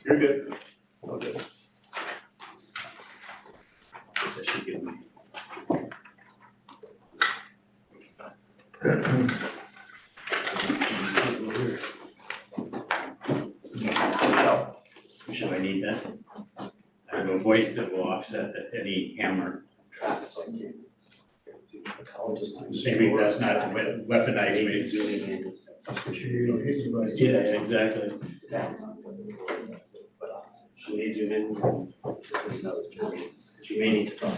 You're good. All good. Guess I should give me. Should I need that? I have a voice that will offset any hammer. Maybe that's not weaponized me. Yeah, exactly. She may zoom in. She may need to talk.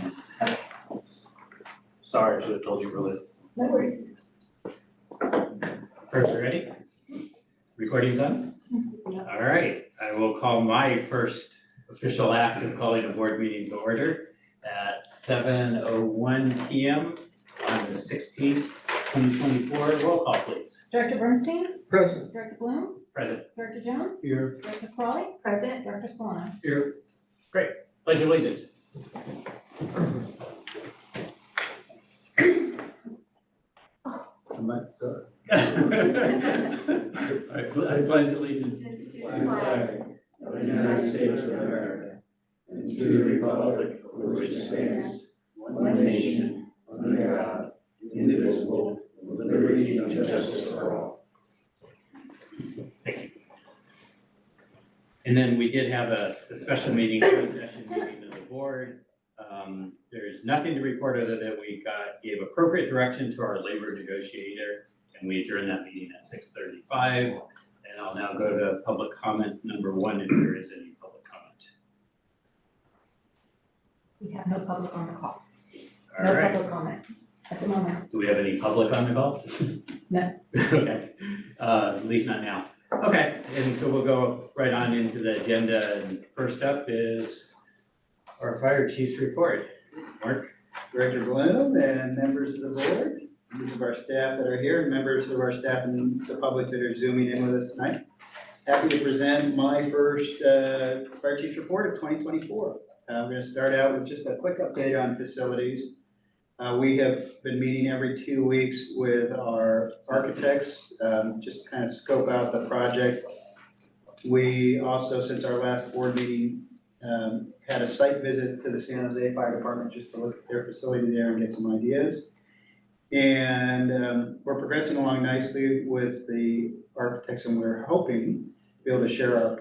Sorry, I should have told you earlier. No worries. Perfect, ready? Recording's on? All right, I will call my first official act of calling a board meeting to order at 7:01 PM on the 16th, 2024. Roll call, please. Director Bernstein? Present. Director Bloom? Present. Director Jones? Here. Director Crawley? Present. Director Solano? Here. Pledge allegiance. I might start. I pledge allegiance. To the flag of the United States of America, and to the republic for which it stands, one nation, under God, indivisible, with liberty and justice for all. And then we did have a special meeting, closed session meeting of the board. There's nothing to report other than we gave appropriate direction to our labor negotiator, and we adjourned that meeting at 6:35. And I'll now go to public comment number 1, if there is any public comment. We have no public on the call. All No right, public comment at the moment. do we have any public on the call? No. Okay, at least not now. Okay, and so we'll go right on into the agenda, and first up is our fire chief's report. Mark? Director Bloom and members of the board, members of our staff that are here, and members of our staff and the public that are zooming in with us tonight. Happy to present my first fire chief's report of 2024. I'm going to start out with just a quick update on facilities. We have been meeting every 2 weeks with our architects, just to kind of scope out the project. We also, since our last board meeting, had a site visit to the San Jose Fire Department just to look at their facility there and get some ideas. And we're progressing along nicely with the architects, and we're hoping to be able to share our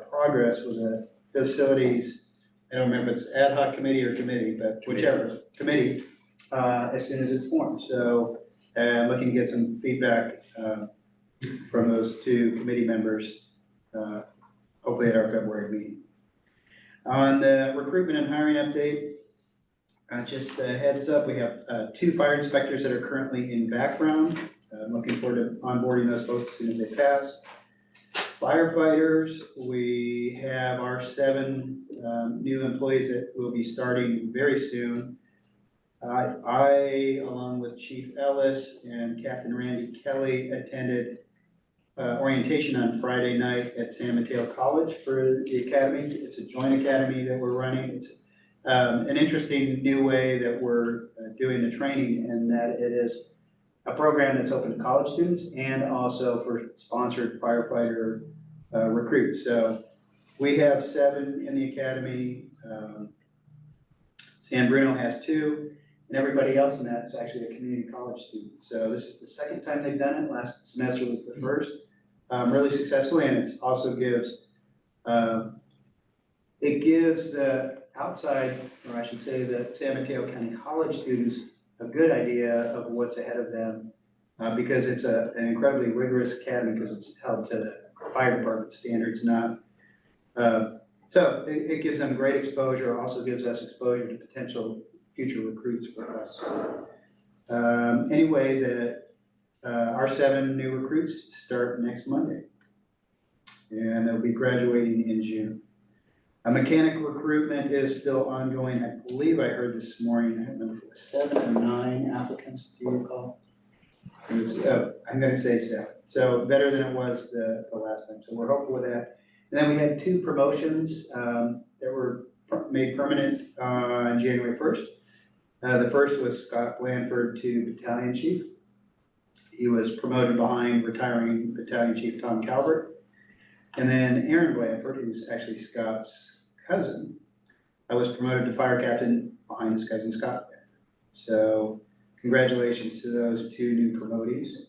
progress with the facilities. I don't remember if it's ad hoc committee or committee, but whichever committee, as soon as it's formed. So looking to get some feedback from those 2 committee members, hopefully at our February meeting. On the recruitment and hiring update, just a heads up, we have 2 fire inspectors that are currently in background. I'm looking forward to onboarding those folks as soon as they pass. Firefighters, we have our 7 new employees that will be starting very soon. I, along with Chief Ellis and Captain Randy Kelly, attended orientation on Friday night at San Mateo College for the academy. It's a joint academy that we're running. It's an interesting new way that we're doing the training, and that it is a program that's open to college students and also for sponsored firefighter recruits. So we have 7 in the academy. San Bruno has 2, and everybody else in that is actually a community college student. So this is the second time they've done it. Last semester was the first. Really successfully, and it also gives the outside, or I should say the San Mateo County College students, a good idea of what's ahead of them, because it's an incredibly rigorous academy because it's held to the fire department standards, not. So it gives them great exposure, also gives us exposure to potential future recruits for us. Anyway, our 7 new recruits start next Monday, and they'll be graduating in June. A mechanic recruitment is still ongoing. I believe I heard this morning, I don't remember if it was 7 or 9 applicants, do you recall? It was, I'm gonna say 7, so better than it was the last time, so we're hopeful with that. And then we had 2 promotions that were made permanent on January 1st. The first was Scott Blanford to battalion chief. He was promoted behind retiring Battalion Chief Tom Calvert. And then Aaron Blanford, who's actually Scott's cousin, was promoted to fire captain behind his cousin Scott Blanford. So congratulations to those two new promotees.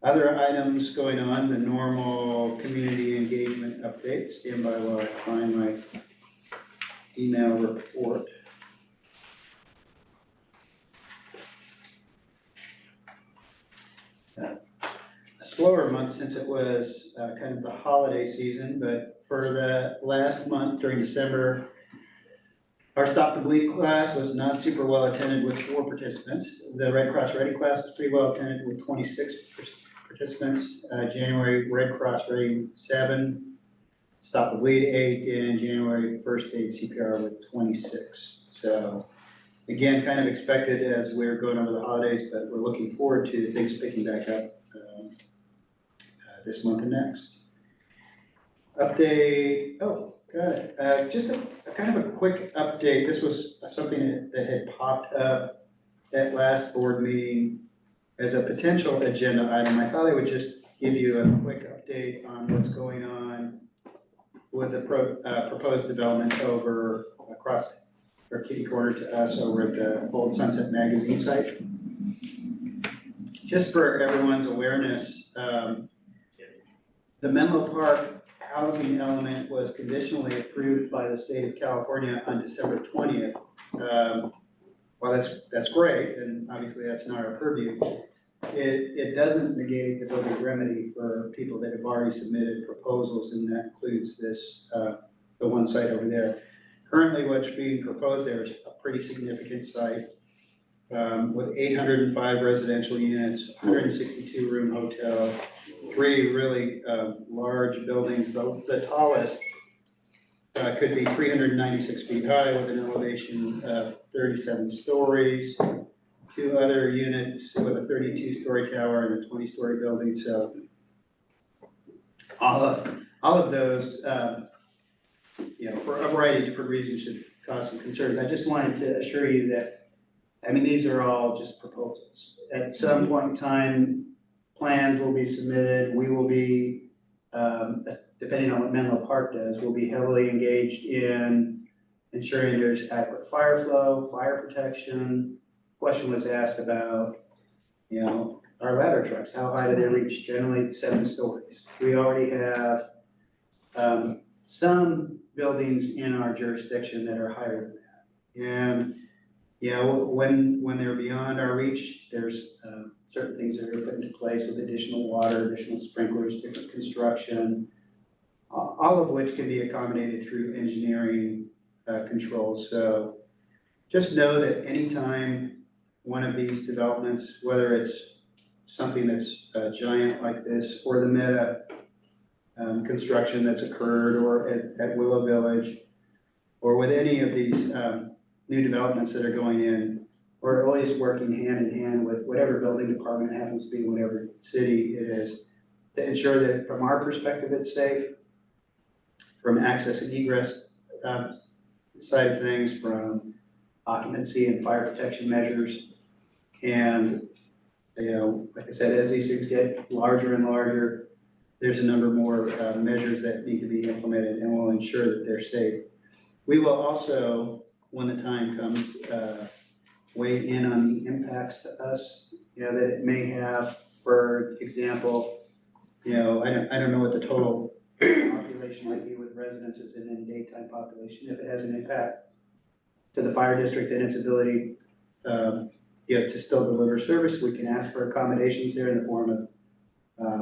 Other items going on, the normal community engagement update. Stand by while I find my email report. A slower month since it was kind of the holiday season, but for the last month during December, our Stop the Bleed class was not super well attended with 4 participants. The Red Cross Ready class was pretty well attended with 26 participants. January Red Cross Ready 7, Stop the Bleed 8, and January First Aid CPR with 26. So again, kind of expected as we're going over the holidays, but we're looking forward to things picking back up this month and next. Update, oh, good. Just a kind of a quick update. This was something that had popped up at last board meeting as a potential agenda item. I thought I would just give you a quick update on what's going on with the proposed development over across or kitty corner to us over at the old Sunset Magazine site. Just for everyone's awareness, the Menlo Park housing element was conditionally approved by the state of California on December 20th. While that's great, and obviously that's not our purview, it doesn't negate the building remedy for people that have already submitted proposals, and that includes this, the one site over there. Currently, what's being proposed there is a pretty significant site with 805 residential units, 162 room hotel, 3 really large buildings. The tallest could be 396 feet high with an elevation of 37 stories. 2 other units with a 32-story tower and a 20-story building. So all of those, for a variety of different reasons should cause some concerns. I just wanted to assure you that, I mean, these are all just proposals. At some point in time, plans will be submitted. We will be, depending on what Menlo Park does, we'll be heavily engaged in ensuring there's adequate fire flow, fire protection. Question was asked about, our ladder trucks. How high do they reach? Generally 7 stories. We already have some buildings in our jurisdiction that are higher than that. And when they're beyond our reach, there's certain things that are put into place with additional water, additional sprinklers, different construction, all of which can be accommodated through engineering controls. So just know that anytime one of these developments, whether it's something that's giant like this or the meta construction that's occurred or at Willow Village, or with any of these new developments that are going in, we're always working hand in hand with whatever building department happens to be, whatever city it is, to ensure that from our perspective, it's safe, from access and egress side of things, from occupancy and fire protection measures. And, like I said, as these things get larger and larger, there's a number more measures that need to be implemented, and we'll ensure that they're safe. We will also, when the time comes, weigh in on the impacts to us, that it may have. For example, I don't know what the total population might be with residences and then daytime population. If it has an impact to the fire district and its ability, to still deliver service, we can ask for accommodations there in the form of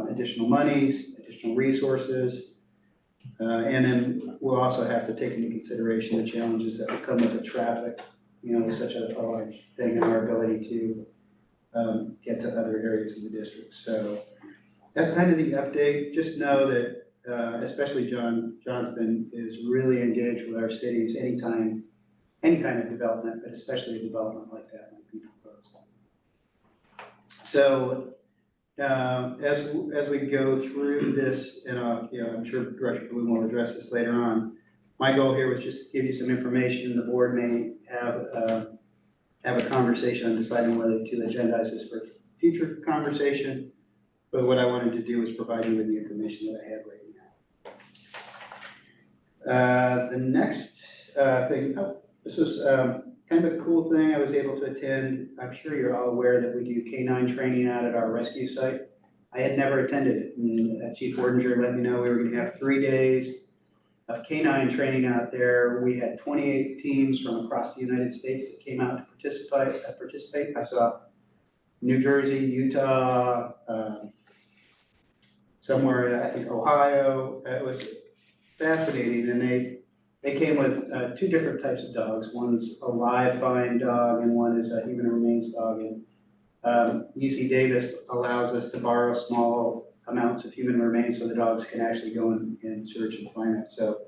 additional monies, additional resources. And then we'll also have to take into consideration the challenges that will come with the traffic, with such a large thing, and our ability to get to other areas of the district. So that's kind of the update. Just know that especially John Johnston is really engaged with our cities anytime, any kind of development, but especially a development like that might be proposed. So as we go through this, and I'm sure Director Bloom will address this later on, my goal here was just to give you some information. The board may have a conversation on deciding whether to agendize this future conversation, but what I wanted to do was provide you with the information that I had right now. The next thing, this was kind of a cool thing I was able to attend. I'm sure you're all aware that we do canine training out at our rescue site. I had never attended it, and Chief Wardinger let me know we were gonna have 3 days of canine training out there. We had 28 teams from across the United States that came out to participate. I saw New Jersey, Utah, somewhere, I think Ohio. It was fascinating, and they came with 2 different types of dogs. One's a live fine dog and one is a human remains dog. And UC Davis allows us to borrow small amounts of human remains so the dogs can actually go and search and find it. So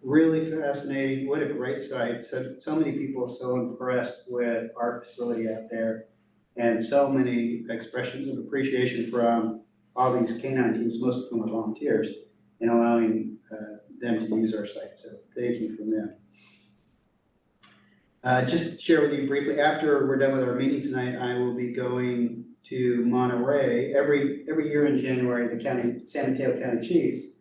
really fascinating. What a great site. So many people so impressed with our facility out there, and so many expressions of appreciation from all these canine teams, most of them are volunteers, in allowing them to use our site. So thank you from them. Just share with you briefly, after we're done with our meeting tonight, I will be going to Monterey. Every year in January, the San Mateo County Chiefs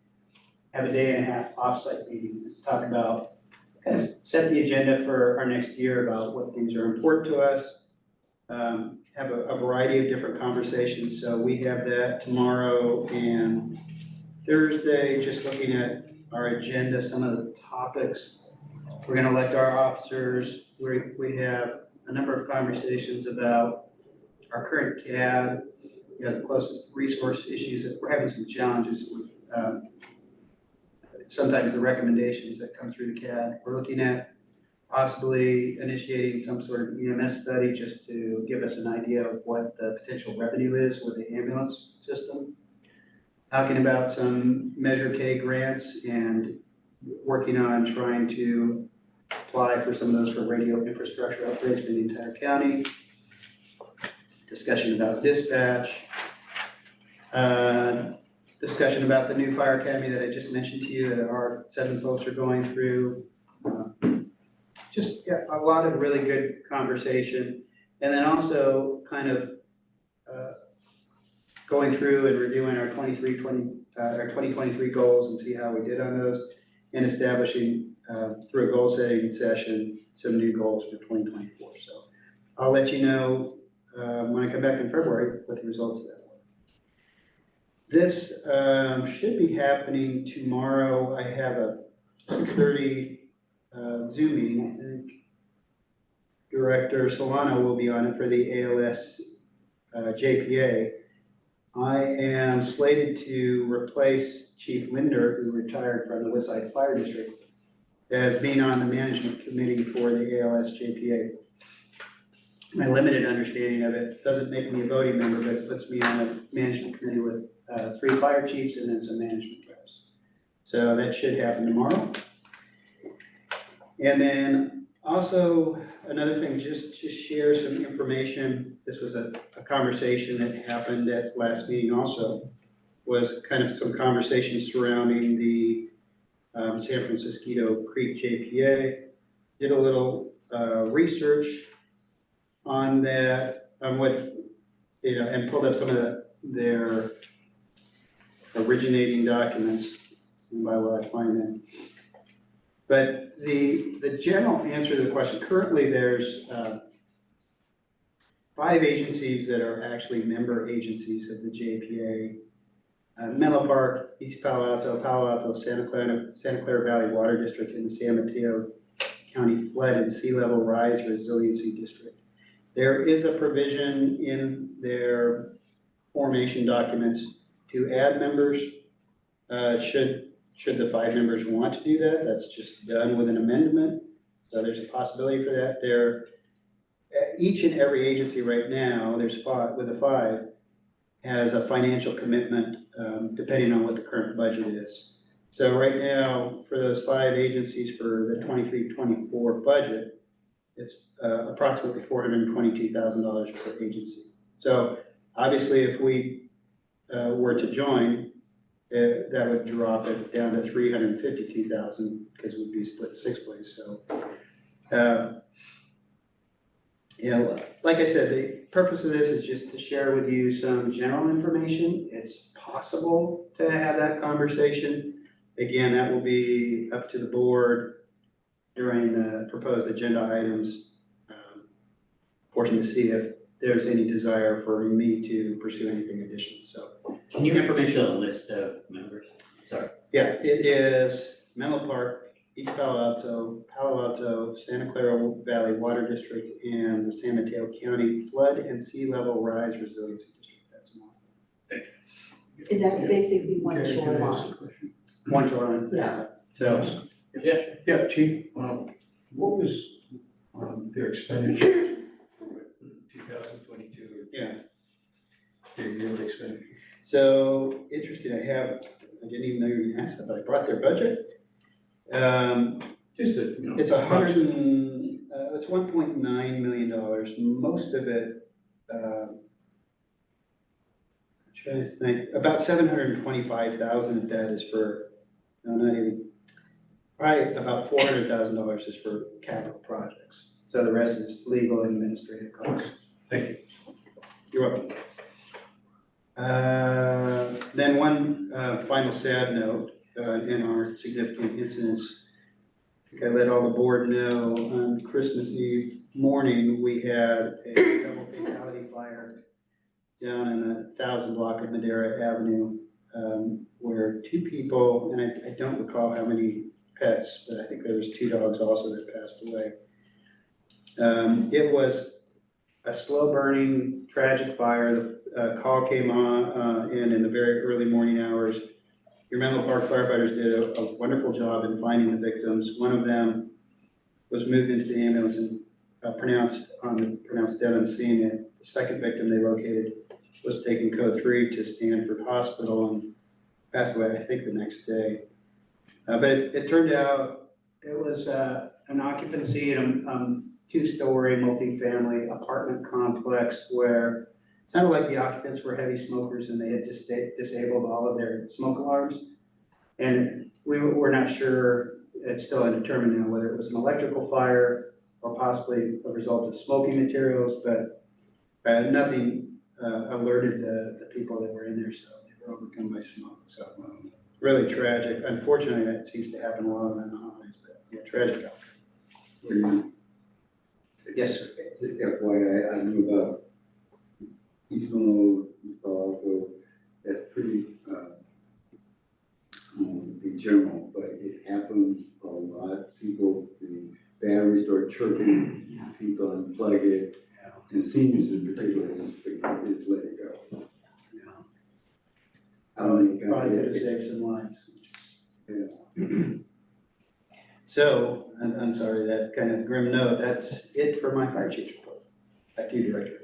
have a day and a half offsite meeting. Let's talk about, kind of set the agenda for our next year about what things are important to us. Have a variety of different conversations. So we have that tomorrow and Thursday, just looking at our agenda, some of the topics. We're gonna elect our officers. We have a number of conversations about our current CAD, the closest resource issues that we're having some challenges with. Sometimes the recommendations that come through the CAD. We're looking at possibly initiating some sort of EMS study just to give us an idea of what the potential revenue is with the ambulance system. Talking about some Measure K grants and working on trying to apply for some of those for radio infrastructure upgrades for the entire county. Discussion about dispatch. Discussion about the new fire academy that I just mentioned to you that our 7 folks are going through. Just a lot of really good conversation. And then also kind of going through and reviewing our 2023 goals and see how we did on those, and establishing through a goal setting session some new goals for 2024. So I'll let you know when I come back in February what the results of that were. This should be happening tomorrow. I have a 6:30 Zoom meeting. I think Director Solano will be on it for the ALS JPA. I am slated to replace Chief Linder, who retired from the Woodside Fire District, as being on the management committee for the ALS JPA. My limited understanding of it doesn't make me a voting member, but it puts me on a management committee with 3 fire chiefs and then some management reps. So that should happen tomorrow. And then also another thing, just to share some information. This was a conversation that happened at last meeting also, was kind of some conversations surrounding the San Francisco Creek JPA. Did a little research on that, on what, and pulled up some of their originating documents. Why will I find them? But the general answer to the question, currently there's 5 agencies that are actually member agencies of the JPA. Menlo Park, East Palo Alto, Santa Clara Valley Water District, and the San Mateo County Flood and Sea Level Rise Resiliency District. There is a provision in their formation documents to add members, should the 5 members want to do that. That's just done with an amendment. So there's a possibility for that. There, each and every agency right now, there's 5, with the 5, has a financial commitment depending on what the current budget is. So right now, for those 5 agencies for the 23-24 budget, it's approximately $422,000 per agency. So obviously, if we were to join, that would drop it down to $352,000 because we'd be split 6 ways. So, like I said, the purpose of this is just to share with you some general information. It's possible to have that conversation. Again, that will be up to the board during the proposed agenda items portion to see if there's any desire for me to pursue anything additional, so. Can you repeat the list of members? Sorry. Yeah, it is Menlo Park, East Palo Alto, Santa Clara Valley Water District, and the San Mateo County Flood and Sea Level Rise Resiliency District. That's one. And that's basically one Okay, can I ask shoreline. a question? One shoreline. Yeah. So, Yeah, Chief, what was, their expenditure for 2022, yeah, their yearly expenditure? so interesting, I didn't even know you were gonna ask that, but I brought their budget. Just that, you know. It's it's $1.9 million, most of it, I'm trying to think, about 725,000 of that is for, no, not even, probably about $400,000 is for capital projects. So the rest is legal and administrative costs. Thank you. You're welcome. Then one final sad note in our significant incidents. I think I let all the board know on Christmas Eve morning, we had a double fatality fire down in the 1000 block of Madera Avenue, where two people, and I don't recall how many pets, but I think there was 2 dogs also that passed away. It was a slow burning, tragic fire. The call came on in the very early morning hours. Your Menlo Park firefighters did a wonderful job in finding the victims. One of them was moved into the ambulance and pronounced dead on seeing it. The second victim they located was taken code 3 to Stanford Hospital and passed away, I think, the next day. But it turned out it was an occupancy in a 2-story multifamily apartment complex where it sounded like the occupants were heavy smokers and they had just disabled all of their smoke alarms. And we're not sure, it's still undetermined now whether it was an electrical fire or possibly a result of smoking materials, but nothing alerted the people that were in there, so they were overcome by smoke. So really tragic. Unfortunately, that seems to happen a lot around the holidays, but yeah, tragic outcome. Yes, sir. FYI, I knew about East Monroe, East Palo Alto, that's pretty, be general, but it happens a lot. People, the batteries start chirping, people unplug it, and seniors in particular just let it go. I don't think. Probably could have saved some lives. Yeah. So, I'm sorry, that kind of grim note, that's it for my fire chief's report. Back to you, Director.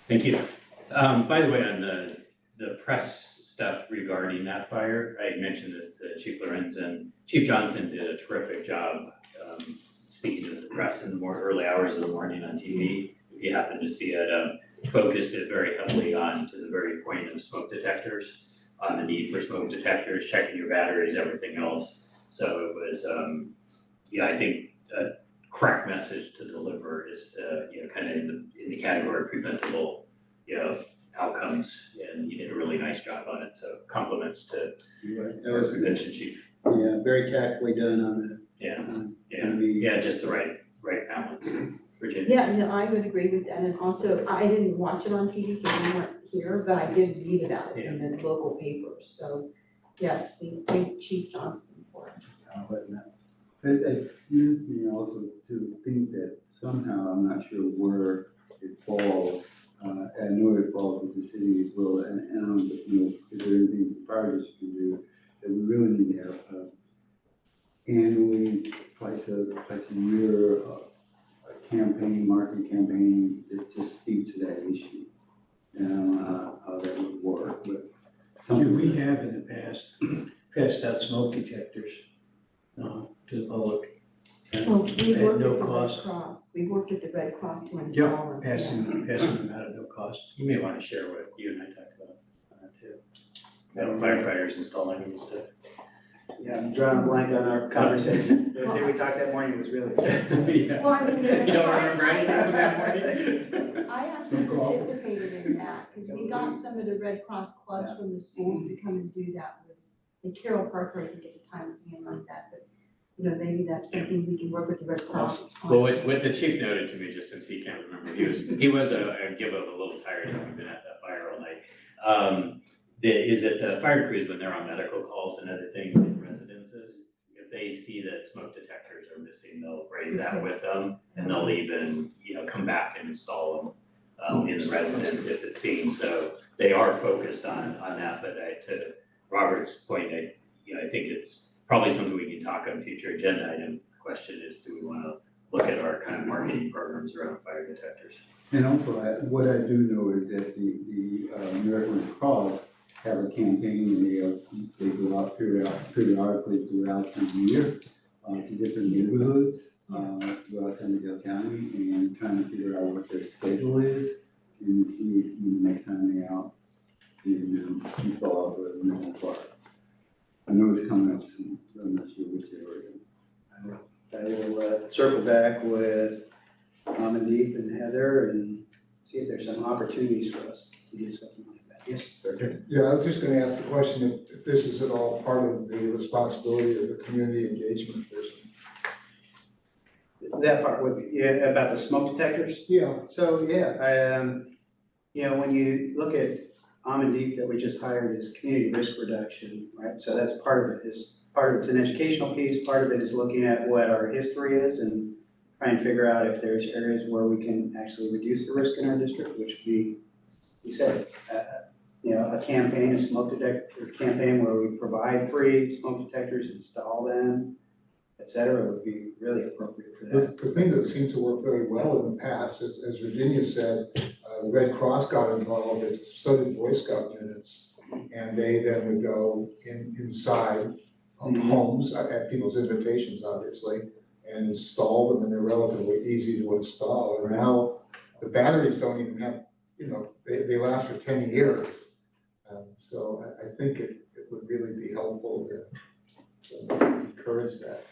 Thank you. By the way, on the press stuff regarding that fire, I had mentioned this to Chief Lorenzen. Chief Johnson did a terrific job speaking to the press in the more early hours of the morning on TV. If you happen to see it, focused it very heavily on to the very point of smoke detectors, on the need for smoke detectors, checking your batteries, everything else. So it was, I think a correct message to deliver is, kind of in the category of preventable, outcomes, and you did a really nice job on it. So compliments to That our was, prevention chief. yeah, very tactfully done on Yeah, the meeting. yeah, just the right balance. Virginia? Yeah, no, I would agree with that, and also, I didn't watch it on TV because we weren't here, but I did read about it in the local papers, so, yes, thank Chief Johnston for it. I'll let them know. It confused me also to think that somehow, I'm not sure where it falls, I know it falls with the city as well, and I don't know if there anything the fire district can do, that we really need to have annually, twice a year, campaign, marketing campaign that just speaks to that issue. And how that would work, but. We have in the past passed out smoke detectors to the public. Well, we At worked no with the Red cost. Cross, we worked with the Red Cross to install them. Passing them out at no cost. You may want to share what you and I talked about too. Firefighters installing them and stuff. Yeah, I'm drawing a blank on our conversation. The thing we talked that morning was really. Yeah. Well, I mean, You don't remember anything from that morning? I actually participated in that, because we got some of the Red Cross clubs from the schools to come and do that with, and Carroll Parker, I think at the time was handling like that, but, you know, maybe that's something we can work with the Red Cross on. Well, what the chief noted to me, just since he can't remember, he was a give up a little tired, having been at that fire all night. Is that the fire crews, when they're on medical calls and other things in residences, if they see that smoke detectors are missing, they'll raise that with them, and they'll even, you know, come back and install them in the residence if it's seen, so they are focused on that, but to Robert's point, I think it's probably something we can talk on future agenda item. Question is, do we wanna look at our kind of marketing programs around fire detectors? And also, what I do know is that the American Red Cross have a campaign, and they go out periodically throughout the year to different neighborhoods throughout San Miguel County, and trying to figure out what their schedule is, and see if the next time they're out, and install the new park. I know it's coming up soon, so I'm not sure which area. I will circle back with Amandeep and Heather and see if there's some opportunities for us to do something like that. Yes, sir. Yeah, I was just gonna ask the question if this is at all part of the responsibility of the community engagement person. That part would be, yeah, about the smoke detectors. Yeah. So, yeah, you know, when you look at Amandeep that we just hired is community risk reduction, right? So that's part of it, part of it's an educational piece, part of it is looking at what our history is and trying to figure out if there's areas where we can actually reduce the risk in our district, which would be, you said, you know, a campaign, a smoke detector campaign where we provide free smoke detectors, install them, et cetera, would be really appropriate for that. The thing that seemed to work very well in the past, as Virginia said, the Red Cross got involved, so did Boy Scout units. And they then would go inside homes at people's invitations, obviously, and install them, and they're relatively easy to install. And now the batteries don't even have, you know, they last for 10 years. So I think it would really be helpful to encourage that.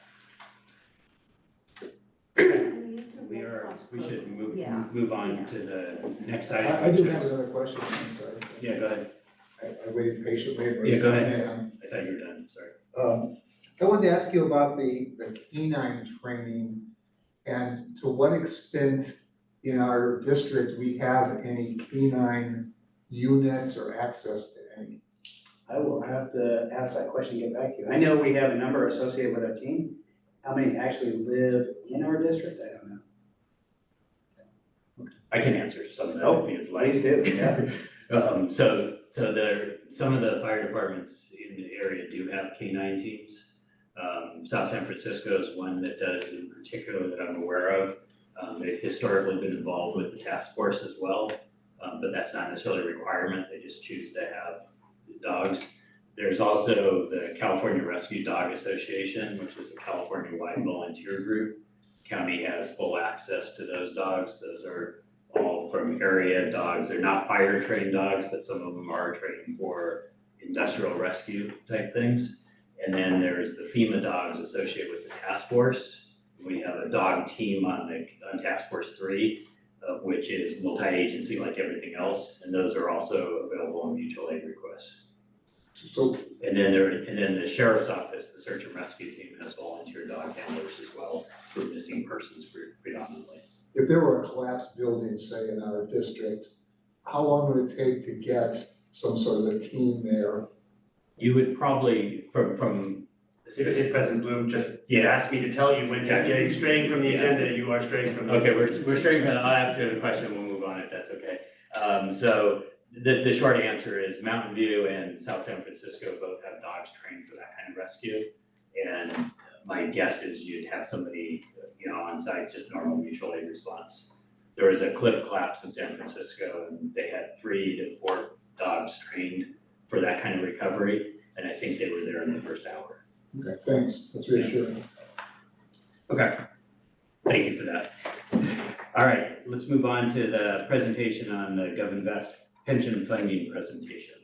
We should Yeah. move on to the next item. I do have another question, I'm sorry. Yeah, go ahead. I waited patiently. and Yeah, raised go my ahead. hand. I thought you were done, sorry. I wanted to ask you about the canine training and to what extent in our district we have any canine units or access to any. I will have to ask that question and get back to you. I know we have a number associated with our team. How many actually live in our district? I don't know. I can answer some of that Oh, if you'd like. please do, yeah. Some of the fire departments in the area do have K-9 teams. South San Francisco is one that does in particular that I'm aware of. They've historically been involved with the task force as well, but that's not necessarily a requirement. They just choose to have dogs. There's also the California Rescue Dog Association, which is a California-wide volunteer group. County has full access to those dogs. Those are all from area dogs. They're not fire-trained dogs, but some of them are trained for industrial rescue type things. And then there's the FEMA dogs associated with the task force. We have a dog team on Task Force 3, which is multi-agency like everything else, and those are also available on mutual aid requests. So And then the sheriff's office, the search and rescue team has volunteer dog handlers as well for missing persons predominantly. if there were a collapsed building, say in our district, how long would it take to get some sort of a team there? You would probably, from If President Bloom just asked me to tell you when you're getting straying from the agenda, you are straying from the. Okay, we're straight from, I'll ask you the question, we'll move on if that's okay. So the short answer is Mountain View and South San Francisco both have dogs trained for that kind of rescue. And my guess is you'd have somebody, on site, just normal mutual aid response. There was a cliff collapse in San Francisco and they had 3 to 4 dogs trained for that kind of recovery. And I think they were there in the first hour. Okay, thanks, that's reassuring. Okay, thank you for that. All right, let's move on to the presentation on the GovInvest pension funding presentation.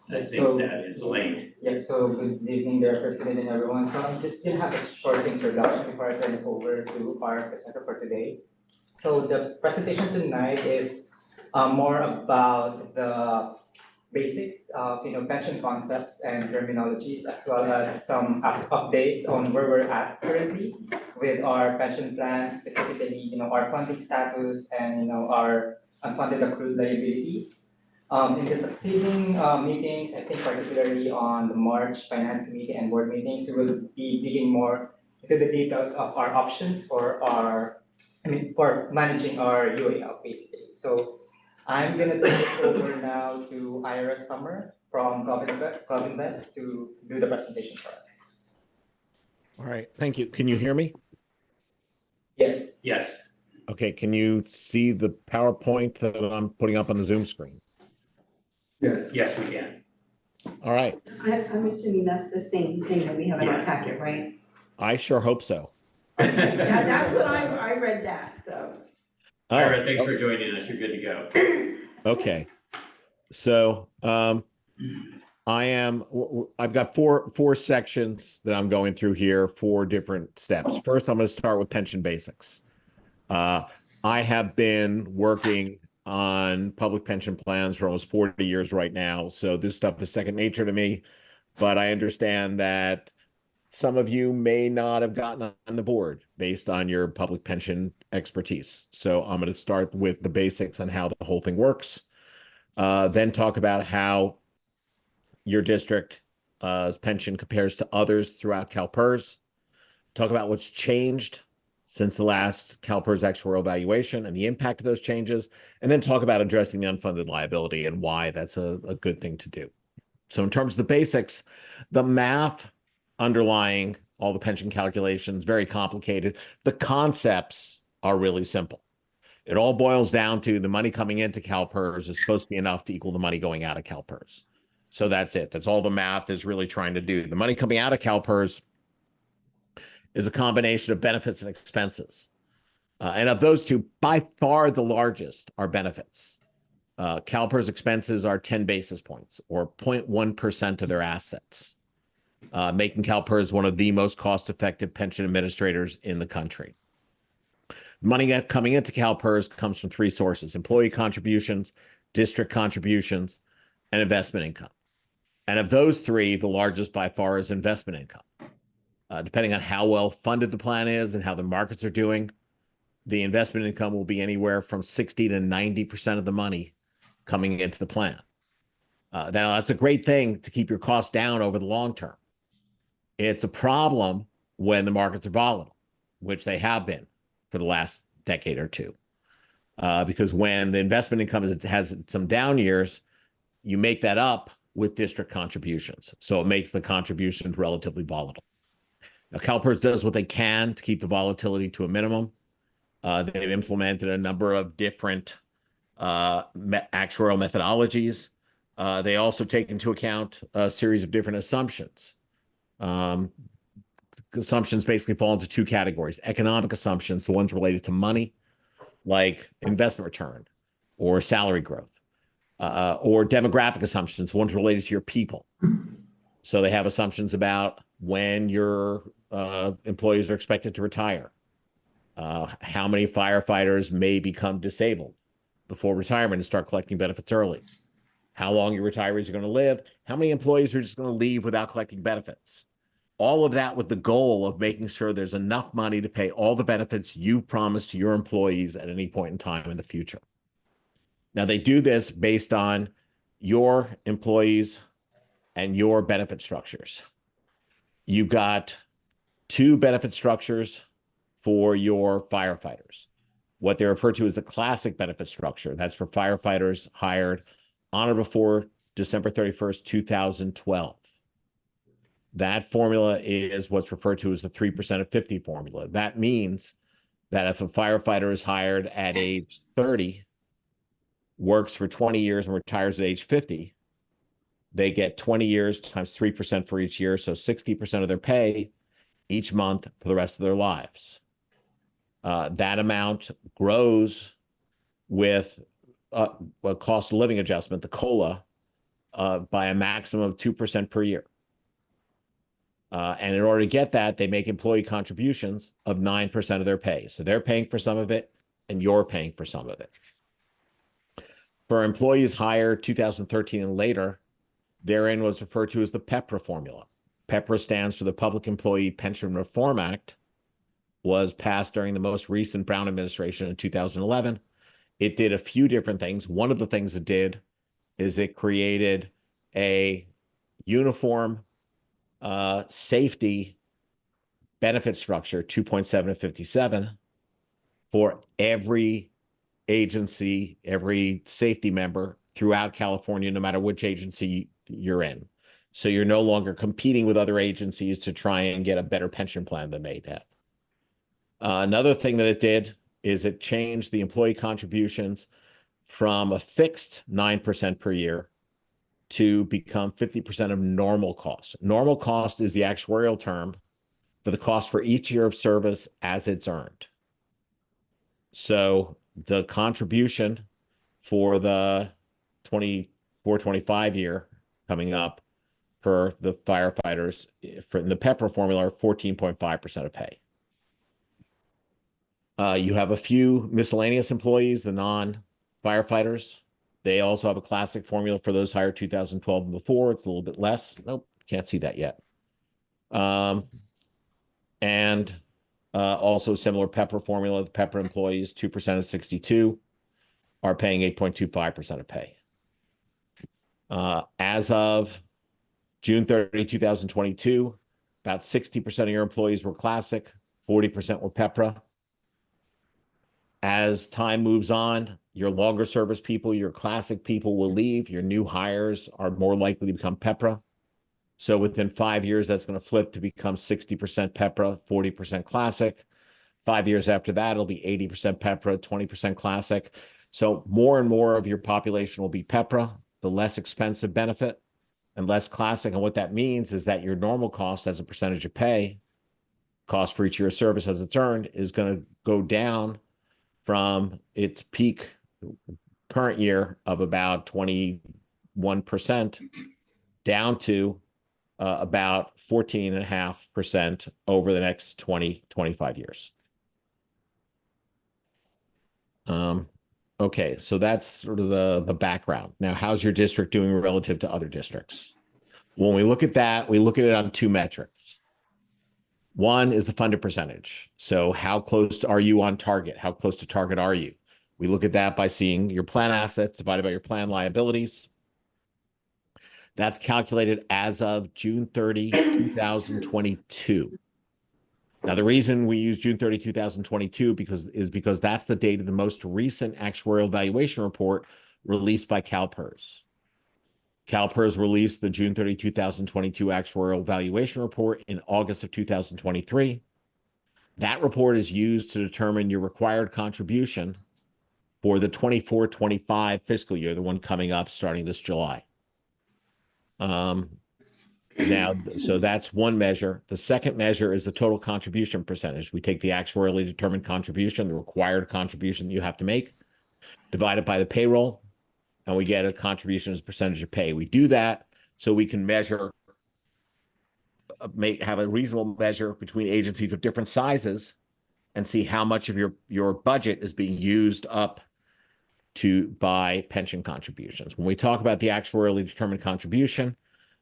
I think So- that is linked. Yeah, so good evening there, President and everyone. So I'm just gonna have a short introduction before I turn it over to our presenter for today. So the presentation tonight is more about the basics of, pension concepts and terminologies, as well as some updates on where we're at currently with our pension plans, specifically, our funding status and, our unfunded accrued liability. In the succeeding meetings, I think particularly on the March Finance Committee and board meetings, we will be digging more into the details of our options for managing our UAL basically. So I'm gonna turn it over now to Ira Summer from Covinvest to do the presentation for us. All right, thank you. Can you hear me? Yes. Yes. Okay, can you see the PowerPoint that I'm putting up on the Zoom screen? Yes. Yes, we can. All right, I'm assuming that's the same thing that we have in our packet, right? I sure hope so. That's what I read that, so. Oh, Ira, thanks for joining us. You're good to go. okay. So, I've got four sections that I'm going through here, 4 different steps. First, I'm going to start with pension basics. I have been working on public pension plans for almost 40 years right now, so this stuff is second nature to me, but I understand that some of you may not have gotten on the board based on your public pension expertise. So I'm going to start with the basics on how the whole thing works, then talk about how your district pension compares to others throughout CalPERS, talk about what's changed since the last CalPERS actuarial evaluation and the impact of those changes, and then talk about addressing the unfunded liability and why that's a good thing to do. So in terms of the basics, the math underlying all the pension calculations, very complicated. The concepts are really simple. It all boils down to the money coming into CalPERS is supposed to be enough to equal the money going out of CalPERS. So that's it. That's all the math is really trying to do. The money coming out of CalPERS is a combination of benefits and expenses. And of those two, by far the largest are benefits. CalPERS expenses are 10 basis points or 0.1% of their assets, making CalPERS one of the most cost-effective pension administrators in the country. Money coming into CalPERS comes from 3 sources: employee contributions, district contributions, and investment income. And of those 3, the largest by far is investment income. Depending on how well funded the plan is and how the markets are doing, the investment income will be anywhere from 60 to 90% of the money coming into the plan. Now, that's a great thing to keep your costs down over the long term. It's a problem when the markets are volatile, which they have been for the last decade or two. Because when the investment income has some down years, you make that up with district contributions. So it makes the contributions relatively volatile. Now, CalPERS does what they can to keep the volatility to a minimum. They've implemented a number of different actuarial methodologies. They also take into account a series of different assumptions. Assumptions basically fall into 2 categories: economic assumptions, the ones related to money, like investment return or salary growth, or demographic assumptions, the ones related to your people. So they have assumptions about when your employees are expected to retire, how many firefighters may become disabled before retirement and start collecting benefits early, how long your retirees are going to live, how many employees are just going to leave without collecting benefits. All of that with the goal of making sure there's enough money to pay all the benefits you promised to your employees at any point in time in the future. Now, they do this based on your employees and your benefit structures. You've got 2 benefit structures for your firefighters. What they refer to as the classic benefit structure. That's for firefighters hired on or before December 31st, 2012. That formula is what's referred to as the 3% of 50 formula. That means that if a firefighter is hired at age 30, works for 20 years and retires at age 50, they get 20 years times 3% for each year, so 60% of their pay each month for the rest of their lives. That amount grows with a cost of living adjustment, the COLA, by a maximum of 2% per year. And in order to get that, they make employee contributions of 9% of their pay. So they're paying for some of it, and you're paying for some of it. For employees hired 2013 and later, therein was referred to as the PEPRA formula. PEPRA stands for the Public Employee Pension Reform Act, was passed during the most recent Brown administration in 2011. It did a few different things. One of the things it did is it created a uniform safety benefit structure, 2.7 and 57, for every agency, every safety member throughout California, no matter which agency you're in. So you're no longer competing with other agencies to try and get a better pension plan than they have. Another thing that it did is it changed the employee contributions from a fixed 9% per year to become 50% of normal cost. Normal cost is the actuarial term for the cost for each year of service as it's earned. So the contribution for the 24-25 year coming up for the firefighters for the PEPRA formula are 14.5% of pay. You have a few miscellaneous employees, the non-firefighters. They also have a classic formula for those hired 2012 and before. It's a little bit less. Nope, can't see that yet. Also similar PEPRA formula. The PEPRA employees, 2% of 62, are paying 8.25% of pay. As of June 30, 2022, about 60% of your employees were classic, 40% were PEPRA. As time moves on, your longer service people, your classic people will leave. Your new hires are more likely to become PEPRA. So within 5 years, that's going to flip to become 60% PEPRA, 40% classic. 5 years after that, it'll be 80% PEPRA, 20% classic. So more and more of your population will be PEPRA, the less expensive benefit, and less classic. And what that means is that your normal cost as a percentage of pay, cost for each year of service as it's earned, is going to go down from its peak current year of about 21% down to about 14.5% over the next 25 years. Okay, so that's sort of the background. Now, how's your district doing relative to other districts? When we look at that, we look at it on two metrics. One is the funded percentage. So how close are you on target? How close to target are you? We look at that by seeing your plan assets divided by your plan liabilities. That's calculated as of June 30, 2022. Now, the reason we use June 30, 2022 is because that's the date of the most recent actuarial valuation report released by CalPERS. CalPERS released the June 30, 2022 actuarial valuation report in August of 2023. That report is used to determine your required contribution for the 24-25 fiscal year, the one coming up starting this July. So that's one measure. The second measure is the total contribution percentage. We take the actuarially determined contribution, the required contribution that you have to make, divide it by the payroll, and we get a contribution as a percentage of pay. We do that so we can measure, have a reasonable measure between agencies of different sizes and see how much of your budget is being used up by pension contributions. When we talk about the actuarially determined contribution,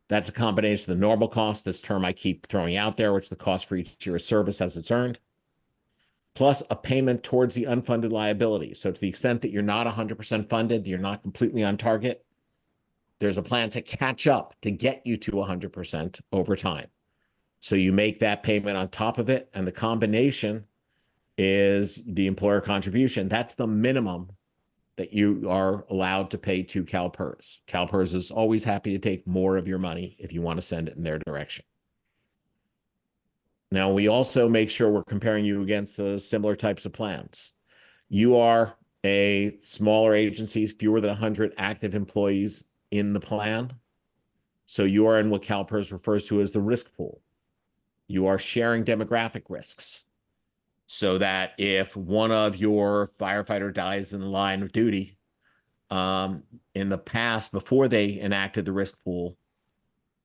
that's a combination of the normal cost, this term I keep throwing out there, which is the cost for each year of service as it's earned, plus a payment towards the unfunded liability. So to the extent that you're not 100% funded, you're not completely on target, there's a plan to catch up to get you to 100% over time. So you make that payment on top of it, and the combination is the employer contribution. That's the minimum that you are allowed to pay to CalPERS. CalPERS is always happy to take more of your money if you want to send it in their direction. Now, we also make sure we're comparing you against the similar types of plans. You are a smaller agency, fewer than 100 active employees in the plan. So you are in what CalPERS refers to as the risk pool. You are sharing demographic risks, so that if one of your firefighter dies in the line of duty, In the past, before they enacted the risk pool,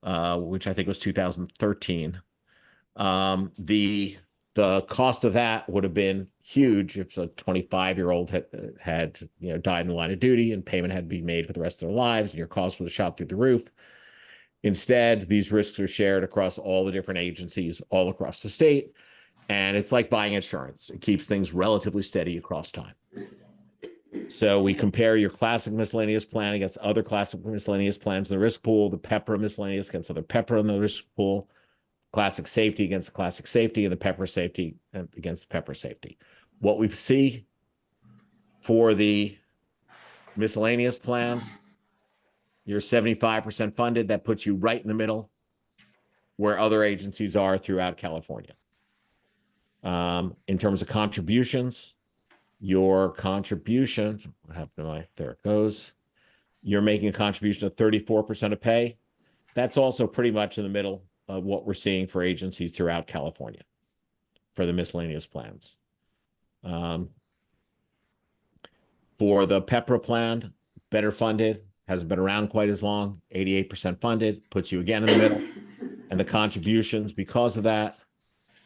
which I think was 2013, the cost of that would have been huge if a 25-year-old had died in the line of duty and payment had to be made for the rest of their lives, and your costs would have shot through the roof. Instead, these risks are shared across all the different agencies all across the state, and it's like buying insurance. It keeps things relatively steady across time. So we compare your classic miscellaneous plan against other classic miscellaneous plans in the risk pool, the PEPRA miscellaneous against other PEPRA in the risk pool, classic safety against classic safety, and the PEPRA safety against PEPRA safety. What we see for the miscellaneous plan, you're 75% funded. That puts you right in the middle where other agencies are throughout California. In terms of contributions, your contribution, what happened to my, there it goes. You're making a contribution of 34% of pay. That's also pretty much in the middle of what we're seeing for agencies throughout California for the miscellaneous plans. For the PEPRA plan, better funded, hasn't been around quite as long, 88% funded, puts you again in the middle. And the contributions, because of that,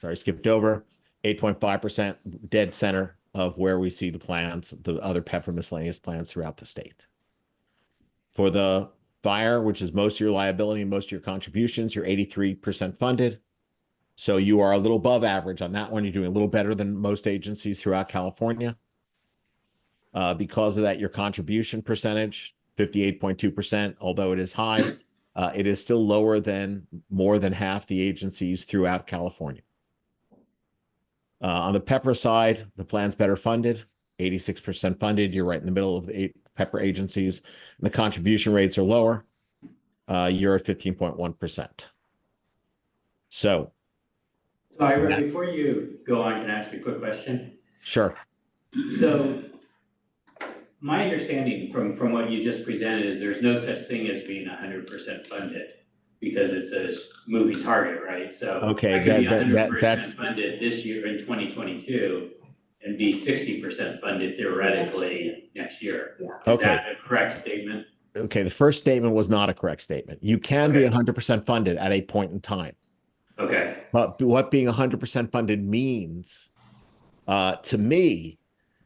sorry, skipped over, 8.5% dead center of where we see the plans, the other PEPRA miscellaneous plans throughout the state. For the fire, which is most of your liability and most of your contributions, you're 83% funded. So you are a little above average on that one. You're doing a little better than most agencies throughout California. Because of that, your contribution percentage, 58.2%, although it is high, it is still lower than more than half the agencies throughout California. On the PEPRA side, the plan's better funded, 86% funded. You're right in the middle of the 8 PEPRA agencies. And the contribution rates are lower. You're at 15.1%. So Ira, before you go on, can I ask a quick question? Sure. So my understanding from what you just presented is there's no such thing as being 100% funded because it's a moving target, right? So okay, I could be 100% that's funded this year in 2022 and be 60% funded theoretically next year. Yeah. Is that a correct statement? okay. The first statement was not a correct statement. You can be 100% funded at a point in time. Okay. But what being 100% funded means, to me,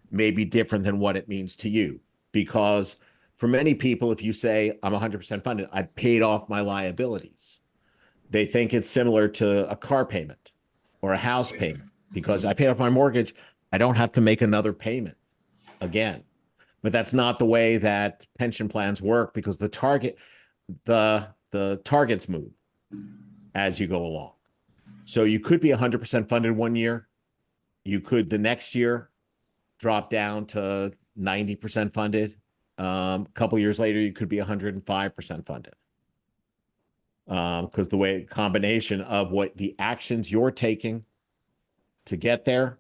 may be different than what it means to you. Because for many people, if you say, I'm 100% funded, I paid off my liabilities. They think it's similar to a car payment or a house payment. Because I paid off my mortgage, I don't have to make another payment again. But that's not the way that pension plans work because the targets move as you go along. So you could be 100% funded one year. You could the next year drop down to 90% funded. A couple years later, you could be 105% funded. Because the way combination of what the actions you're taking to get there,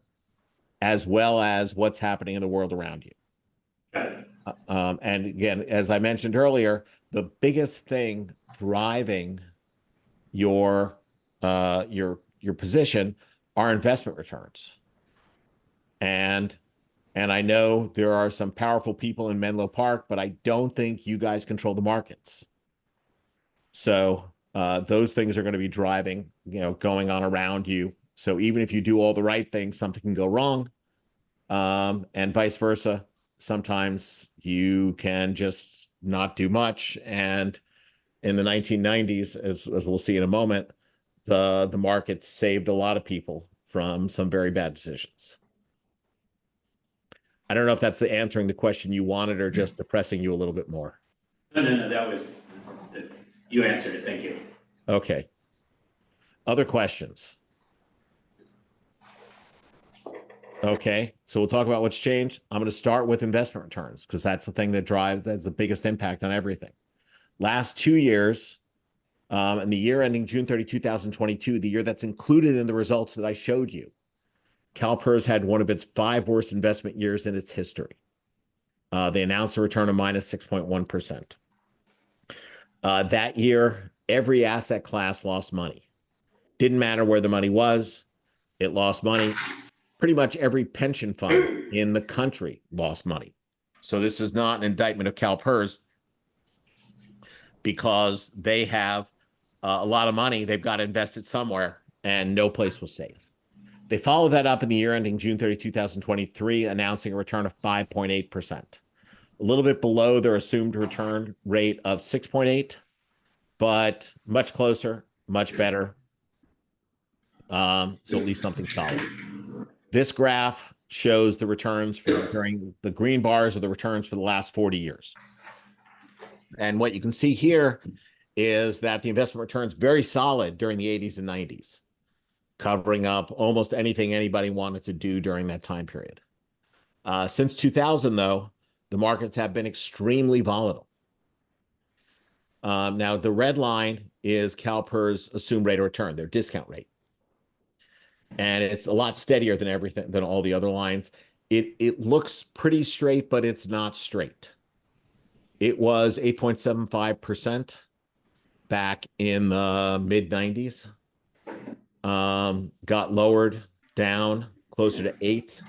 as well as what's happening in the world around you. And again, as I mentioned earlier, the biggest thing driving your position are investment returns. And I know there are some powerful people in Menlo Park, but I don't think you guys control the markets. So those things are going to be driving, going on around you. So even if you do all the right things, something can go wrong. And vice versa. Sometimes you can just not do much. And in the 1990s, as we'll see in a moment, the market saved a lot of people from some very bad decisions. I don't know if that's answering the question you wanted or just depressing you a little bit more. No, you answered it, thank you. Okay. Other questions? Okay, so we'll talk about what's changed. I'm going to start with investment returns because that's the thing that's the biggest impact on everything. Last 2 years, and the year ending June 30, 2022, the year that's included in the results that I showed you, CalPERS had one of its 5 worst investment years in its history. They announced a return of minus 6.1%. That year, every asset class lost money. Didn't matter where the money was, it lost money. Pretty much every pension fund in the country lost money. So this is not an indictment of CalPERS because they have a lot of money they've got to invest it somewhere and no place was safe. They followed that up in the year ending June 30, 2023, announcing a return of 5.8%, a little bit below their assumed return rate of 6.8, but much closer, much better. So at least something solid. This graph shows the returns during the green bars are the returns for the last 40 years. And what you can see here is that the investment returns very solid during the 80s and 90s, covering up almost anything anybody wanted to do during that time period. Since 2000, though, the markets have been extremely volatile. Now, the red line is CalPERS' assumed rate of return, their discount rate. And it's a lot steadier than all the other lines. It looks pretty straight, but it's not straight. It was 8.75% back in the mid-90s. Got lowered down closer to 8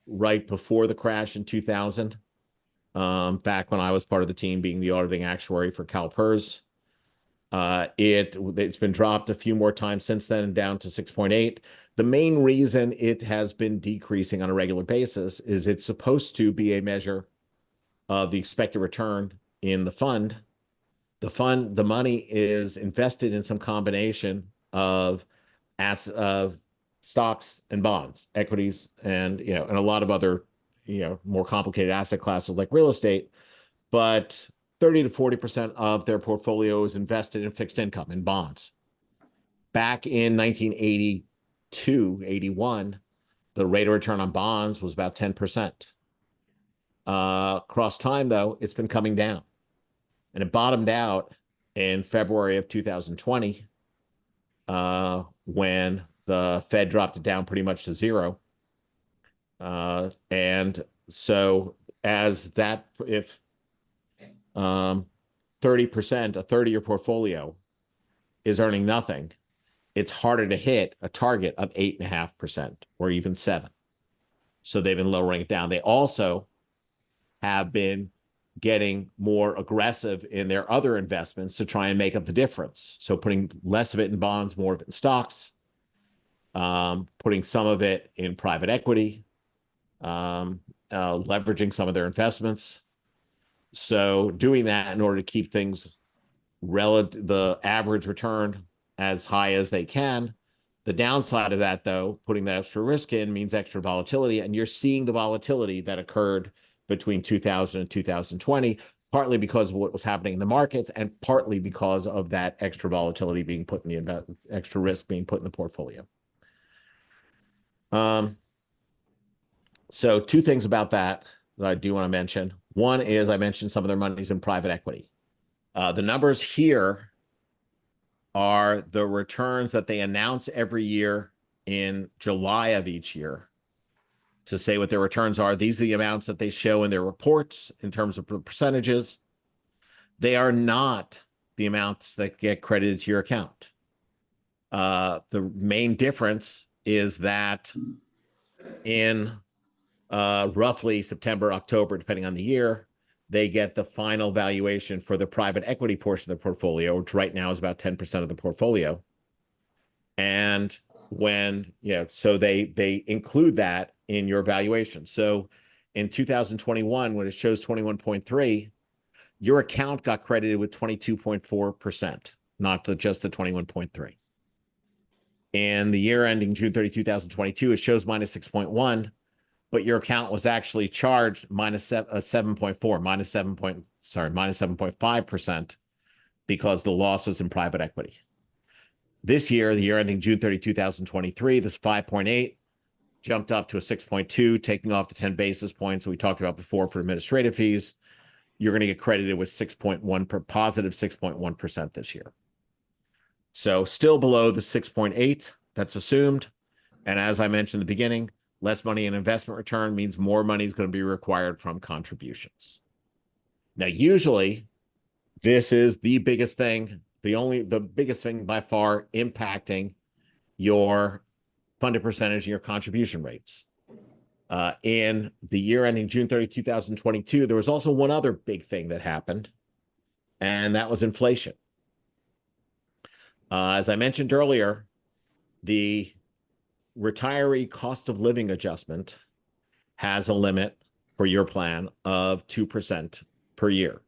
right before the crash in 2000. Back when I was part of the team being the auditing actuary for CalPERS. It's been dropped a few more times since then and down to 6.8. The main reason it has been decreasing on a regular basis is it's supposed to be a measure of the expected return in the fund. The money is invested in some combination of stocks and bonds, equities, and and a lot of other more complicated asset classes like real estate. But 30 to 40% of their portfolio is invested in fixed income and bonds. Back in 1982, 81, the rate of return on bonds was about 10%. Across time, though, it's been coming down. And it bottomed out in February of 2020 when the Fed dropped it down pretty much to zero. And so if 30%, a 30-year portfolio is earning nothing, it's harder to hit a target of 8.5% or even 7%. So they've been lowering it down. They also have been getting more aggressive in their other investments to try and make up the difference. So putting less of it in bonds, more of it in stocks, putting some of it in private equity, leveraging some of their investments. So doing that in order to keep things the average return as high as they can. The downside of that, though, putting the extra risk in means extra volatility, and you're seeing the volatility that occurred between 2000 and 2020, partly because of what was happening in the markets and partly because of that extra volatility being put in the extra risk being put in the portfolio. So two things about that I do want to mention. One is I mentioned some of their monies in private equity. The numbers here are the returns that they announce every year in July of each year to say what their returns are. These are the amounts that they show in their reports in terms of percentages. They are not the amounts that get credited to your account. The main difference is that in roughly September, October, depending on the year, they get the final valuation for the private equity portion of the portfolio, which right now is about 10% of the portfolio. And so they include that in your valuation. So in 2021, when it shows 21.3, your account got credited with 22.4%, not just the 21.3. In the year ending June 30, 2022, it shows minus 6.1, but your account was actually charged minus 7.5% because the losses in private equity. This year, the year ending June 30, 2023, this 5.8 jumped up to a 6.2, taking off the 10 basis points we talked about before for administrative fees. You're going to get credited with positive 6.1% this year. So still below the 6.8 that's assumed. And as I mentioned in the beginning, less money in investment return means more money is going to be required from contributions. Now, usually, this is the biggest thing, the biggest thing by far impacting your funded percentage and your contribution rates. In the year ending June 30, 2022, there was also one other big thing that happened, and that was inflation. As I mentioned earlier, the retiree cost of living adjustment has a limit for your plan of 2% per year.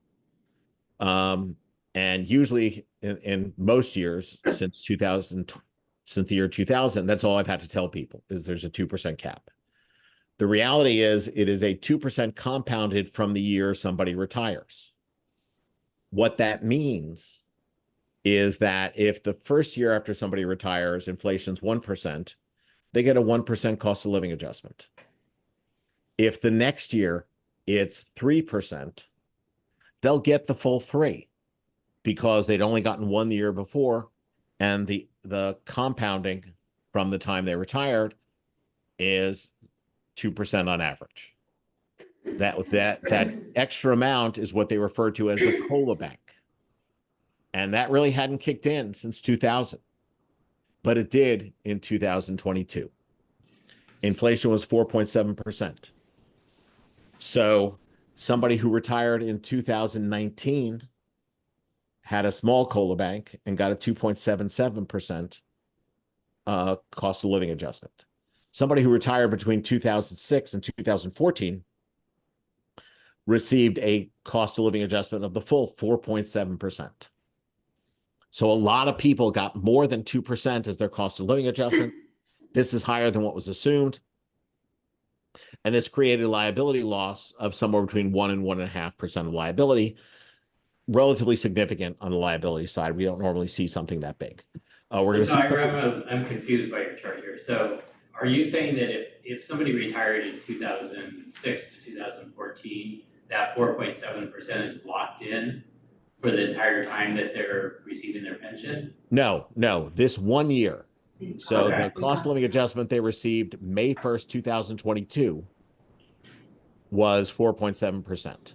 And usually in most years since the year 2000, that's all I've had to tell people is there's a 2% cap. The reality is it is a 2% compounded from the year somebody retires. What that means is that if the first year after somebody retires, inflation's 1%, they get a 1% cost of living adjustment. If the next year it's 3%, they'll get the full 3 because they'd only gotten 1 the year before, and the compounding from the time they retired is 2% on average. That extra amount is what they refer to as the COLA bank. And that really hadn't kicked in since 2000, but it did in 2022. Inflation was 4.7%. So somebody who retired in 2019 had a small COLA bank and got a 2.77% cost of living adjustment. Somebody who retired between 2006 and 2014 received a cost of living adjustment of the full 4.7%. So a lot of people got more than 2% as their cost of living adjustment. This is higher than what was assumed. And this created a liability loss of somewhere between 1 and 1.5% of liability, relatively significant on the liability side. We don't normally see something that big. I'm confused by your chart here. So are you saying that if somebody retired in 2006 to 2014, that 4.7% is locked in for the entire time that they're receiving their pension? No, this 1 year. So Okay. the cost of living adjustment they received May 1st, 2022 was 4.7%.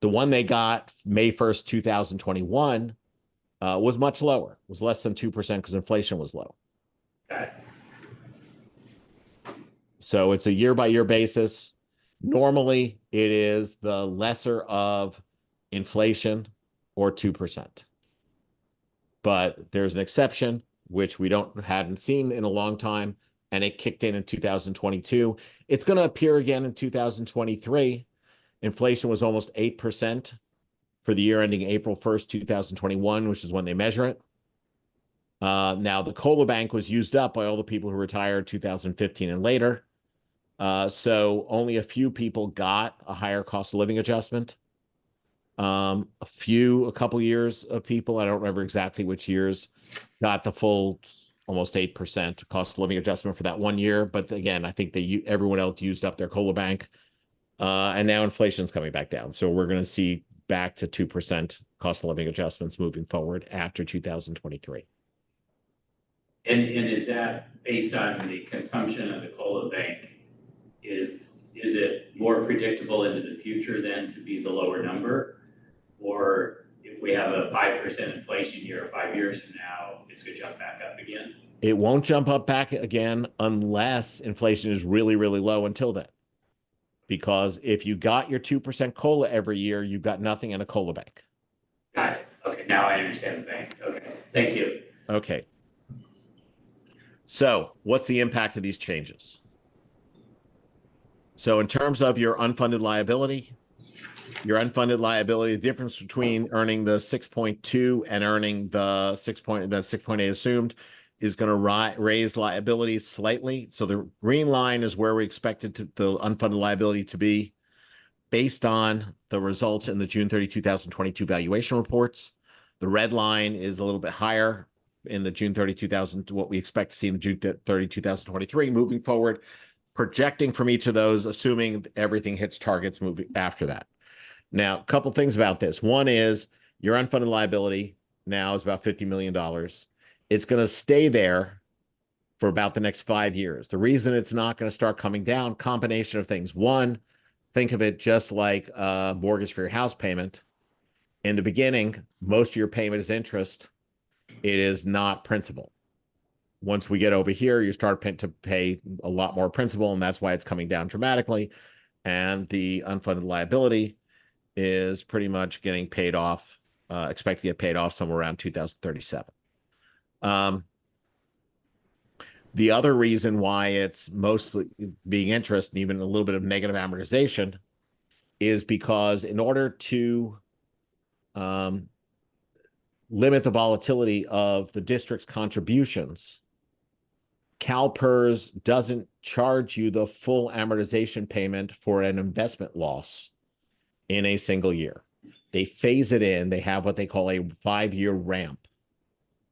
The one they got May 1st, 2021 was much lower, was less than 2% because inflation was low. Got it. So it's a year-by-year basis. Normally, it is the lesser of inflation or 2%. But there's an exception, which we hadn't seen in a long time, and it kicked in 2022. It's going to appear again in 2023. Inflation was almost 8% for the year ending April 1st, 2021, which is when they measure it. Now, the COLA bank was used up by all the people who retired 2015 and later. So only a few people got a higher cost of living adjustment. A couple years of people, I don't remember exactly which years, got the full almost 8% cost of living adjustment for that 1 year. But again, I think everyone else used up their COLA bank. And now inflation's coming back down. So we're going to see back to 2% cost of living adjustments moving forward after 2023. And is that based on the consumption of the COLA bank? Is it more predictable into the future then to be the lower number? Or if we have a 5% inflation year 5 years from now, it's going to jump back up again? It won't jump up back again unless inflation is really, really low until then. Because if you got your 2% COLA every year, you've got nothing in a COLA bank. Got it. Okay, now I understand the bank. Okay, thank you. Okay. So what's the impact of these changes? So in terms of your unfunded liability, the difference between earning the 6.2 and earning the 6.8 assumed is going to raise liabilities slightly. So the green line is where we expected the unfunded liability to be based on the results in the June 30, 2022 valuation reports. The red line is a little bit higher in the June 30, what we expect to see in the June 30, 2023 moving forward, projecting from each of those, assuming everything hits targets moving after that. Now, a couple things about this. One is your unfunded liability now is about $50 million. It's going to stay there for about the next 5 years. The reason it's not going to start coming down, combination of things. One, think of it just like a mortgage for your house payment. In the beginning, most of your payment is interest. It is not principal. once we get over here, you start to pay a lot more principal, and that's why it's coming down dramatically. And the unfunded liability is pretty much getting paid off, expected to get paid off somewhere around 2037. The other reason why it's mostly being interest and even a little bit of negative amortization is because in order to limit the volatility of the district's contributions, CalPERS doesn't charge you the full amortization payment for an investment loss in a single year. They phase it in. They have what they call a 5-year ramp,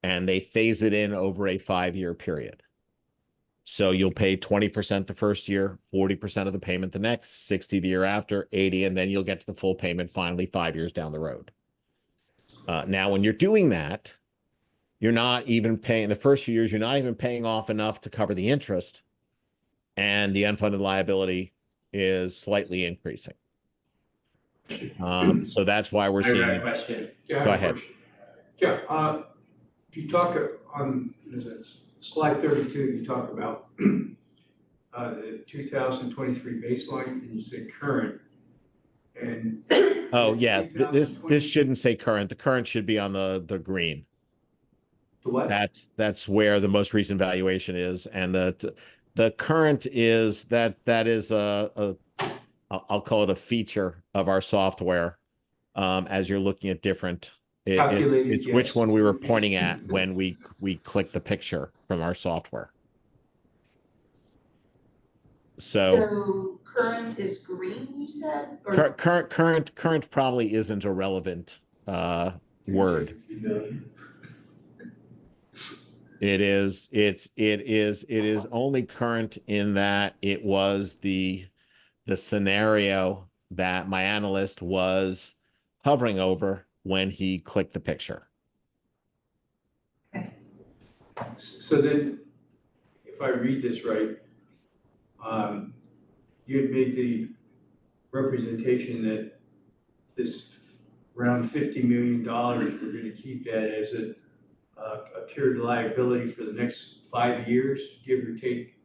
and they phase it in over a 5-year period. So you'll pay 20% the first year, 40% of the payment the next, 60 the year after, 80, and then you'll get to the full payment finally 5 years down the road. Now, when you're doing that, you're not even paying, the first few years, you're not even paying off enough to cover the interest, and the unfunded liability is slightly increasing. So that's why we're I have seeing a it. question. Yeah, I Go have a ahead. question. Yeah, you talk on, is it slide 32, you talk about the 2023 baseline, and you say current, and. Oh, yeah, this 2020 shouldn't say current. The current should be on the green. The what? That's where the most recent valuation is, and the current is that is I'll call it a feature of our software. As you're looking at different, Calculated, it's which yes. one we were pointing at when we click the picture from our software. So current is green, you said? Or- current probably isn't a relevant word. It is only current in that it was the scenario that my analyst was hovering over when he clicked the picture. So then, if I read this right, you had made the representation that this around $50 million, we're gonna keep that as a pure liability for the next 5 years, give or take.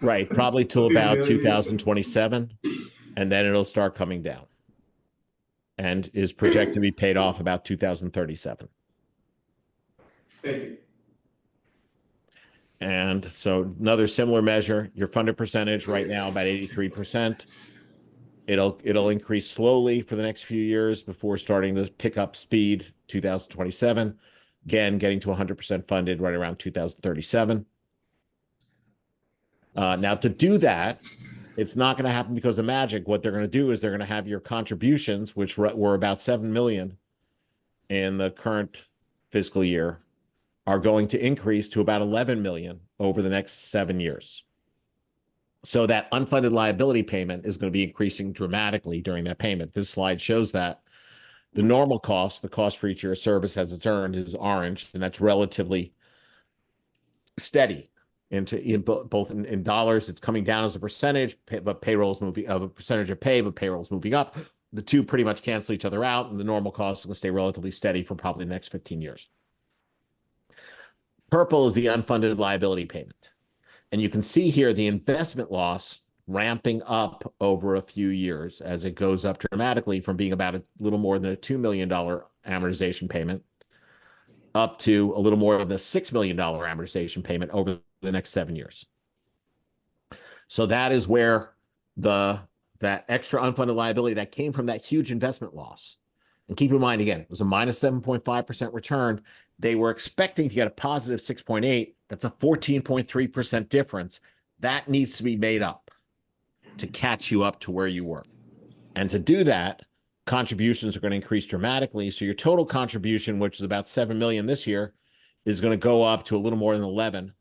Right, probably till A few about million. 2027, and then it'll start coming down. And is projected to be paid off about 2037. Thank you. And so another similar measure, your funded percentage right now about 83%. It'll increase slowly for the next few years before starting to pick up speed 2027. Again, getting to 100% funded right around 2037. Now to do that, it's not going to happen because of magic. What they're going to do is they're going to have your contributions, which were about 7 million in the current fiscal year, are going to increase to about 11 million over the next 7 years. So that unfunded liability payment is going to be increasing dramatically during that payment. This slide shows that the normal cost, the cost for each year of service as it's earned, is orange, and that's relatively steady. Both in dollars, it's coming down as a percentage, but payroll's moving of a percentage of pay, but payroll's moving up. The two pretty much cancel each other out, and the normal cost is going to stay relatively steady for probably the next 15 years. Purple is the unfunded liability payment. And you can see here the investment loss ramping up over a few years as it goes up dramatically from being about a little more than a $2 million amortization payment up to a little more than a $6 million amortization payment over the next 7 years. So that is where that extra unfunded liability that came from that huge investment loss. And keep in mind, again, it was a minus 7.5% return. They were expecting to get a positive 6.8. That's a 14.3% difference. That needs to be made up to catch you up to where you were. And to do that, contributions are going to increase dramatically. So your total contribution, which is about 7 million this year, is going to go up to a little more than 11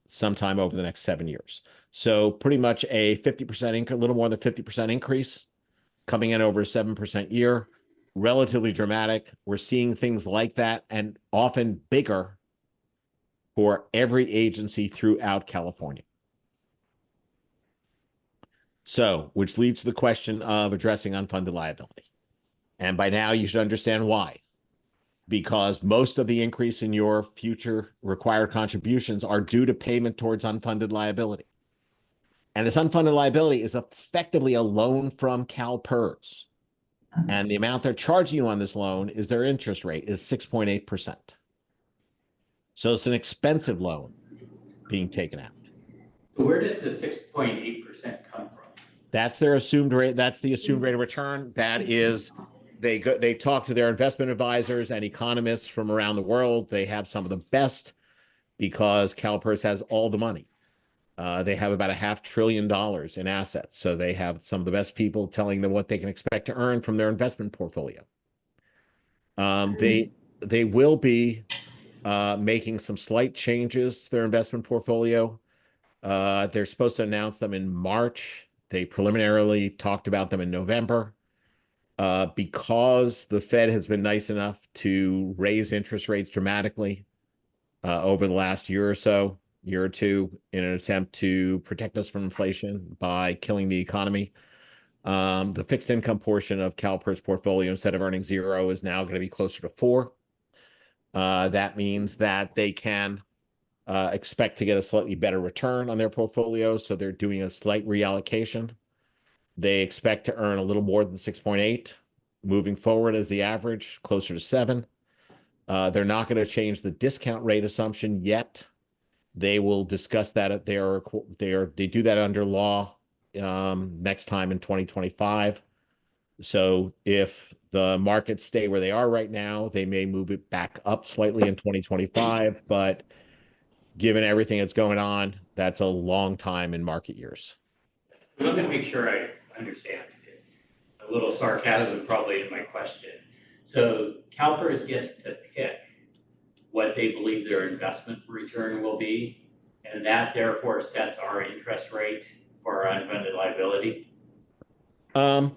sometime over the next 7 years. So pretty much a 50% a little more than 50% increase coming in over a 7% year, relatively dramatic. We're seeing things like that and often bigger for every agency throughout California. So, which leads to the question of addressing unfunded liability. And by now you should understand why. because most of the increase in your future required contributions are due to payment towards unfunded liability. And this unfunded liability is effectively a loan from CalPERS. And the amount they're charging you on this loan is their interest rate is 6.8%. So it's an expensive loan being taken out. Where does the 6.8% come from? That's their assumed rate. That's the assumed rate of return. That is, they talk to their investment advisors and economists from around the world. They have some of the best because CalPERS has all the money. They have about $500 billion in assets. So they have some of the best people telling them what they can expect to earn from their investment portfolio. They will be making some slight changes to their investment portfolio. They're supposed to announce them in March. They preliminarily talked about them in November. Because the Fed has been nice enough to raise interest rates dramatically over the last year or two, in an attempt to protect us from inflation by killing the economy. The fixed income portion of CalPERS portfolio, instead of earning 0, is now going to be closer to 4. That means that they can expect to get a slightly better return on their portfolio. So they're doing a slight reallocation. They expect to earn a little more than 6.8 moving forward as the average, closer to 7. They're not going to change the discount rate assumption yet. They will discuss that at they do that under law next time in 2025. So if the markets stay where they are right now, they may move it back up slightly in 2025. But given everything that's going on, that's a long time in market years. Let me make sure I understand. A little sarcasm probably in my question. So CalPERS gets to pick what they believe their investment return will be, and that therefore sets our interest rate for our unfunded liability? I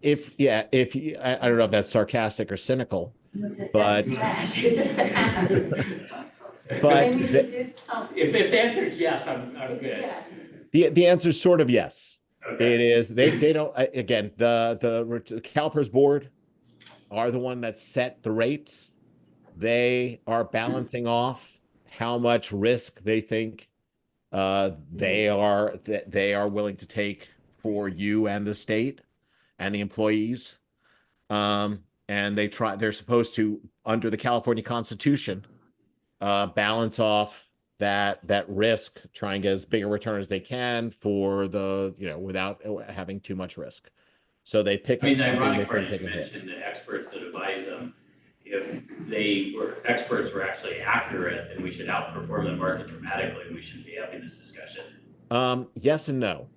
don't know if that's sarcastic or cynical, but If the answer is yes, I'm good. the answer is sort of yes. Okay. It is. They don't, again, the CalPERS board are the one that set the rates. They are balancing off how much risk they think they are willing to take for you and the state and the employees. And they're supposed to, under the California Constitution, balance off that risk, try and get as big a return as they can for without having too much risk. So they pick. I mean, the something ironic they part think is they you can hit. mentioned the experts that advise them. If experts were actually accurate, then we should outperform the market dramatically, and we shouldn't be having this discussion. Yes and no.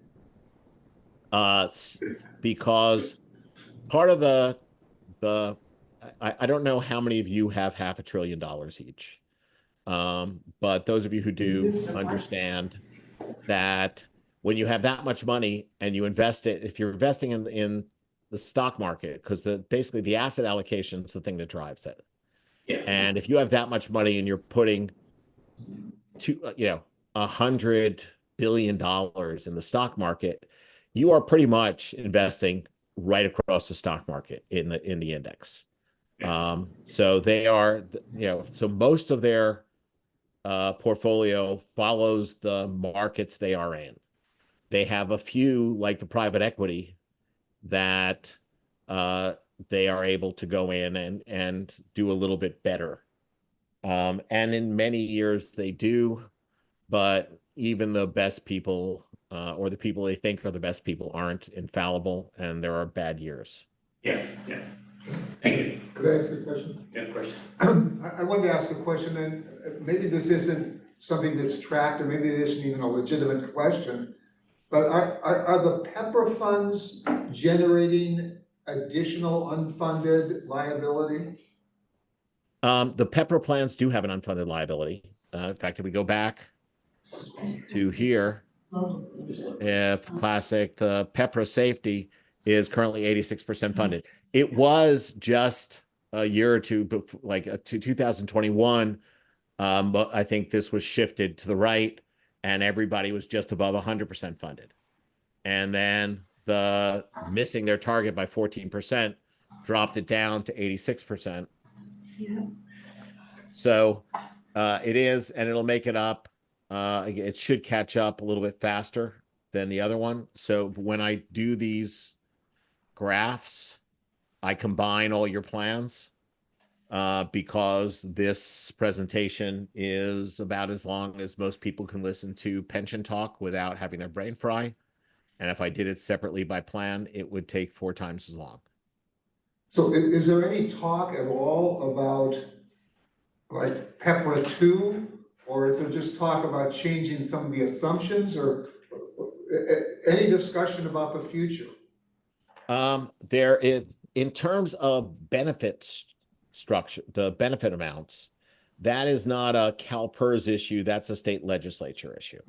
Because part of I don't know how many of you have $500 billion each. But those of you who do understand that when you have that much money and you invest it, if you're investing in the stock market, because basically the asset allocation is the thing that drives it. Yeah. And if you have that much money and you're putting $100 billion in the stock market, you are pretty much investing right across the stock market in the index. So they are, so most of their portfolio follows the markets they are in. They have a few, like the private equity, that they are able to go in and do a little bit better. And in many years they do, but even the best people or the people they think are the best people aren't infallible, and there are bad years. Yeah. Thank you. Could I ask a question? Yeah, of course. I wanted to ask a question, and maybe this isn't something that's tracked, or maybe it isn't even a legitimate question, but are the PEPRA funds generating additional unfunded liability? The PEPRA plans do have an unfunded liability. In fact, if we go back to here, if classic, the PEPRA safety is currently 86% funded. It was just a year or two, like to 2021. But I think this was shifted to the right, and everybody was just above 100% funded. And then the missing their target by 14% dropped it down to 86%. So it is, and it'll make it up. It should catch up a little bit faster than the other one. So when I do these graphs, I combine all your plans because this presentation is about as long as most people can listen to pension talk without having their brain fry. And if I did it separately by plan, it would take 4 times as long. So is there any talk at all about like PEPRA 2? Or is there just talk about changing some of the assumptions or any discussion about the future? There is, in terms of benefits structure, the benefit amounts, that is not a CalPERS issue, that's a state legislature issue.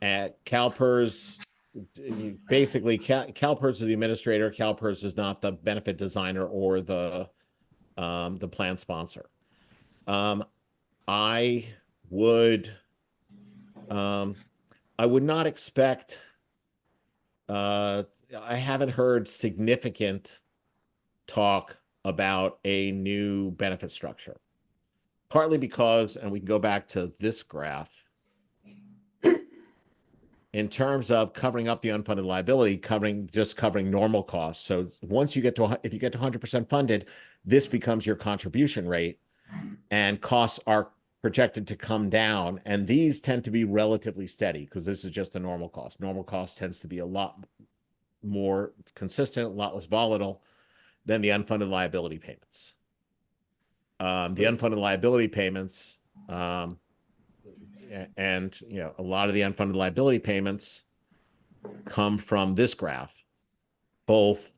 At CalPERS, basically CalPERS is the administrator, CalPERS is not the benefit designer or the plan sponsor. I would not expect, I haven't heard significant talk about a new benefit structure. Partly because, and we can go back to this graph, in terms of covering up the unfunded liability, just covering normal costs. So once you get to, if you get to 100% funded, this becomes your contribution rate, and costs are projected to come down. And these tend to be relatively steady because this is just the normal cost. Normal cost tends to be a lot more consistent, a lot less volatile than the unfunded liability payments. The unfunded liability payments, and a lot of the unfunded liability payments come from this graph, both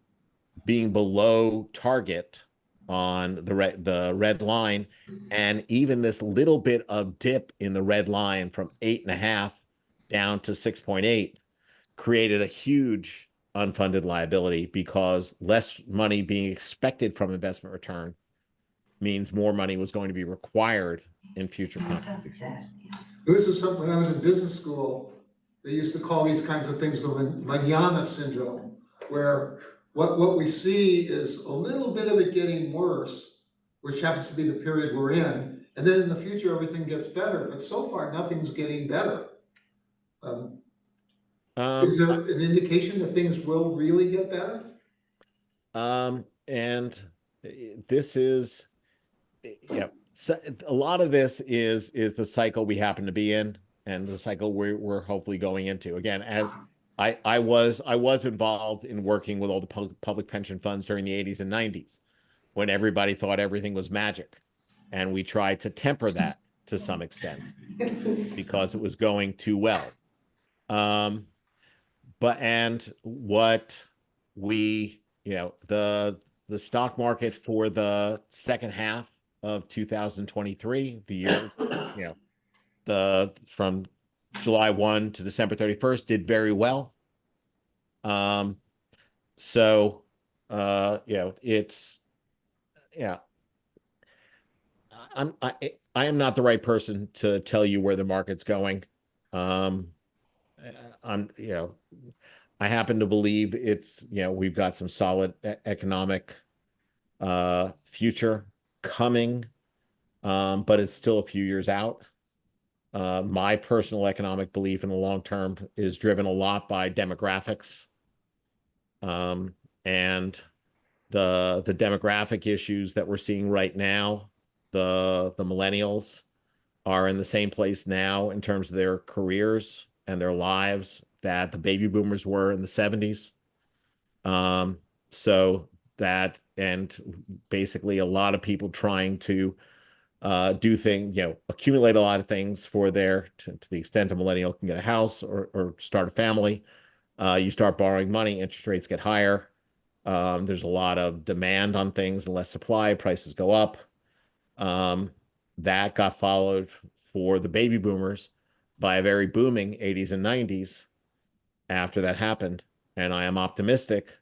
being below target on the red line, and even this little bit of dip in the red line from 8.5 down to 6.8 created a huge unfunded liability because less money being expected from investment return means more money was going to be required in future contributions. This is something, when I was in business school, they used to call these kinds of things the manana syndrome, where what we see is a little bit of it getting worse, which happens to be the period we're in, and then in the future, everything gets better, but so far, nothing's getting better. Is there an indication that things will really get better? And this is, so a lot of this is the cycle we happen to be in, and the cycle we're hopefully going into. Again, as I was involved in working with all the public pension funds during the 80s and 90s, when everybody thought everything was magic, and we tried to temper that to some extent because it was going too well. And what we, the stock market for the second half of 2023, the year, from July 1 to December 31st did very well. I am not the right person to tell you where the market's going. I happen to believe it's, we've got some solid economic future coming, but it's still a few years out. My personal economic belief in the long term is driven a lot by demographics, and the demographic issues that we're seeing right now. The millennials are in the same place now in terms of their careers and their lives that the baby boomers were in the 70s. So that, and basically a lot of people trying to do things, accumulate a lot of things for to the extent a millennial can get a house or start a family. You start borrowing money, interest rates get higher. There's a lot of demand on things and less supply, prices go up. That got followed for the baby boomers by a very booming 80s and 90s after that happened. And I am optimistic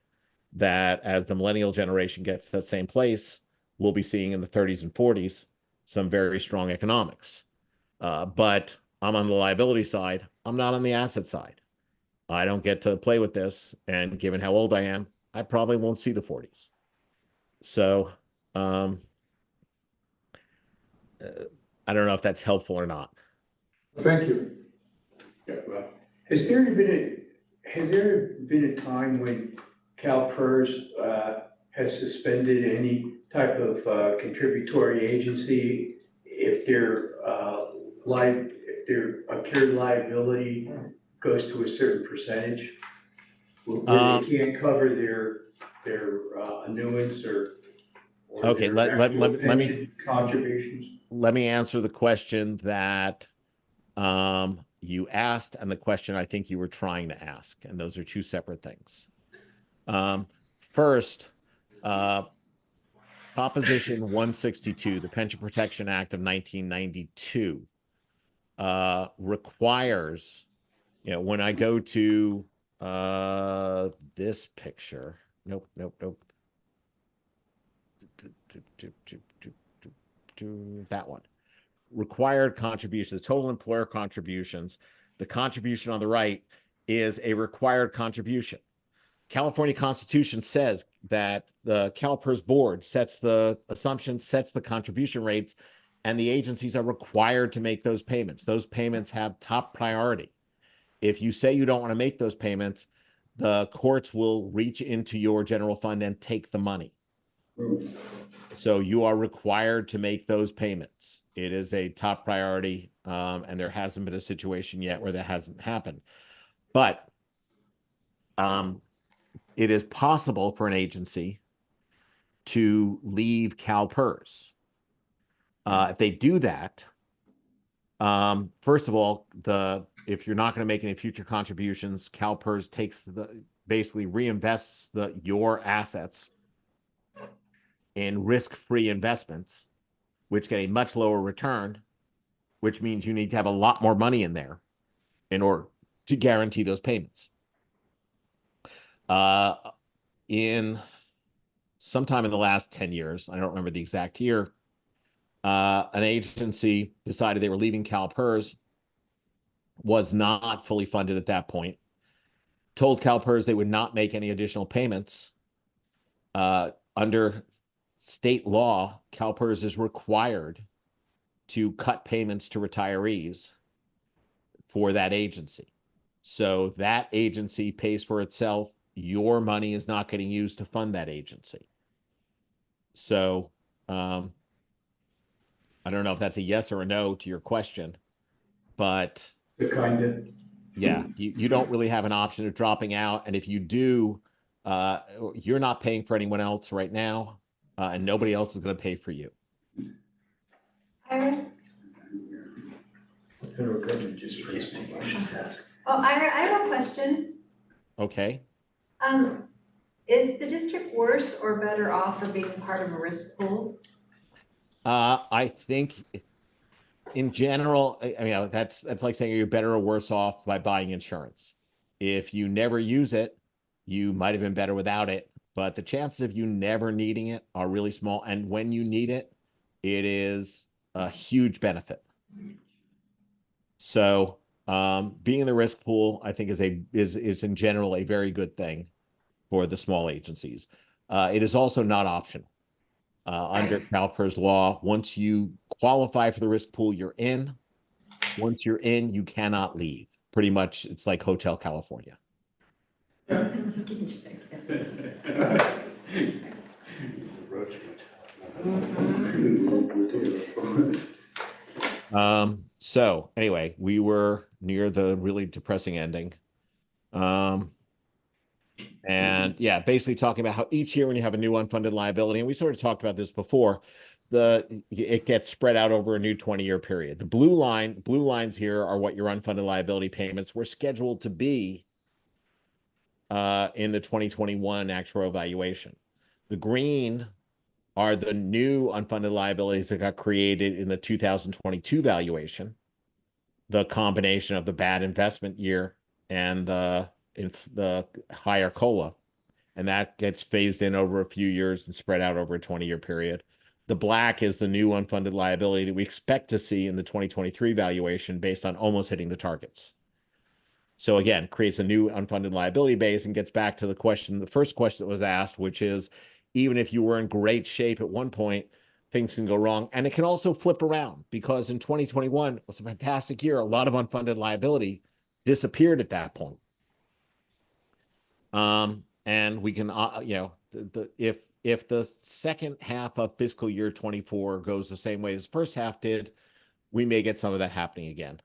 that as the millennial generation gets to that same place, we'll be seeing in the 30s and 40s some very strong economics. But I'm on the liability side. I'm not on the asset side. I don't get to play with this. And given how old I am, I probably won't see the 40s. So I don't know if that's helpful or not. Thank you. Yeah, well, has there been a time when CalPERS has suspended any type of contributory agency if their accrued liability goes to a certain percentage? Where they can't cover their annuance or Okay, their let actual me pension contributions? let me answer the question that you asked and the question I think you were trying to ask, and those are two separate things. First, Proposition 162, the Pension Protection Act of 1992, requires, when I go to this picture, nope. That one. Required contribution, the total employer contributions. The contribution on the right is a required contribution. California Constitution says that the CalPERS board sets the assumptions, sets the contribution rates, and the agencies are required to make those payments. Those payments have top priority. If you say you don't want to make those payments, the courts will reach into your general fund and take the money. So you are required to make those payments. It is a top priority, and there hasn't been a situation yet where that hasn't happened. But it is possible for an agency to leave CalPERS. If they do that, first of all, if you're not going to make any future contributions, CalPERS basically reinvests your assets in risk-free investments, which get a much lower return, which means you need to have a lot more money in there in order to guarantee those payments. In sometime in the last 10 years, I don't remember the exact year, an agency decided they were leaving CalPERS, was not fully funded at that point, told CalPERS they would not make any additional payments. Under state law, CalPERS is required to cut payments to retirees for that agency. So that agency pays for itself. Your money is not getting used to fund that agency. So I don't know if that's a yes or a no to your question, but yeah, you don't really have an option of dropping out. And if you do, you're not paying for anyone else right now, and nobody else is going to pay for you. Ira? Oh, Ira, I have a question. Okay. Is the district worse or better off for being part of a risk pool? I think in general, I mean, that's like saying you're better or worse off by buying insurance. If you never use it, you might have been better without it, but the chances of you never needing it are really small. And when you need it, it is a huge benefit. So being in the risk pool, I think is in general a very good thing for the small agencies. It is also not optional. Under CalPERS law, once you qualify for the risk pool, you're in. Once you're in, you cannot leave. Pretty much, it's like Hotel California. So anyway, we were near the really depressing ending. And yeah, basically talking about how each year when you have a new unfunded liability, and we sort of talked about this before, it gets spread out over a new 20-year period. The blue lines here are what your unfunded liability payments were scheduled to be in the 2021 actuarial valuation. The green are the new unfunded liabilities that got created in the 2022 valuation, the combination of the bad investment year and the higher COLA, and that gets phased in over a few years and spread out over a 20-year period. The black is the new unfunded liability that we expect to see in the 2023 valuation based on almost hitting the targets. So again, creates a new unfunded liability base and gets back to the first question that was asked, which is, even if you were in great shape at one point, things can go wrong. And it can also flip around because in 2021 was a fantastic year. A lot of unfunded liability disappeared at that point. And we can, if the second half of fiscal year 24 goes the same way as the first half did, we may get some of that happening again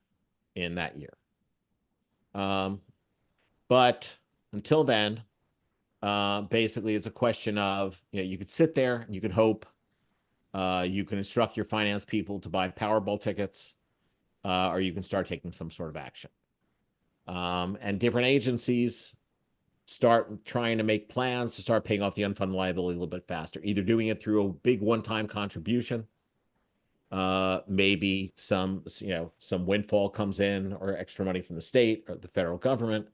in that year. But until then, basically it's a question of, you could sit there and you could hope, you can instruct your finance people to buy Powerball tickets, or you can start taking some sort of action. And different agencies start trying to make plans to start paying off the unfunded liability a little bit faster, either doing it through a big one-time contribution, maybe some windfall comes in or extra money from the state or the federal government,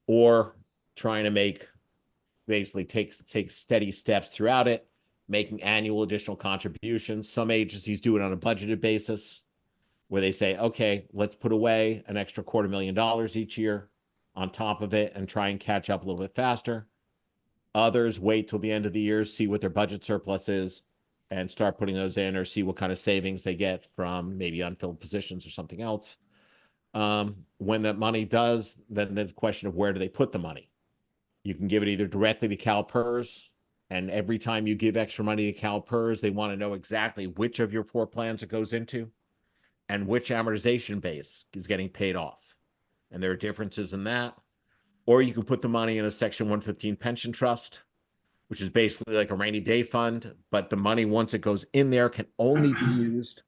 or trying to basically take steady steps throughout it, making annual additional contributions. Some agencies do it on a budgeted basis where they say, okay, let's put away an extra $250,000 each year on top of it and try and catch up a little bit faster. Others wait till the end of the year, see what their budget surplus is, and start putting those in, or see what kind of savings they get from maybe unfilled positions or something else. When that money does, then there's a question of where do they put the money? You can give it either directly to CalPERS, and every time you give extra money to CalPERS, they want to know exactly which of your 4 plans it goes into and which amortization base is getting paid off. And there are differences in that. Or you can put the money in a Section 115 pension trust, which is basically like a rainy day fund, but the money, once it goes in there, can only be used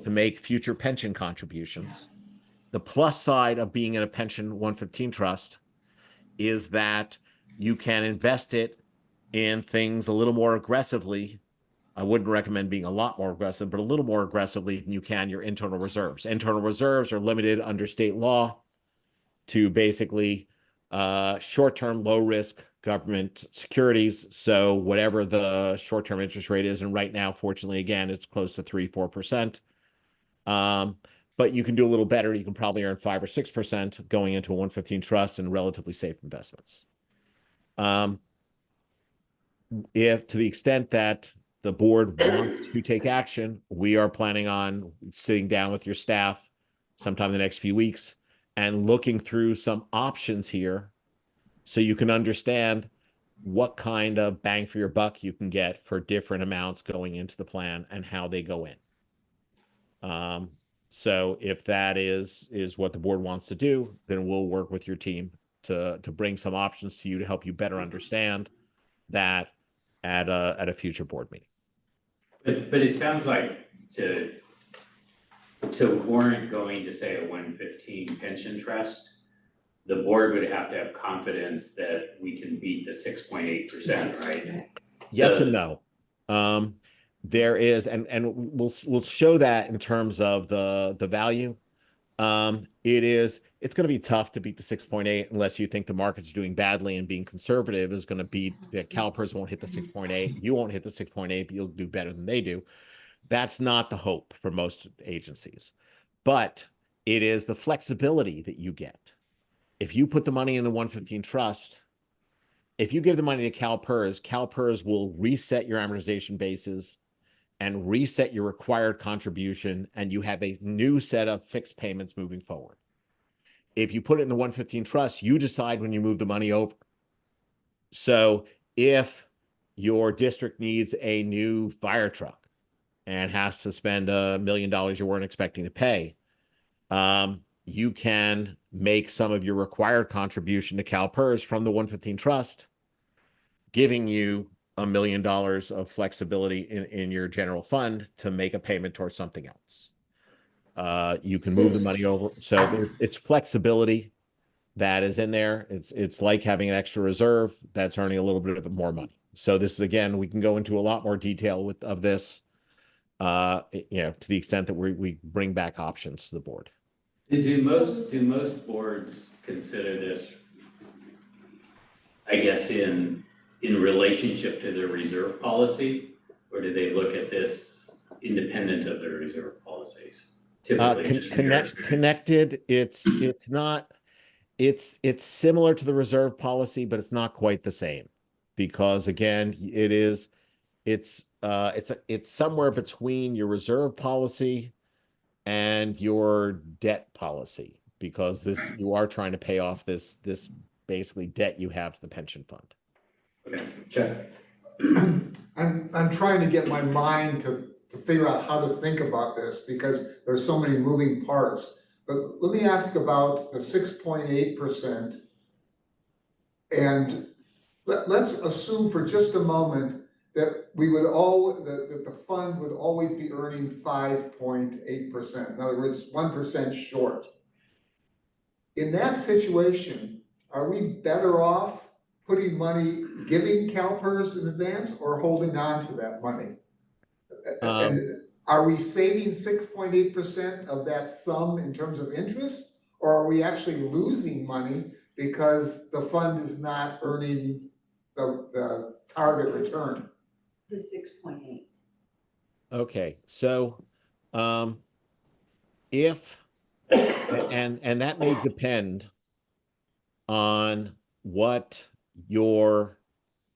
to make future pension contributions. The plus side of being in a pension 115 trust is that you can invest it in things a little more aggressively. I wouldn't recommend being a lot more aggressive, but a little more aggressively than you can your internal reserves. Internal reserves are limited under state law to basically short-term, low-risk government securities. So whatever the short-term interest rate is, and right now, fortunately, again, it's close to 3-4%. But you can do a little better. You can probably earn 5 or 6% going into a 115 trust and relatively safe investments. If to the extent that the board wants to take action, we are planning on sitting down with your staff sometime in the next few weeks and looking through some options here so you can understand what kind of bang for your buck you can get for different amounts going into the plan and how they go in. So if that is what the board wants to do, then we'll work with your team to bring some options to you to help you better understand that at a future board meeting. But it sounds like to warrant going to say a 115 pension trust, the board would have to have confidence that we can beat the 6.8%, right? Yes and no. There is, and we'll show that in terms of the value. It's going to be tough to beat the 6.8 unless you think the market's doing badly, and being conservative is going to beat CalPERS won't hit the 6.8. You won't hit the 6.8, but you'll do better than they do. That's not the hope for most agencies, but it is the flexibility that you get. If you put the money in the 115 trust, if you give the money to CalPERS, CalPERS will reset your amortization bases and reset your required contribution, and you have a new set of fixed payments moving forward. If you put it in the 115 trust, you decide when you move the money over. So if your district needs a new fire truck and has to spend $1 million you weren't expecting to pay, you can make some of your required contribution to CalPERS from the 115 trust, giving you $1 million of flexibility in your general fund to make a payment towards something else. You can move the money over. So it's flexibility that is in there. It's like having an extra reserve that's earning a little bit of more money. So this is, again, we can go into a lot more detail of this, to the extent that we bring back options to the board. Do most boards consider this, I guess, in relationship to their reserve policy, or do they look at this independent of their reserve policies? Typically, just from your experience. Connected. It's not. It's similar to the reserve policy, but it's not quite the same, because again, it's it's somewhere between your reserve policy and your debt policy, because you are trying to pay off this basically debt you have to the pension fund. Okay, Jeff? I'm trying to get my mind to figure out how to think about this because there's so many moving parts. But let me ask about the 6.8%. And let's assume for just a moment that that the fund would always be earning 5.8%. In other words, 1% short. In that situation, are we better off putting money, giving CalPERS in advance or holding on to that money? And are we saving 6.8% of that sum in terms of interest? Or are we actually losing money because the fund is not earning the target return? The 6.8. Okay, so if and that may depend on what your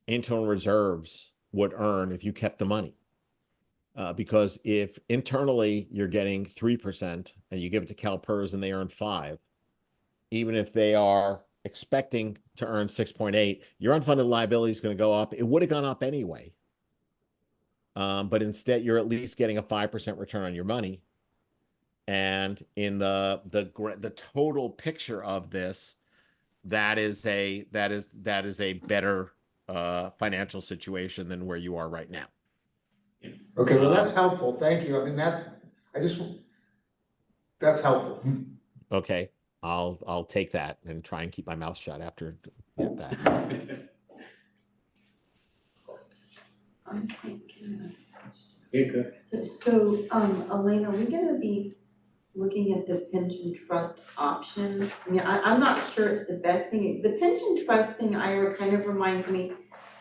internal reserves would earn if you kept the money. Because if internally you're getting 3% and you give it to CalPERS and they earn 5%, even if they are expecting to earn 6.8%, your unfunded liability is going to go up. It would have gone up anyway. But instead, you're at least getting a 5% return on your money. And in the total picture of this, that is a better financial situation than where you are right now. Okay, well, that's helpful. Thank you. I mean, that's helpful. Okay, I'll take that and try and keep my mouth shut after that. I'm thinking. You're good. So, Elena, are we gonna be looking at the pension trust options? I mean, I'm not sure it's the best thing. The pension trust thing, Ira, kind of reminds me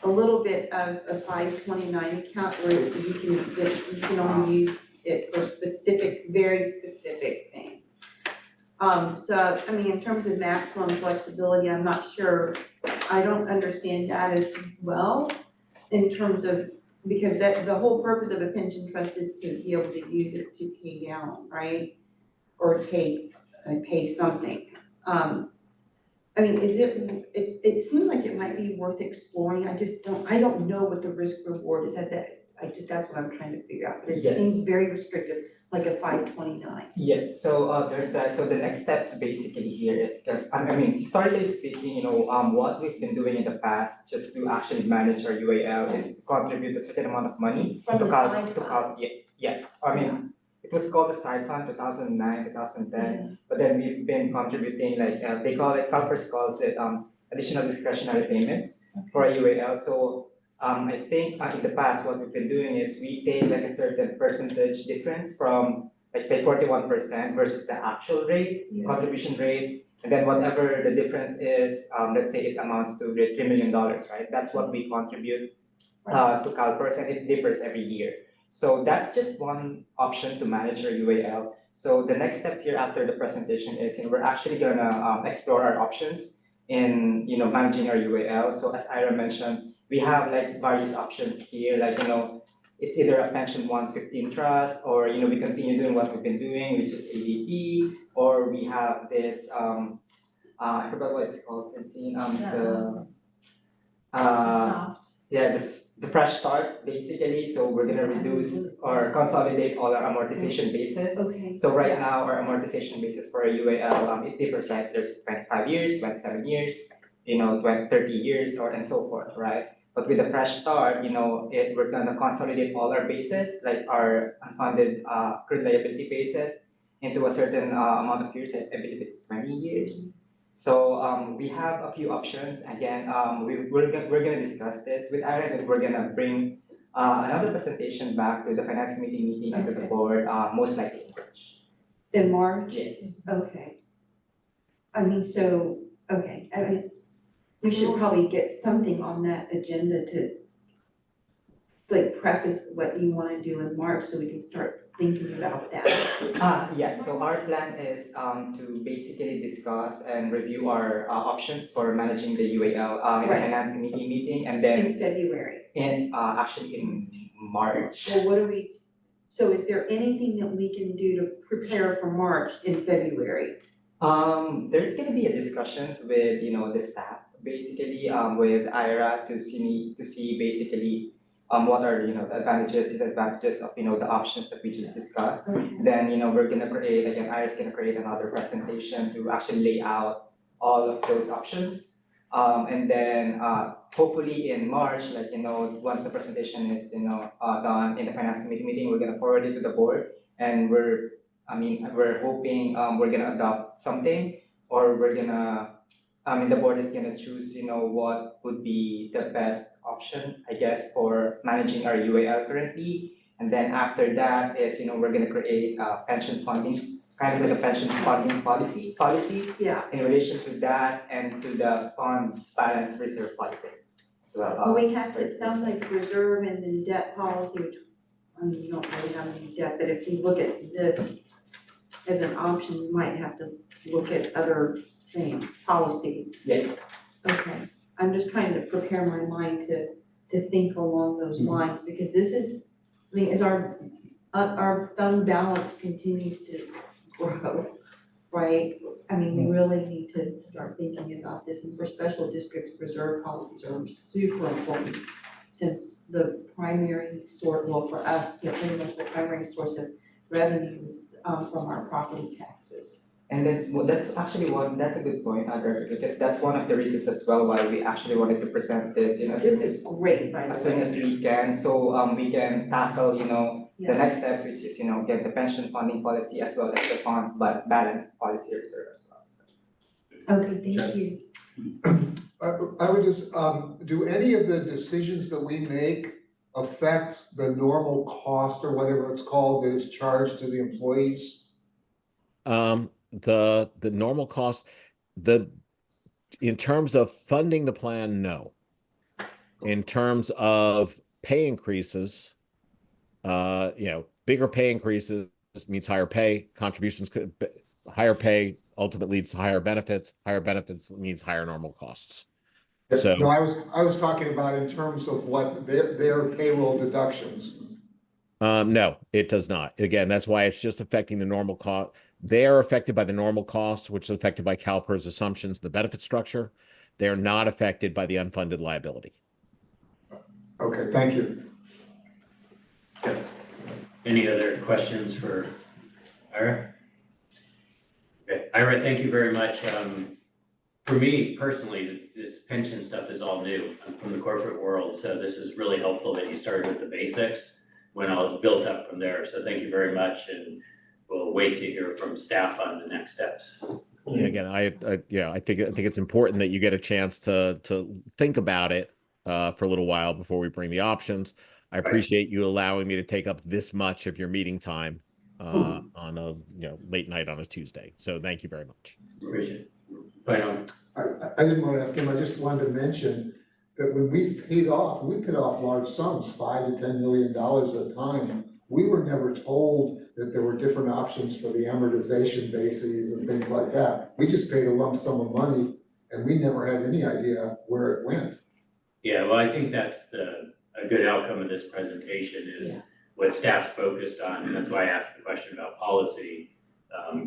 a little bit of a 529 account where you can only use it for specific, very specific things. So, I mean, in terms of maximum flexibility, I'm not sure, I don't understand that as well in terms of, because the whole purpose of a pension trust is to be able to use it to pay down, right? Or pay something. I mean, it seems like it might be worth exploring. I don't know what the risk reward is that's what I'm trying to figure out, but it Yes. seems very restrictive, like a 529. Yes, so so the next steps basically here is because I mean, historically speaking, what we've been doing in the past just to actually manage our UAL is to contribute a certain amount of money From the side to fund. yes, I mean, it was called the side fund 2009, 2010, but then we've been contributing like they call it, CalPERS calls it additional discretionary payments for a UAL. So I think in the past what we've been doing is we take like a certain percentage difference from, let's say 41% versus the actual rate, contribution rate, and then whatever the difference is, let's say it amounts to $3 million, right? That's what we contribute to CalPERS, and it differs every year. So that's just one option to manage your UAL. So the next steps here after the presentation is, we're actually gonna explore our options in managing our UAL. So as Ira mentioned, we have like various options here, like it's either a pension 115 trust, or we continue doing what we've been doing, which is ADP, or we have this I forgot what it's called, the fresh start basically. So we're gonna reduce or consolidate all our amortization basis. Okay. So right now our amortization basis for a UAL, it differs, right? There's 25 years, 27 years, 30 years, and so forth, right? But with the fresh start, we're gonna consolidate all our bases, like our unfunded accrued liability basis, into a certain amount of years. I believe it's 20 years. So we have a few options. Again, we're gonna discuss this with Aaron, and we're gonna bring another presentation back to the finance committee meeting and to the board, most likely in March. In March? Yes. Okay. I mean, we should probably get something on that agenda to like preface what you wanna do in March so we can start thinking about that. Yes, so our plan is to basically discuss and review our options for managing the UAL in the Right. finance committee meeting, and then In February. actually in March. Well, so is there anything that we can do to prepare for March in February? There's gonna be a discussions with, the staff, basically, with Ira to see basically, what are, the advantages, disadvantages of, the options that we just discussed. Okay. Then, we're gonna create, again, Ira's gonna create another presentation to actually lay out all of those options. And then, hopefully in March, once the presentation is, done in the finance committee meeting, we're gonna forward it to the board. And we're hoping, we're gonna adopt something, or we're gonna, the board is gonna choose, what would be the best option, I guess, for managing our UAL currently. And then after that is, we're gonna create a pension funding, kind of like a pension funding policy Yeah, in relation to that and to the fund balance reserve policy as well. well, we have to, it sounds like reserve and then debt policy, which, we don't really have any debt, but if you look at this as an option, we might have to look at other things, policies. Yeah. Okay, I'm just trying to prepare my mind to think along those lines, because this is, as our fund balance continues to grow, right? I mean, we really need to start thinking about this, and for special districts, reserve policies are super important, since the primary source, well, for us, pretty much the primary source of revenue is from our property taxes. And that's actually that's a good point, Director, because that's one of the reasons as well why we actually wanted to present this, This is great, by as the soon way. as we can, so we can tackle, the Yeah. next steps, which is, get the pension funding policy as well as the fund but balance policy reserve as well. So. Okay, thank you. I would just, do any of the decisions that we make affect the normal cost or whatever it's called that is charged to the employees? The normal cost, in terms of funding the plan, no. In terms of pay increases, bigger pay increases means higher pay, higher pay ultimately leads to higher benefits means higher normal costs. So No, I was talking about in terms of what their payroll deductions. no, it does not. Again, that's why it's just affecting the normal cost. They are affected by the normal costs, which is affected by CalPERS assumptions, the benefit structure. They are not affected by the unfunded liability. Okay, thank you. Any other questions for Ira? Okay, Ira, thank you very much. For me personally, this pension stuff is all new. I'm from the corporate world, so this is really helpful that you started with the basics when I was built up from there. So thank you very much, and we'll wait to hear from staff on the next steps. Yeah, again, I think it's important that you get a chance to think about it for a little while before we bring the options. I appreciate you allowing me to take up this much of your meeting time on a late night on a Tuesday. So thank you very much. Appreciate it. Final. I didn't want to ask him, I just wanted to mention that when we paid off large sums, $5 to $10 million at a time. We were never told that there were different options for the amortization bases and things like that. We just paid a lump sum of money and we never had any idea where it went. Yeah, well, I think that's a good outcome of this presentation is what staff's focused on, and that's why I asked the question about policy,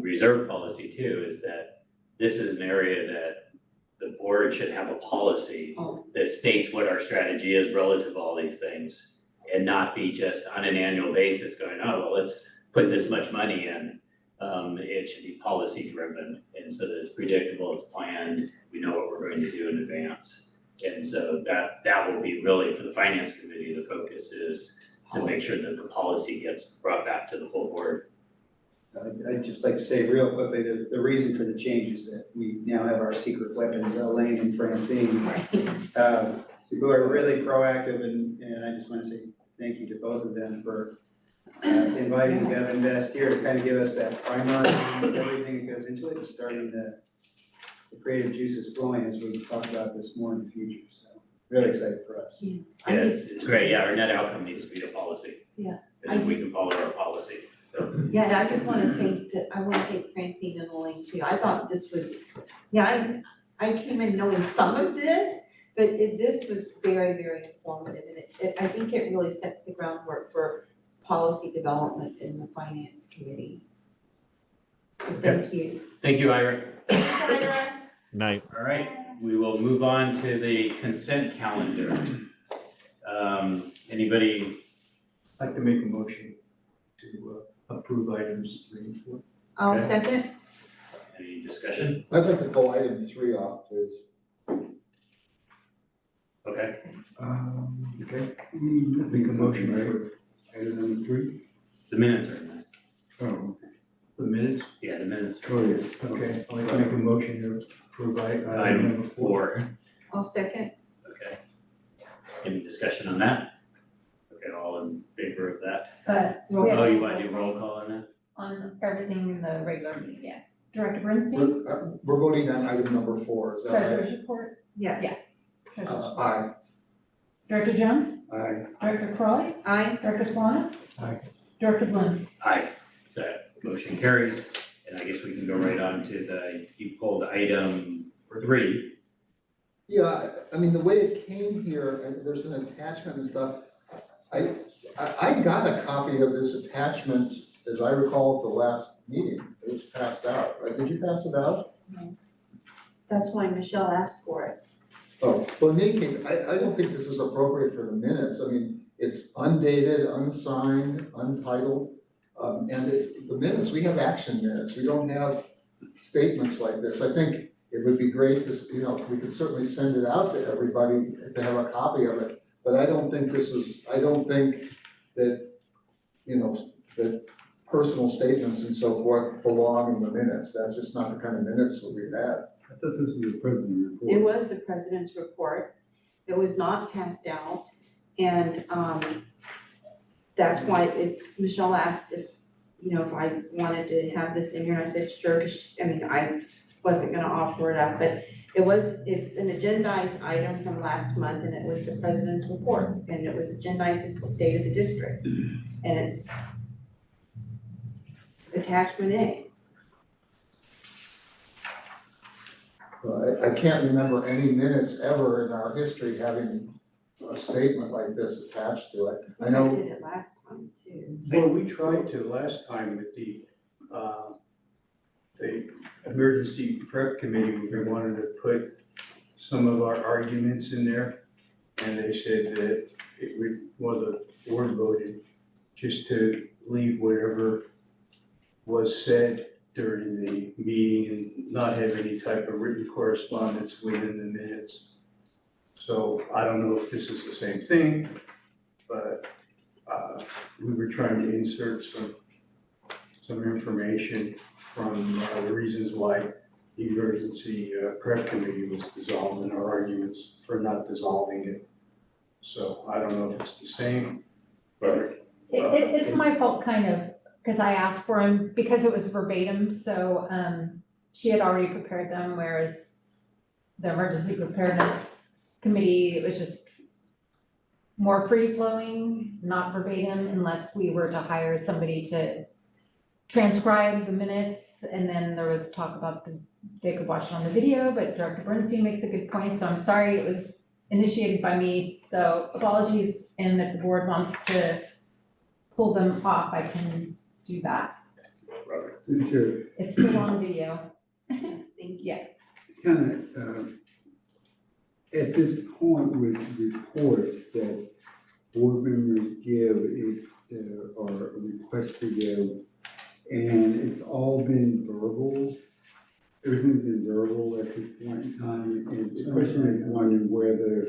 reserve policy too, is that this is an area that the board should have a policy that states what our strategy is relative to all these things, and not be just on an annual basis going, oh, well, let's put this much money in. It should be policy driven, and so that it's predictable, it's planned, we know what we're going to do in advance. And so that will be really, for the finance committee, the focus is to make sure that the policy gets brought back to the full board. I'd just like to say real quickly, the reason for the change is that we now have our secret weapons, Elaine and Francine, who are really proactive, and I just want to say thank you to both of them for inviting GovInvest here to kind of give us that primer on everything that goes into it, and starting the creative juices flowing as we talk about this more in the future, so really excited for us. Yeah, it's great, yeah, our net outcome needs to be the policy. Yeah. And if we can follow our policy, so. Yeah, and I just wanna thank Francine and Elaine too. I thought this was, I came in knowing some of this, But this was very, very informative, and I think it really sets the groundwork for policy development in the finance committee. So thank you. Thank you, Ira. Night. All right, we will move on to the consent calendar. Anybody, I'd like to make a motion to approve items 3 and 4. I'll Okay. second. any discussion? I'd like to pull item 3 off, please. Okay, Okay. Make a motion for item number 3. the minutes are in there. Oh, The minutes? Yeah, the minutes are. oh, yes. Okay, I'd like to make a motion to approve item number 4. I'll second. Okay. Any discussion on that? Okay, all in favor of that? But Oh, you want to do roll call on that? on everything in the regular meeting, yes. Director Bernstein, We're voting on item number 4, is that right? treasurer's report, Yes. Yes. treasurer's. Aye. Director Jones, Aye. Director Crowley, Aye. Director Solana. Aye. Director Bloom. Aye, that motion carries, and I guess we can go right on to you pulled item 3. Yeah, I mean, the way it came here, and there's an attachment and stuff, I got a copy of this attachment, as I recall, at the last meeting. It was passed out, right? Did you pass it out? That's why Michelle asked for it. Oh, well, in any case, I don't think this is appropriate for the minutes. I mean, it's undated, unsigned, untitled. And it's, the minutes, we have action minutes. We don't have statements like this. I think it would be great to, we could certainly send it out to everybody to have a copy of it. But I don't think that, that personal statements and so forth belong in the minutes. That's just not the kind of minutes that we had. I thought this was the president's report. It was the president's report. It was not passed out. And that's why Michelle asked if I wanted to have this in here. And I said, sure, 'cause I wasn't gonna offer it up, but it's an agendized item from last month, and it was the president's report. And it was agendized as the state of the district. And it's attachment A. Well, I can't remember any minutes ever in our history having a statement like this attached to it. I know. did it last time too. Well, we tried to last time with the emergency prep committee, we wanted to put some of our arguments in there. And they said that the board voted just to leave whatever was said during the meeting and not have any type of written correspondence within the minutes. So I don't know if this is the same thing, but we were trying to insert some information from the reasons why the emergency prep committee was dissolved and our arguments for not dissolving it. So I don't know if it's the same, but It's my fault kind of, because I asked for them, because it was verbatim, so she had already prepared them, whereas the emergency preparedness committee, it was just more free-flowing, not verbatim, unless we were to hire somebody to transcribe the minutes, and then there was talk about they could watch it on the video, but Director Bernstein makes a good point, so I'm sorry, it was initiated by me, so apologies, and if the board wants to pull them off, I can do that. Sure. It's still on video. Thank you. Yeah. It's kind of, at this point with reports that board members give or request to give, and it's all been verbal. Everything's been verbal at this point in time, and the question is wondering whether,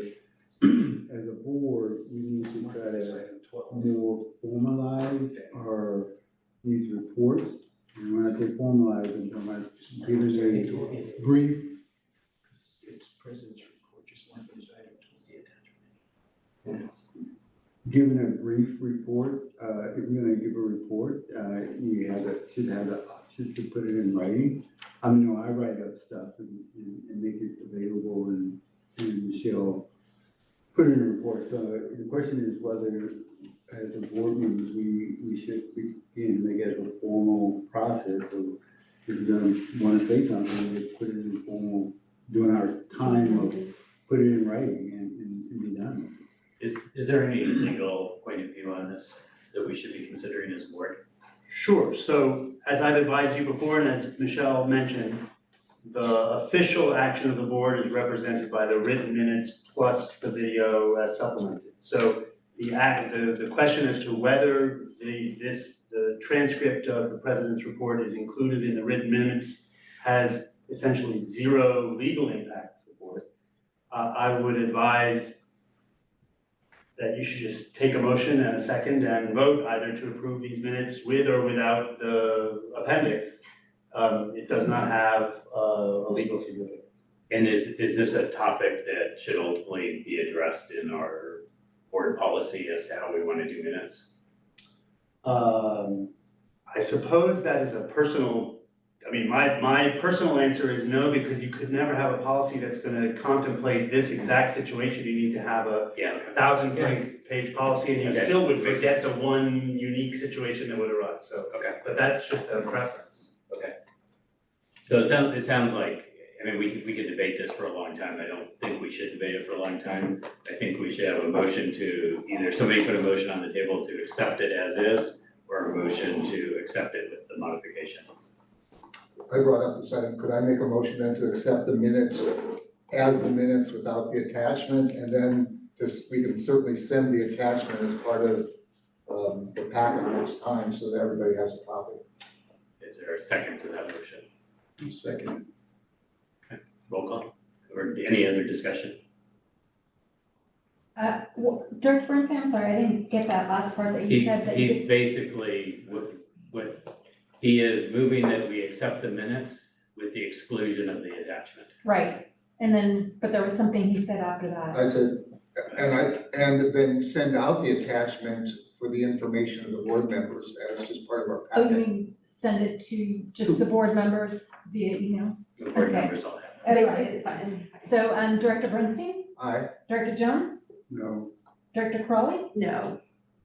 as a board, we need to try to more formalize these reports. And when I say formalize, I'm talking about just giving a brief. it's president's report, just one of those items. Given a brief report, if you're gonna give a report, you should have the option to put it in writing. I write up stuff and make it available and Michelle put it in a report. So the question is whether, as a board members, we should begin to make it a formal process. So if you're gonna wanna say something, we put it in formal, during our time put it in writing and be done with it. Is there any legal point of view on this that we should be considering as a board? Sure, so as I've advised you before, and as Michelle mentioned, the official action of the board is represented by the written minutes plus the video as supplemented. So the question as to whether the transcript of the president's report is included in the written minutes has essentially zero legal impact for the board. I would advise that you should just take a motion and a second and vote either to approve these minutes with or without the appendix. It does not have a legal significance. And is this a topic that should ultimately be addressed in our board policy as to how we want to do minutes? I suppose that is a personal, my personal answer is no, because you could never have a policy that's gonna contemplate this exact situation. You need to have a 1,000-page policy, and you Okay. still would forget the one unique situation that would arise, so. Okay. But that's just a preference. So it sounds like, we could debate this for a long time. I don't think we should debate it for a long time. I think we should have a motion to, either somebody put a motion on the table to accept it as is, or a motion to accept it with the modification. I brought up this item, could I make a motion then to accept the minutes as the minutes without the attachment? And then we can certainly send the attachment as part of the packet next time so that everybody has a copy. Is there a second to that motion? Second. Roll call, or any other discussion? Director Bernstein, I'm sorry, I didn't get that last part that you said that you He's basically, what he is moving that we accept the minutes with the exclusion of the attachment. right, and then, but there was something he said after that. I said, and then send out the attachment for the information of the board members as just part of our Oh, you packet. mean send it to just the board members via email? The board Okay. members all have. Everybody. It's fine. So, Director Bernstein, Aye. Director Jones, No, Director Crawley, No,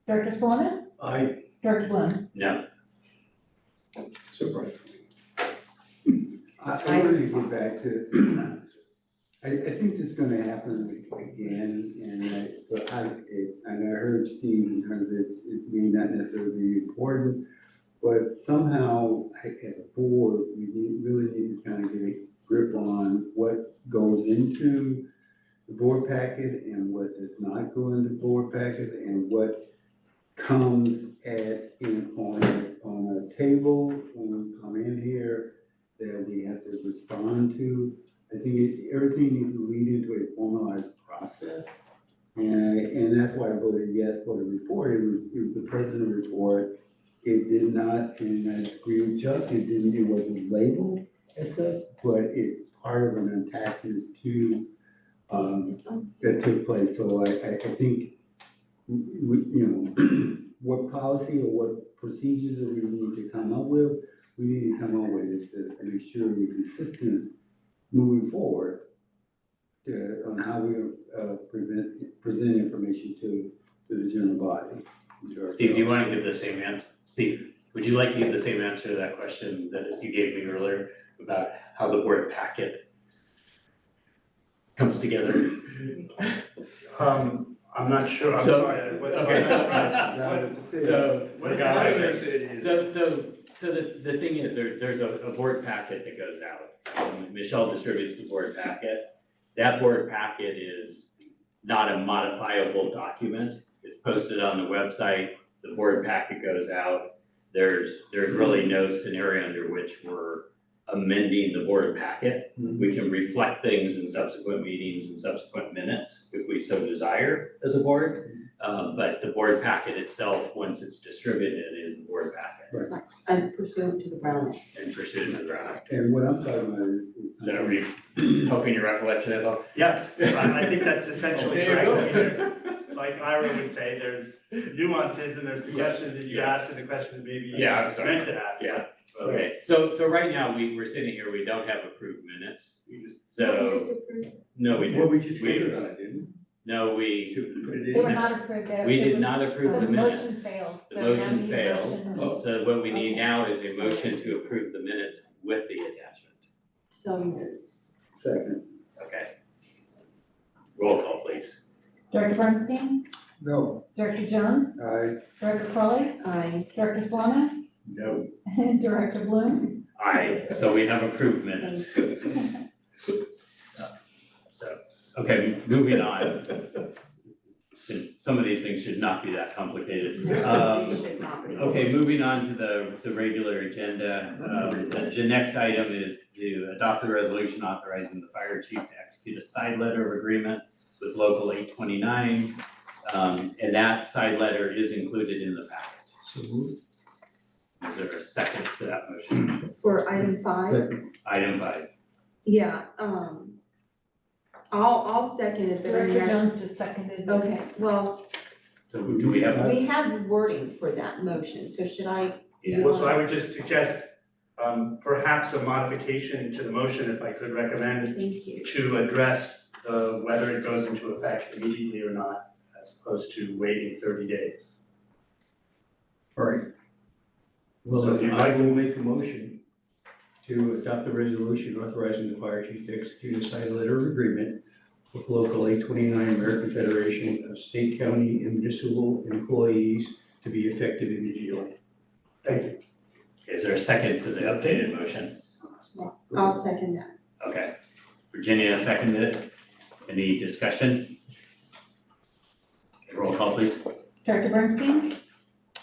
Director Solomon, Director Bloom. No, surprise. I want to get back to, I think this is gonna happen again, and I heard Steve in terms of it may not necessarily be important, but somehow, as a board, we really need to kind of get a grip on what goes into the board packet and what does not go into the board packet, and what comes on a table when we come in here that we have to respond to. I think everything needs to lead into a formalized process. And that's why I voted yes for the report. It was the president report. It did not, and I agree with Chuck, it wasn't labeled as such, but it's part of an attachment to, that took place. So I think, what policy or what procedures that we need to come up with, we need to come up with is to make sure we're consistent moving forward on how we present information to the general body. Steve, do you want to give the same answer? Steve, would you like to give the same answer to that question that you gave me earlier about how the board packet comes together? I'm not sure, I'm So- sorry. okay, So the thing is, there's a board packet that goes out. Michelle distributes the board packet. That board packet is not a modifiable document. It's posted on the website. The board packet goes out. There's really no scenario under which we're amending the board packet. We can reflect things in subsequent meetings and subsequent minutes if we so desire as a board. But the board packet itself, once it's distributed, is the board packet I'm pursuant to the Brown Act. and pursued in the ground. And what I'm talking about is. So are you helping your recollection at all? Yes, I think that's essentially There you correct. go. There's, like Ira would say, there's nuances and there's the Yes, question that you yes. asked and the question that maybe you Yeah, I'm sorry. meant to ask. Yeah. Okay, so right now, we're sitting here, we don't have approved minutes. We just So, approved. no, we Well, didn't. we just We- voted on it, didn't we? No, we, Should we put it in? They were not approved, we did not approve the The motion minutes. failed, The so now motion we need a failed. motion. So what we need now is a motion to approve the minutes with the attachment. So moved. Second. Okay. Director Bernstein, No. Director Jones, Aye. Director Crowley, Aye. Director Solomon, No. and Director Bloom. Aye, so we have approved minutes. So, okay, moving on. Some of these things should not be that complicated. They should not be. Okay, moving on to the regular agenda. The next item is to adopt a resolution authorizing the fire chief to execute a side letter of agreement with local 829. And that side letter is included in the packet. So moved. Is there a second to that motion? For item 5, Second. Item 5. yeah, I'll second it, but I mean, Director Jones just seconded. okay, well, So do we have, we have wording for that motion, so should I? yeah, Well, so I would just suggest, perhaps a modification to the motion, if I could recommend, Thank you. to address whether it goes into effect immediately or not, as opposed to waiting 30 days. All right. Well, So if you'd I like- will make a motion to adopt the resolution authorizing the fire chief to execute a side letter of agreement with local 829 American Federation of State, County, and Municipal Employees to be effective immediately. Thank you. is there a second to the updated motion? I'll second that. Okay, Virginia seconded it. Any discussion? Roll call, please. Director Bernstein,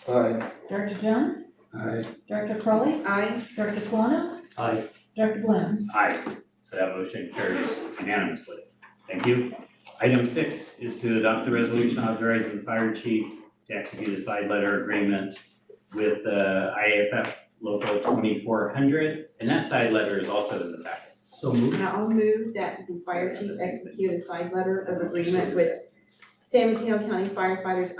Aye. Director Jones, Aye. Director Crowley, Aye. Director Solomon, Aye. Director Bloom. Aye, so that motion carries unanimously. Thank you. Item 6 is to adopt the resolution authorizing the fire chief to execute a side letter agreement with the IAFF Local 2400, and that side letter is also in the packet. So moved. Now I'll move that the fire chief execute a side letter of agreement with San Mateo County firefighters,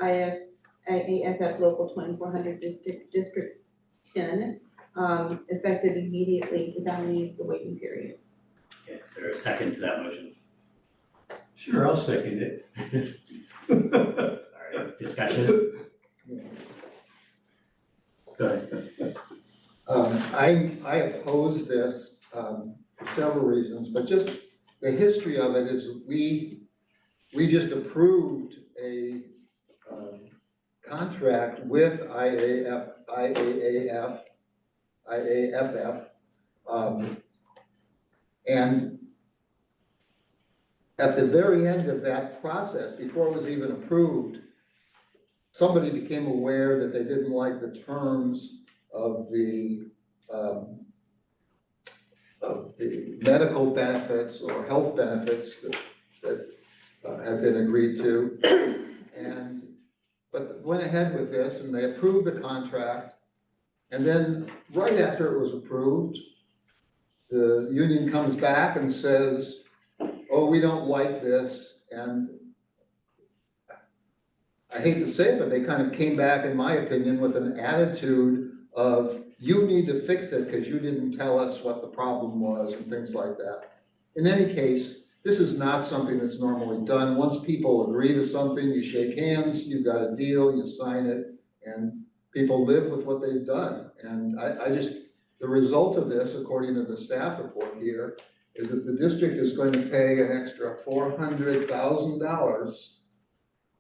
AFF Local 2400 District 10, effective immediately without any of the waiting period. Okay, is there a second to that motion? Sure, I'll second it. All right, discussion? Go ahead. I oppose this, for several reasons, but just the history of it is we just approved a, contract with IAFF, and at the very end of that process, before it was even approved, somebody became aware that they didn't like the terms of the medical benefits or health benefits that had been agreed to. But went ahead with this and they approved the contract. And then right after it was approved, the union comes back and says, oh, we don't like this. And I hate to say it, but they kind of came back, in my opinion, with an attitude of, you need to fix it because you didn't tell us what the problem was and things like that. In any case, this is not something that's normally done. Once people agree to something, you shake hands, you've got a deal, you sign it, and people live with what they've done. And I just, the result of this, according to the staff report here, is that the district is going to pay an extra $400,000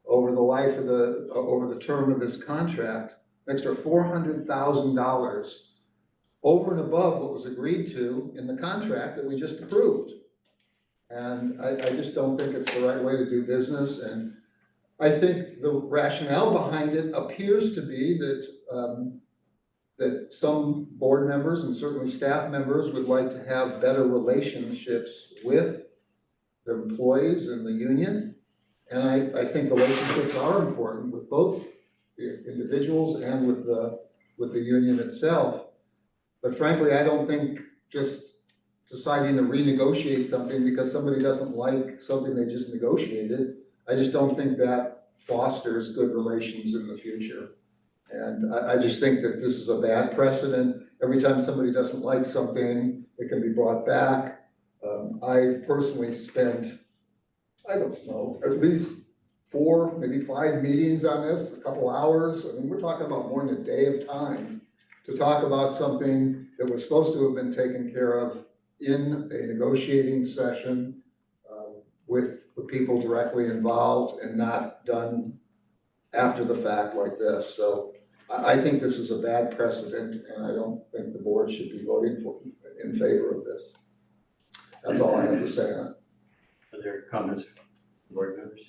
over the life of over the term of this contract, an extra $400,000 over and above what was agreed to in the contract that we just approved. And I just don't think it's the right way to do business. And I think the rationale behind it appears to be that, that some board members and certainly staff members would like to have better relationships with the employees and the union. And I think relationships are important with both the individuals and with the union itself. But frankly, I don't think just deciding to renegotiate something because somebody doesn't like something they just negotiated, I just don't think that fosters good relations in the future. And I just think that this is a bad precedent. Every time somebody doesn't like something, it can be brought back. I've personally spent, I don't know, at least 4, maybe 5 meetings on this, a couple hours. I mean, we're talking about more than a day of time to talk about something that was supposed to have been taken care of in a negotiating session with the people directly involved and not done after the fact like this. So I think this is a bad precedent, and I don't think the board should be voting in favor of this. That's all I have to say on it. Are there comments from board members?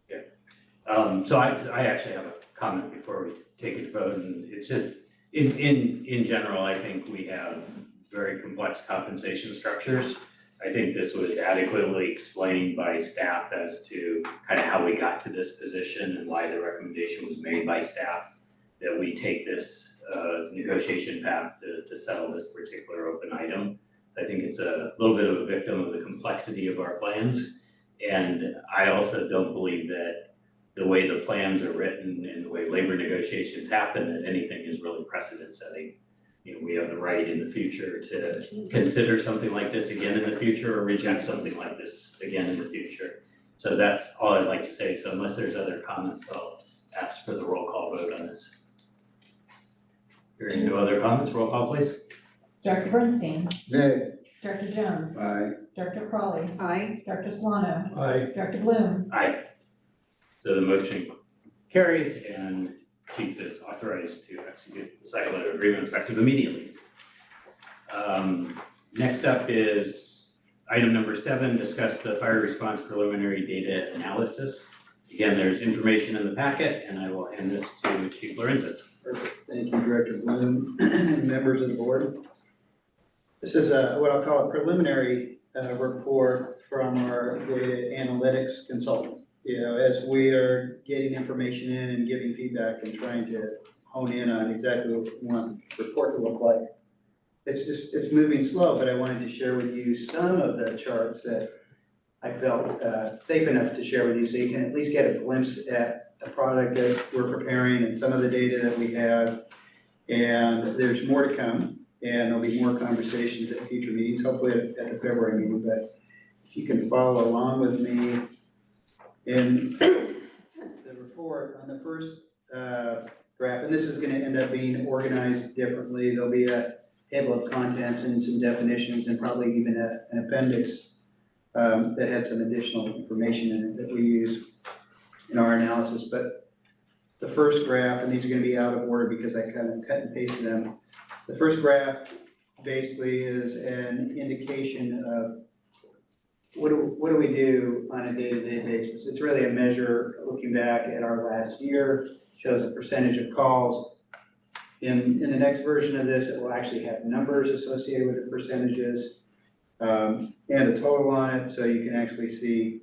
Yeah. So I actually have a comment before we take it to vote, and it's just, in general, I think we have very complex compensation structures. I think this was adequately explained by staff as to kind of how we got to this position and why the recommendation was made by staff that we take this negotiation path to settle this particular open item. I think it's a little bit of a victim of the complexity of our plans. And I also don't believe that the way the plans are written and the way labor negotiations happen, that anything is really precedent setting. You know, we have the right in the future to consider something like this again in the future or reject something like this again in the future. So that's all I'd like to say. So unless there's other comments, I'll ask for the roll call vote on this. Hearing no other comments, roll call please. Director Bernstein, Nay. Director Jones, Aye. Director Crawley, Aye. Director Solano, Aye. Director Bloom, Aye. So the motion carries and Chief is authorized to execute the site letter agreement effective immediately. Next up is item number 7, discuss the fire response preliminary data analysis. Again, there's information in the packet and I will hand this to Chief Lorenzen. Perfect. Thank you, Director Bloom, and members of the board. This is what I'll call a preliminary report from our data analytics consultant. You know, as we are getting information in and giving feedback and trying to hone in on exactly what we want the report to look like. It's moving slow, but I wanted to share with you some of the charts that I felt safe enough to share with you so you can at least get a glimpse at the product that we're preparing and some of the data that we have. And there's more to come, and there'll be more conversations at future meetings, hopefully at the February meeting, but if you can follow along with me. In the report, on the first graph, and this is gonna end up being organized differently, there'll be a table of contents and some definitions and probably even an appendix that had some additional information in it that we use in our analysis. But the first graph, and these are gonna be out of order because I kind of cut and pasted them. The first graph basically is an indication of what do we do on a day-to-day basis? It's really a measure looking back at our last year, shows a percentage of calls. In the next version of this, it will actually have numbers associated with the percentages and a total on it, so you can actually see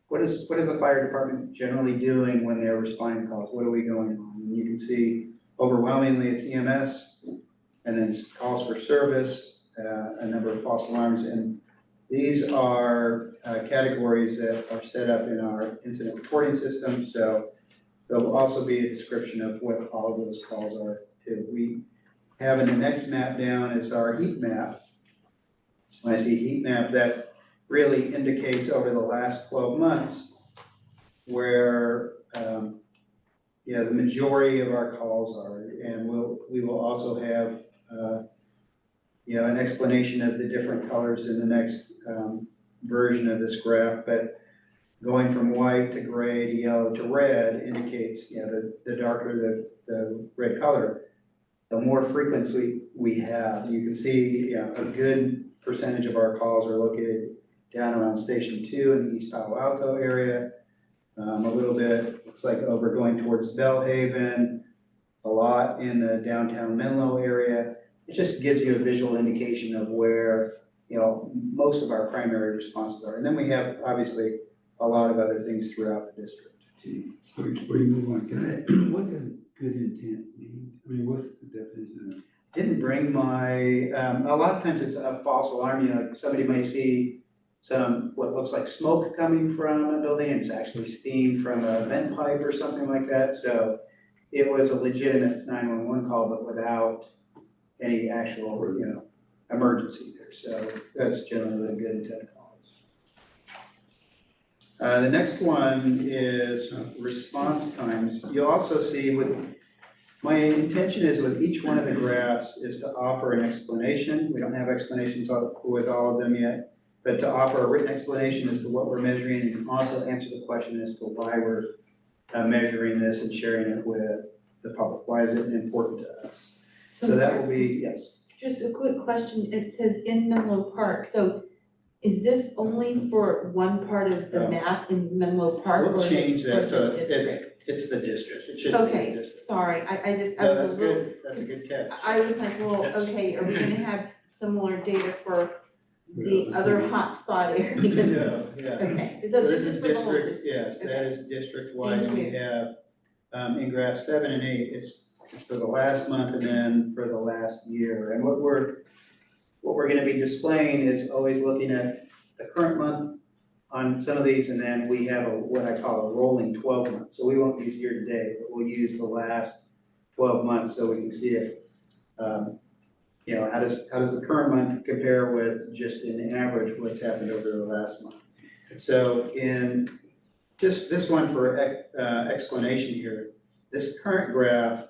what is the fire department generally doing when they're responding to calls? What are we going on? And you can see overwhelmingly it's EMS, and then calls for service, a number of false alarms, and these are categories that are set up in our incident reporting system, so there'll also be a description of what all of those calls are too. We have in the next map down is our heat map. When I say heat map, that really indicates over the last 12 months where the majority of our calls are, and we will also have an explanation of the different colors in the next version of this graph, but going from white to gray to yellow to red indicates, the darker the red color, the more frequency we have. You can see, a good percentage of our calls are located down around Station 2 in the East Palo Alto area. A little bit, looks like over going towards Bellhaven, a lot in the downtown Menlo area. It just gives you a visual indication of where, most of our primary responses are. And then we have, obviously, a lot of other things throughout the district. Before you move on, what does good intent mean? I mean, what's the definition of? Didn't bring my, a lot of times it's a false alarm, like somebody may see what looks like smoke coming from a building, and it's actually steam from a vent pipe or something like that. So it was a legitimate 911 call, but without any actual, emergency there. So that's generally a good intent calls. The next one is response times. You'll also see my intention is with each one of the graphs is to offer an explanation. We don't have explanations with all of them yet, but to offer a written explanation as to what we're measuring and also answer the question as to why we're measuring this and sharing it with the public. Why is it important to us? So that will be, yes. Just a quick question, it says in Menlo Park, so is this only for one part of the No. map in Menlo Park or We'll is it change for that, so the district? it's the district, it should say the Okay, district. sorry, I just, I No, was that's a little, good, that's a good catch. I was like, well, okay, are we gonna have similar data for the other hotspot areas? No, yeah. Okay, so So this is for the whole district? Yes, that Okay. is district-wide, and Thank we have, in graph 7 and 8, it's for the last month and then for the last year. And what we're gonna be displaying is always looking at the current month on some of these, and then we have what I call a rolling 12 months. So we won't use year to date, but we'll use the last 12 months so we can see if, how does the current month compare with just an average what's happened over the last month. So in just this one for explanation here, this current graph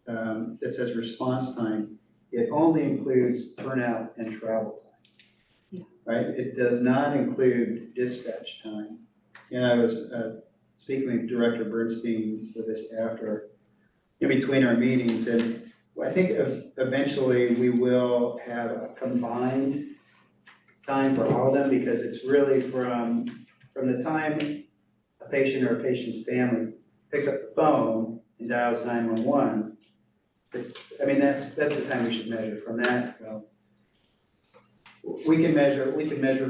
that says response time, it only includes turnout and travel time. Yeah. Right? It does not include dispatch time. And I was speaking with Director Bernstein with this after, in between our meetings, and I think eventually we will have a combined time for all of them, because it's really from the time a patient or a patient's family picks up the phone and dials 911. That's the time we should measure from that. Well, we can measure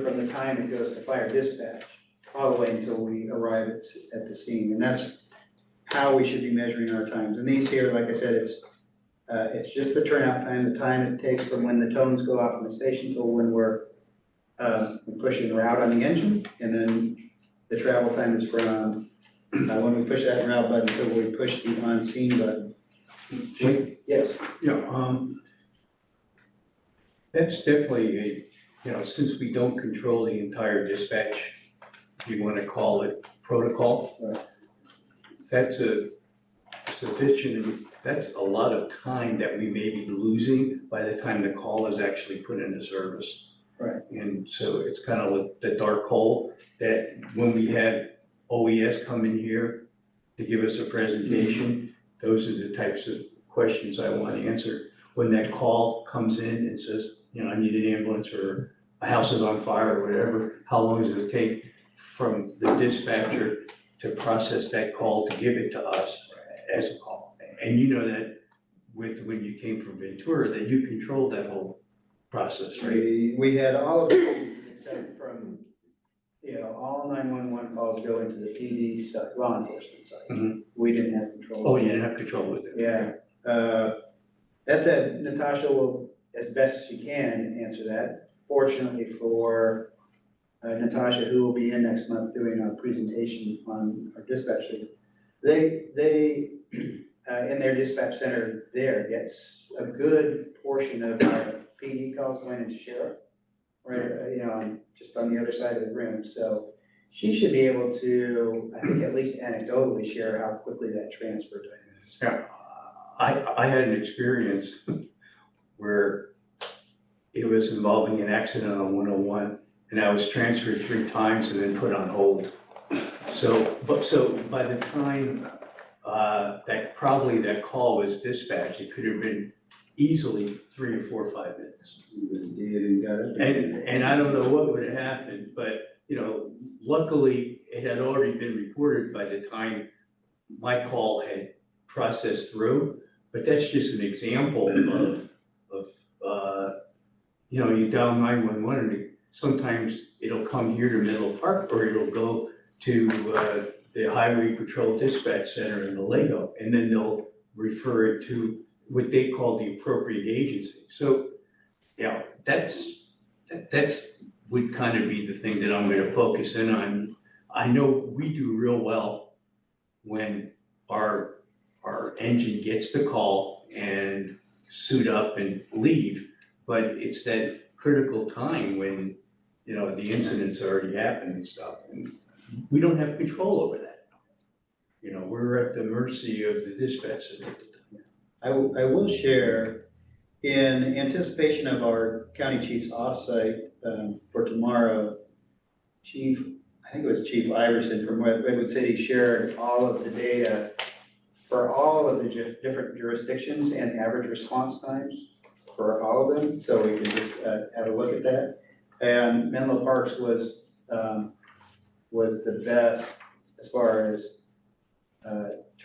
from the time it goes to fire dispatch all the way until we arrive at the scene, and that's how we should be measuring our times. And these here, like I said, it's just the turnout time, the time it takes from when the tones go off in the station till when we're pushing route on the engine, and then the travel time is from when we push that route button till we push the on-scene button. Yes. Yeah, that's definitely since we don't control the entire dispatch, if you wanna call it protocol. Right. That's that's a lot of time that we may be losing by the time the call is actually put into service. Right. And so it's kind of like the dark hole that when we have OES come in here to give us a presentation, those are the types of questions I want answered. When that call comes in and says, I need an ambulance or a house is on fire or whatever, how long does it take from the dispatcher to process that call to give it to us as a call? And you know that when you came from Ventura, that you controlled that whole process, right? We had all of the cases except from, all 911 calls go into the PD side, law enforcement side. Mhm. We didn't have control. Oh, you didn't have control with it. Yeah. That said, Natasha will, as best she can, answer that. Fortunately for Natasha, who will be in next month doing our presentation on our dispatch, they in their dispatch center there gets a good portion of our PD calls going into sheriff, right, just on the other side of the room. So she should be able to, I think, at least anecdotally share how quickly that transfer time is. Yeah, I had an experience where it was involving an accident on 101, and I was transferred 3 times and then put on hold. So by the time that call was dispatched, it could have been easily 3 or 4 or 5 minutes. And I don't know what would have happened, but luckily it had already been reported by the time my call had processed through. But that's just an example of you dial 911 and sometimes it'll come here to Menlo Park or it'll go to the Highway Patrol Dispatch Center in Vallejo, and then they'll refer it to what they call the appropriate agency. So, that's would kind of be the thing that I'm gonna focus in on. I know we do real well when our engine gets the call and suit up and leave, but it's that critical time when, the incident's already happened and stuff, and we don't have control over that. We're at the mercy of the dispatch center. I will share, in anticipation of our county chief's offsite for tomorrow, I think it was Chief Iverson from Redwood City shared all of the data for all of the different jurisdictions and average response times for all of them, so we can just have a look at that. And Menlo Parks was the best as far as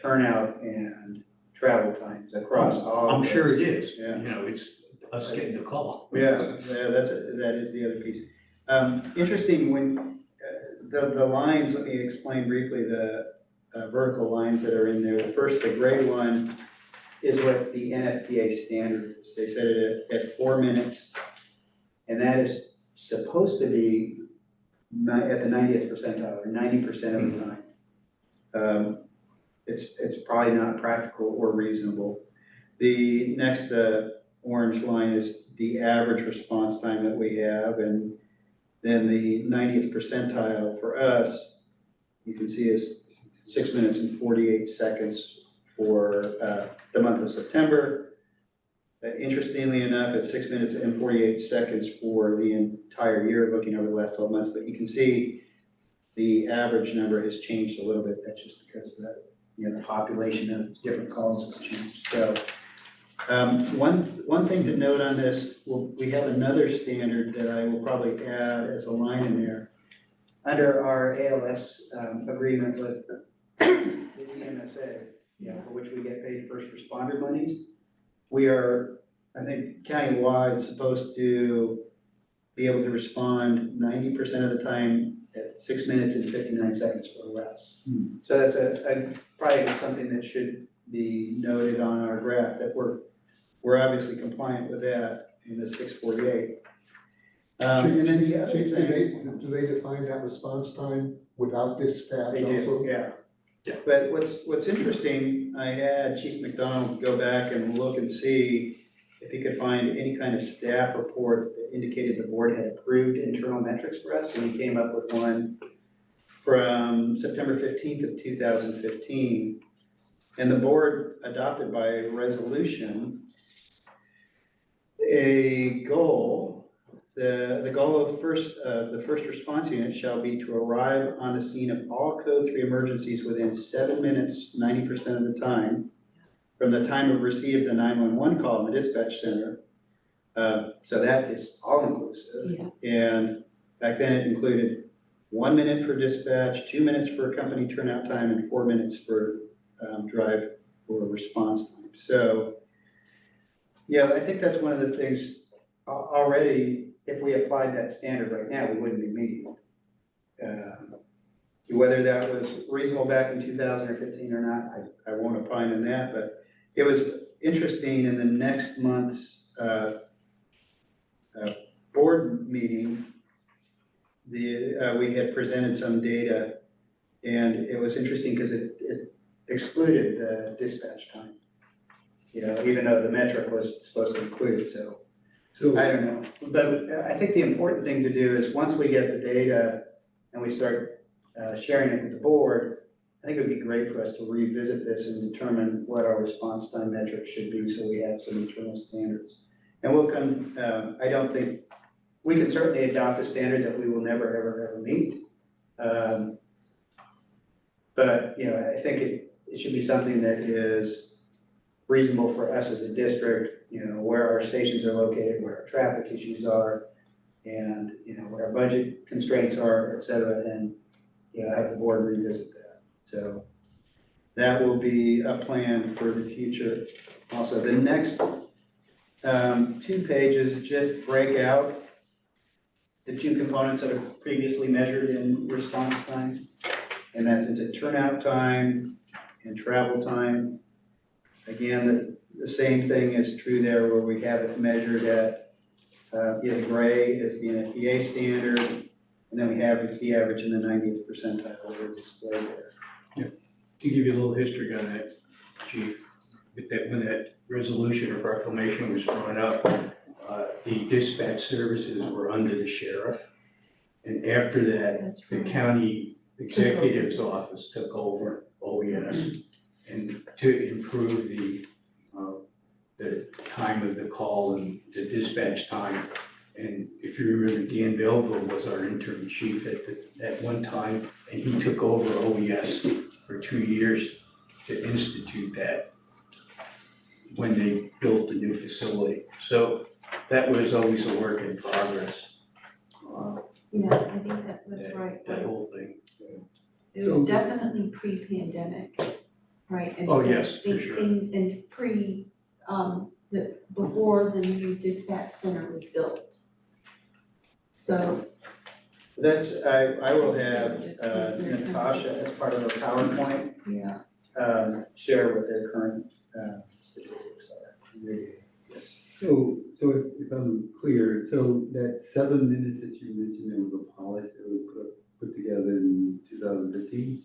turnout and travel times across all of I'm those. sure it is. Yeah. You know, it's us getting the call. Yeah, that is the other piece. Interesting, when, the lines, let me explain briefly the vertical lines that are in there. First, the gray one is what the NFPA standard is. They set it at 4 minutes, and that is supposed to be at the 90th percentile, or 90% of the time. It's probably not practical or reasonable. The next, orange line is the average response time that we have, and then the 90th percentile for us, you can see is 6 minutes and 48 seconds for the month of September. Interestingly enough, it's 6 minutes and 48 seconds for the entire year, looking over the last 12 months, but you can see the average number has changed a little bit. That's just because the population of different calls has changed. So one thing to note on this, we have another standard that I will probably add as a line in there. Under our ALS agreement with the EMSA, for which we get paid first responder monies, we are, I think, countywide supposed to be able to respond 90% of the time at 6 minutes and 59 seconds or less. So that's probably something that should be noted on our graph, that we're obviously compliant with that in the 648. And then the other Chief, thing. do they define that response time without dispatch They also? do, yeah. But what's interesting, I had Chief McDonald go back and look and see if he could find any kind of staff report that indicated the board had approved internal metrics for us, and he came up with one from September 15th of 2015. And the board adopted by resolution a goal. The goal of the first response unit shall be to arrive on the scene of all code 3 emergencies within 7 minutes, 90% of the time, from the time of receipt of the 911 call in the dispatch center. So that is all inclusive. And back then it included 1 minute for dispatch, 2 minutes for company turnout time, and 4 minutes for drive or response time. So yeah, I think that's one of the things already. If we applied that standard right now, we wouldn't be meeting. Whether that was reasonable back in 2015 or not, I won't opine on that, but it was interesting in the next month's board meeting, we had presented some data, and it was interesting because it excluded the dispatch time. Even though the metric was supposed to include it, so I don't know. But I think the important thing to do is once we get the data and we start sharing it with the board, I think it would be great for us to revisit this and determine what our response time metrics should be, so we have some internal standards. And we'll come, I don't think, we can certainly adopt a standard that we will never, ever meet. But, I think it should be something that is reasonable for us as a district, where our stations are located, where our traffic issues are, and, what our budget constraints are, et cetera, and, have the board revisit that. So that will be a plan for the future. Also, the next 2 pages just break out the 2 components that are previously measured in response time, and that's into turnout time and travel time. Again, the same thing is true there, where we have it measured at, the gray is the NFPA standard, and then we have the average in the 90th percentile over displayed there. To give you a little history on that, Chief, when that resolution or proclamation was drawn up, the dispatch services were under the sheriff. And after that, the county executive's office took over OES, and to improve the time of the call and the dispatch time, And if you remember, Dan Belleville was our interim chief at one time, and he took over OES for 2 years to institute that when they built the new facility. So that was always a work in progress, Yeah, I think that's right. that whole thing. It was definitely pre-pandemic, right? And Oh, so yes, for in- sure. in pre, before the new dispatch center was built. So, That's, I will have Natasha, as part of our PowerPoint, yeah, share what their current statistics are. Yes. So if I'm clear, so that 7 minutes that you mentioned, there was a policy that was put together in 2015?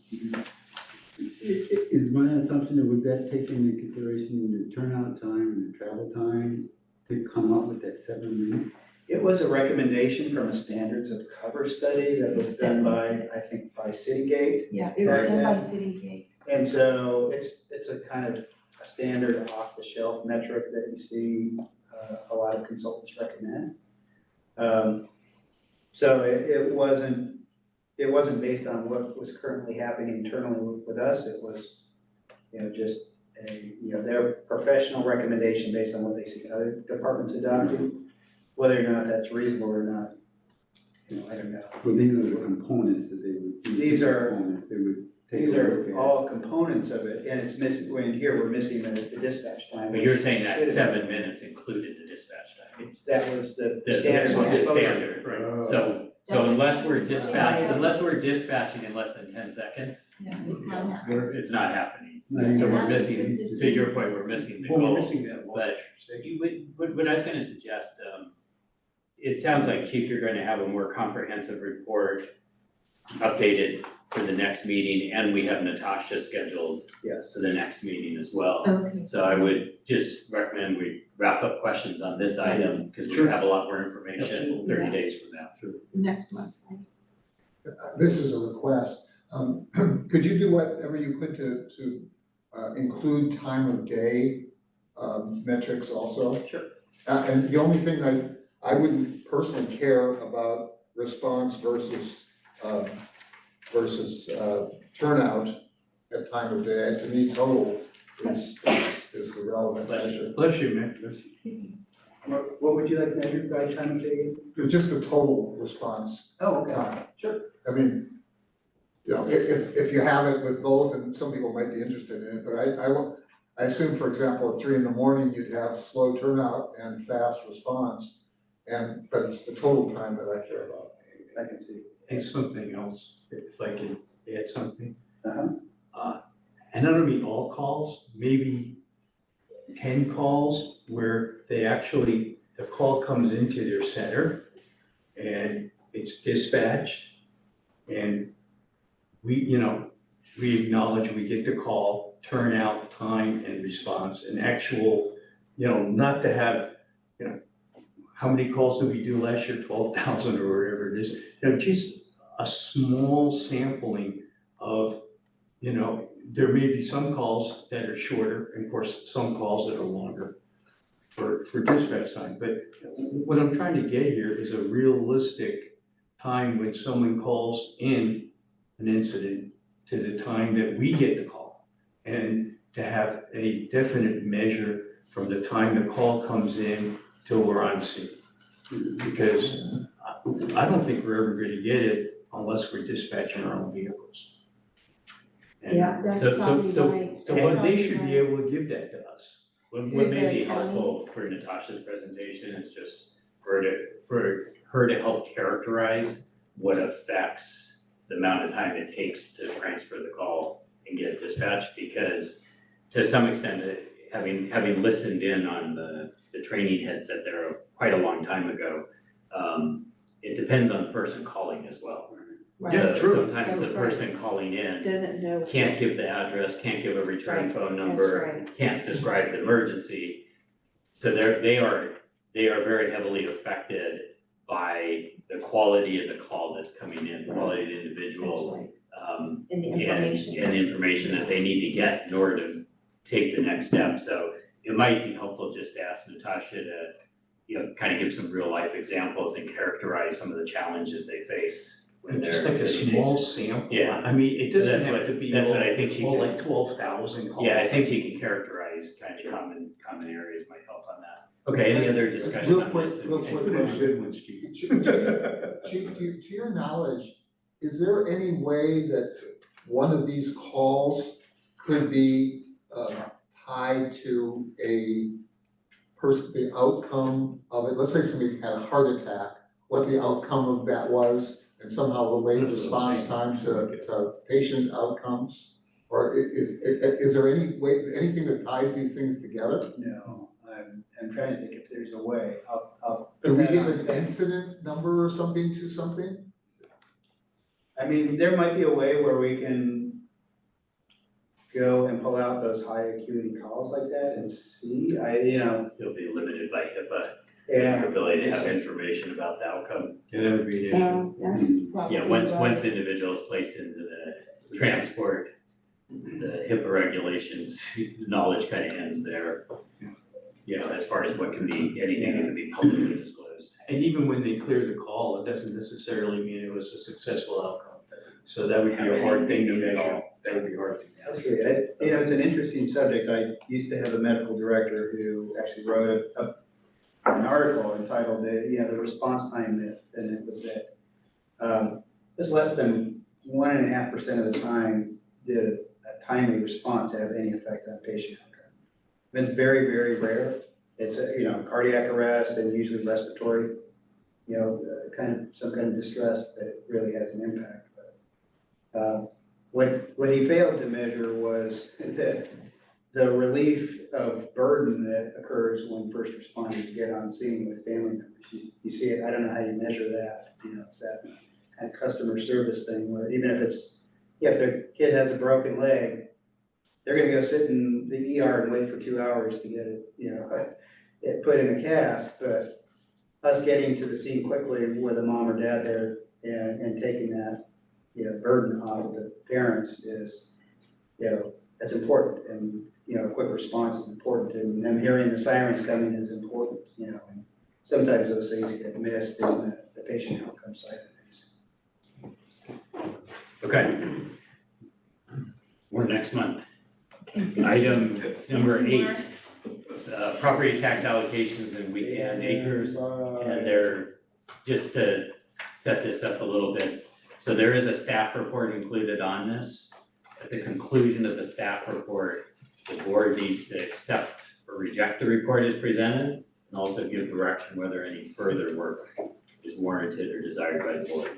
Is my assumption that was that taking into consideration the turnout time and the travel time to come up with that 7 minutes? It was a recommendation from a standards of cover study that was done by, I think, by Citygate. yeah, it was Right, done by yeah. Citygate. And so it's a kind of a standard off-the-shelf metric that you see a lot of consultants recommend. So it wasn't based on what was currently happening internally with us. It was, just their professional recommendation based on what they see other departments adopting. Whether or not that's reasonable or not, I don't know. Well, these are the components that they would. These are- components they would take These a look are at. all components of it, and it's missing, when here, we're missing the dispatch time. But you're which saying that should have- 7 minutes included the dispatch time? That was the The standard. standard, right? So That was- unless we're dispatching in less than 10 seconds, Yeah, it's not happening. it's not happening. Like, So we're That was missing, good to to your see. point, we're missing the Well, we're goal. missing that one. But what I was gonna suggest, it sounds like, Chief, you're gonna have a more comprehensive report updated for the next meeting, and we have Natasha scheduled Yes. for the next meeting as well. Okay. So I would just recommend we wrap up questions on this item, because we have a lot more information 30 days from now. Next month, right? This is a request. Could you do whatever you could to include time of day metrics also? Sure. And the only thing I wouldn't personally care about response versus turnout at time of day. To me, total is the relevant measure. Bless you, man, bless you. What would you like measured by time of day? Just the total response Oh, okay. time. Sure. I mean, if you have it with both, and some people might be interested in it, but I assume, for example, at 3 in.the morning, you'd have slow turnout and fast response. But it's the total time that I care about. I can see. And something else, if I can add something. Uh-huh. And I don't mean all calls, maybe 10 calls where the call comes into their center and it's dispatched. And we acknowledge we get the call, turnout, time and response, and actual, not to have, how many calls did we do last year? 12,000 or whatever it is. Just a small sampling of, there may be some calls that are shorter, and of course, some calls that are longer for dispatch time. But what I'm trying to get here is a realistic time when someone calls in an incident to the time that we get the call. And to have a definite measure from the time the call comes in till we're on scene. Because I don't think we're ever gonna get it unless we're dispatching our own vehicles. And- Yeah. That's So- probably so- right. so That's And they probably should be right. able to give that to us. What With may the be county? helpful for Natasha's presentation is just for her to help characterize what affects the amount of time it takes to transfer the call and get dispatched, because to some extent, having listened in on the training headset there quite a long time ago, it depends on the person calling as well. Right. Yeah, So true. sometimes the That's right. person calling in Doesn't know. can't give the address, can't give a return Right, phone that's number, right. can't describe the emergency. So they are very heavily affected by the quality of the call that's coming in, the quality of the individual, That's right. um, And the and information. and the information that they need to get in order to take the next step. So it might be helpful just to ask Natasha kind of give some real life examples and characterize some of the challenges they face when they're. Just like a small sample. Yeah. I mean, it doesn't That's have what- to be that's all, what I think she all can- like 12,000 calls. Yeah, I think you can characterize kind of common areas might help on that. Okay, any other discussion Real on quick, this? real quick Put in a question. good one, Steve. Chief, to your knowledge, is there any way that one of these calls could be tied to a person, the outcome of it? Let's say somebody had a heart attack, what the outcome of that was, and somehow relate That's what I'm response saying. time to patient outcomes? Or is there any way, anything that ties these things together? No, I'm trying to think if there's a way. I'll Do put we that give on. an incident number or something to something? I mean, there might be a way where we can go and pull out those high acuity calls like that and see, You'll be limited by HIPAA, yeah. your ability to have information about the outcome. Yeah, that would be an issue. That's probably. Yeah, once right. the individual is placed into the transport, the HIPAA regulations, knowledge kind of ends there. As far as what can be, anything that can be publicly disclosed. And even when they clear the call, it doesn't necessarily mean it was a successful outcome. So that would be a hard thing to measure. That would be hard to measure. Actually, it's an interesting subject. I used to have a medical director who actually wrote an article entitled, the response time myth, and it was that just less than 1.5% of the time did a timely response have any effect on patient outcome. It's very, very rare. It's cardiac arrest and usually respiratory, some kind of distress that really has an impact. But what he failed to measure was the relief of burden that occurs when first responders get on scene with family members. You see it, I don't know how you measure that, it's that kind of customer service thing where even if if their kid has a broken leg, they're gonna go sit in the ER and wait for 2 hours to get it put in a cast, but us getting to the scene quickly with a mom or dad there and taking that, burden off of the parents is, that's important. And, a quick response is important, and them hearing the sirens coming is important, and sometimes those things get missed in the patient outcome side of things. Okay. Or next month. Item number 8, property tax allocations and weekend acres. And they're, just to set this up a little bit, so there is a staff report included on this. At the conclusion of the staff report, the board needs to accept or reject the report as presented, and also give direction whether any further work is warranted or desired by the board.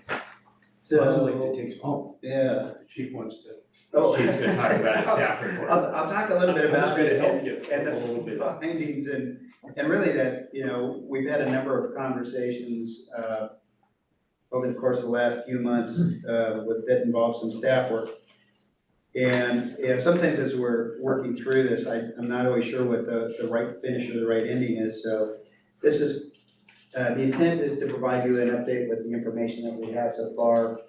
So I'd like to take, Yeah. the chief wants to. Chief's gonna talk about the staff report. I'll talk a little bit about I was it gonna help you and a little bit. the findings and really that, we've had a number of conversations over the course of the last few months that involve some staff work. And sometimes as we're working through this, I'm not always sure what the right finish or the right ending is. So this is, the intent is to provide you an update with the information that we have so far.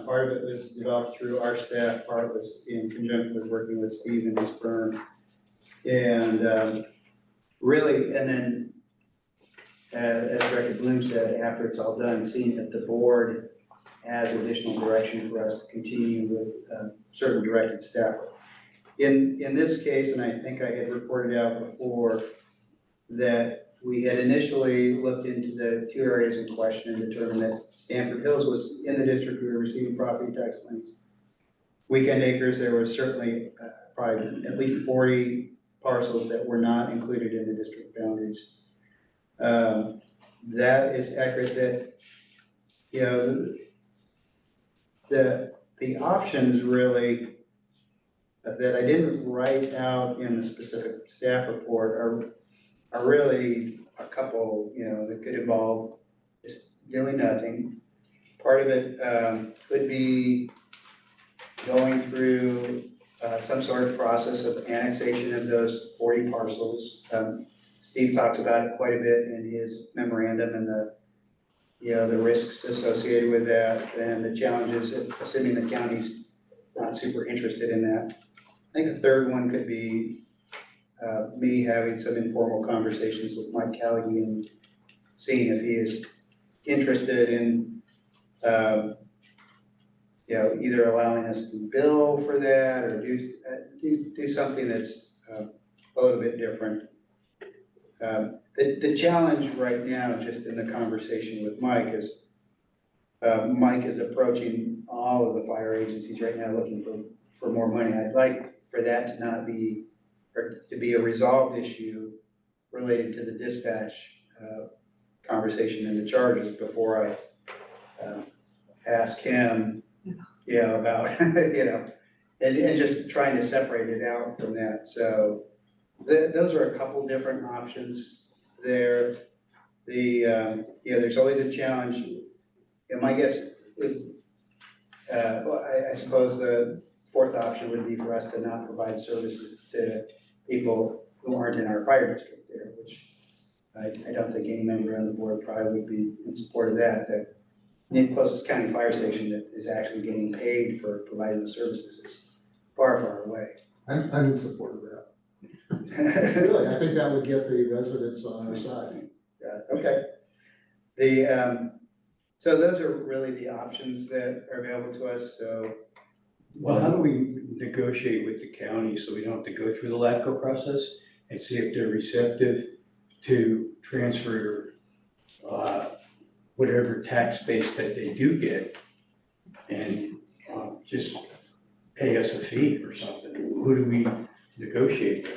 Part of it was developed through our staff, part of it was in conjunction with working with Steve and his firm. And really, and then as Director Bloom said, after it's all done, seeing if the board has additional direction for us to continue with certain directed staff work. In this case, and I think I had reported out before, that we had initially looked into the 2 areas in question and determined that Stanford Hills was in the district, we were receiving property tax claims. Weekend acres, there was certainly probably at least 40 parcels that were not included in the district boundaries. That is accurate that, the options really that I didn't write out in the specific staff report are really a couple, that could involve just doing nothing. Part of it could be going through some sort of process of annexation of those 40 parcels. Steve talks about it quite a bit in his memorandum and the risks associated with that and the challenges, assuming the county's not super interested in that. I think a third one could be me having some informal conversations with Mike Callaghan seeing if he is interested in, either allowing us to bill for that or do something that's a little bit different. The challenge right now, just in the conversation with Mike, is Mike is approaching all of the fire agencies right now looking for more money. I'd like for that to not be, or to be a resolved issue related to the dispatch conversation and the charges before I ask him, about, and just trying to separate it out from that. So those are a couple different options there. There's always a challenge. My guess is, I suppose the fourth option would be for us to not provide services to people who aren't in our fire district there, which I don't think any member on the board probably would be in support of that. The closest county fire station that is actually getting paid for providing the services is far, far away. I'm in support of that. Really, I think that would get the residents on our side. Yeah, okay. So those are really the options that are available to us, so. Well, how do we negotiate with the county so we don't have to go through the LATCO process and see if they're receptive to transfer whatever tax base that they do get and just pay us a fee or something? Who do we negotiate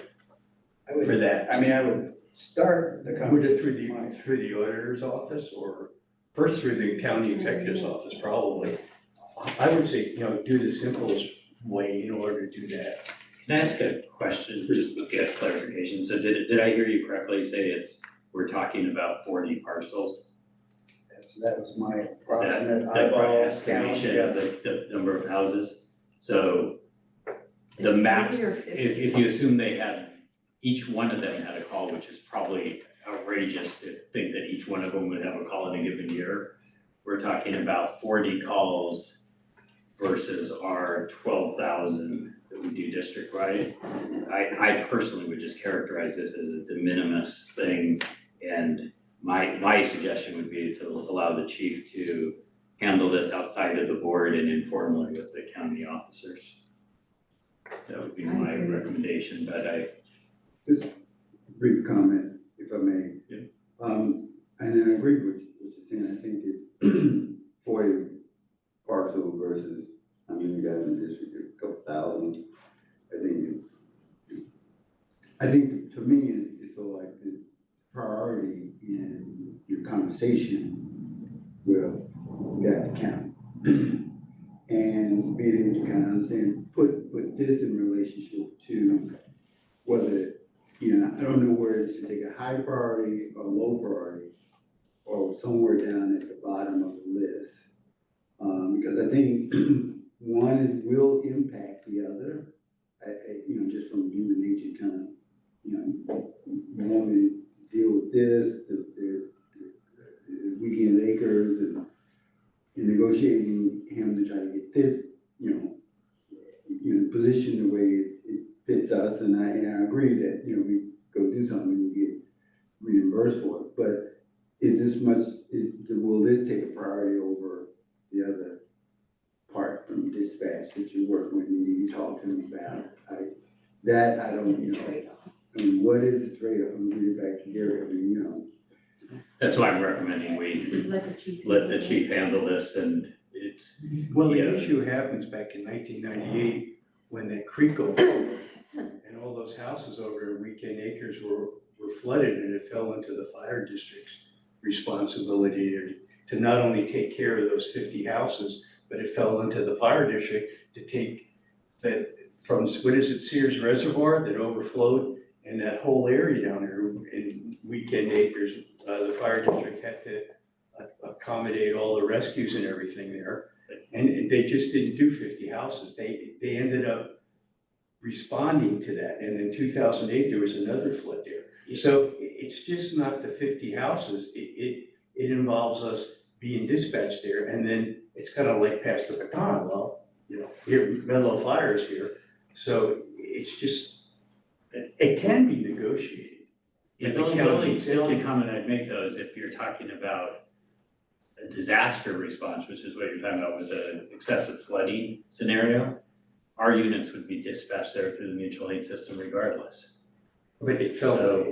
with for that? I mean, I would start the Would conversation. it through the auditor's office or first through the county executive's office, probably? I would say, do the simplest way in order to do that. Can I ask a question, just to get clarification? So did I hear you correctly say we're talking about 40 parcels? That was my Is approximate that by eyeball estimation of count. the number of houses? So the max, 40 or 50? if you assume they had, each one of them had a call, which is probably outrageous to think that each one of them would have a call in a given year. We're talking about 40 calls versus our 12,000 that we do district-wide. I personally would just characterize this as a de minimis thing, and my suggestion would be to allow the chief to handle this outside of the board and informally with the county officers. That would be my recommendation, but Just a brief comment, if I may. Yeah. And I agree with what you're saying. I think it's 40 parcel versus, you got in the district, a couple thousand. I think to me, it's all like the priority in your conversation will that count. And being able to kind of understand, put this in relationship to whether, I don't know where it should take a high priority or low priority, or somewhere down at the bottom of the list. Because I think one will impact the other, just from human nature kind of, you want to deal with this, the weekend acres and negotiating him to try to get this, positioned the way it fits us. And I agree that, we go do something and you get reimbursed for it. But will this take a priority over the other part from dispatch that you work with and you talk to me about? I don't know. Trade-off. What is the trade-off? I'm gonna get it back to Gary. that's why I'm recommending Just we let the chief. let the chief handle this, and it's, Well, the Yeah. issue happens back in 1998 when that creek overflowed and all those houses over in Weekend Acres were flooded, and it fell into the fire district's responsibility to not only take care of those 50 houses, but it fell into the fire district to take that from, Sears Reservoir that overflowed, and that whole area down there in Weekend Acres, the fire district had to accommodate all the rescues and everything there. And they just didn't do 50 houses. They ended up responding to that. And in 2008, there was another flood there. So it's just not the 50 houses. It involves us being dispatched there. And then it's kind of like pass the baton. Well, here, Menlo Fire is here. So it's just, it can be negotiated. Yeah, The the only comment I'd make though is if you're talking about a disaster response, which is what you're talking about with an excessive flooding scenario, our units would be dispatched there through the mutual aid system regardless. But it felt. So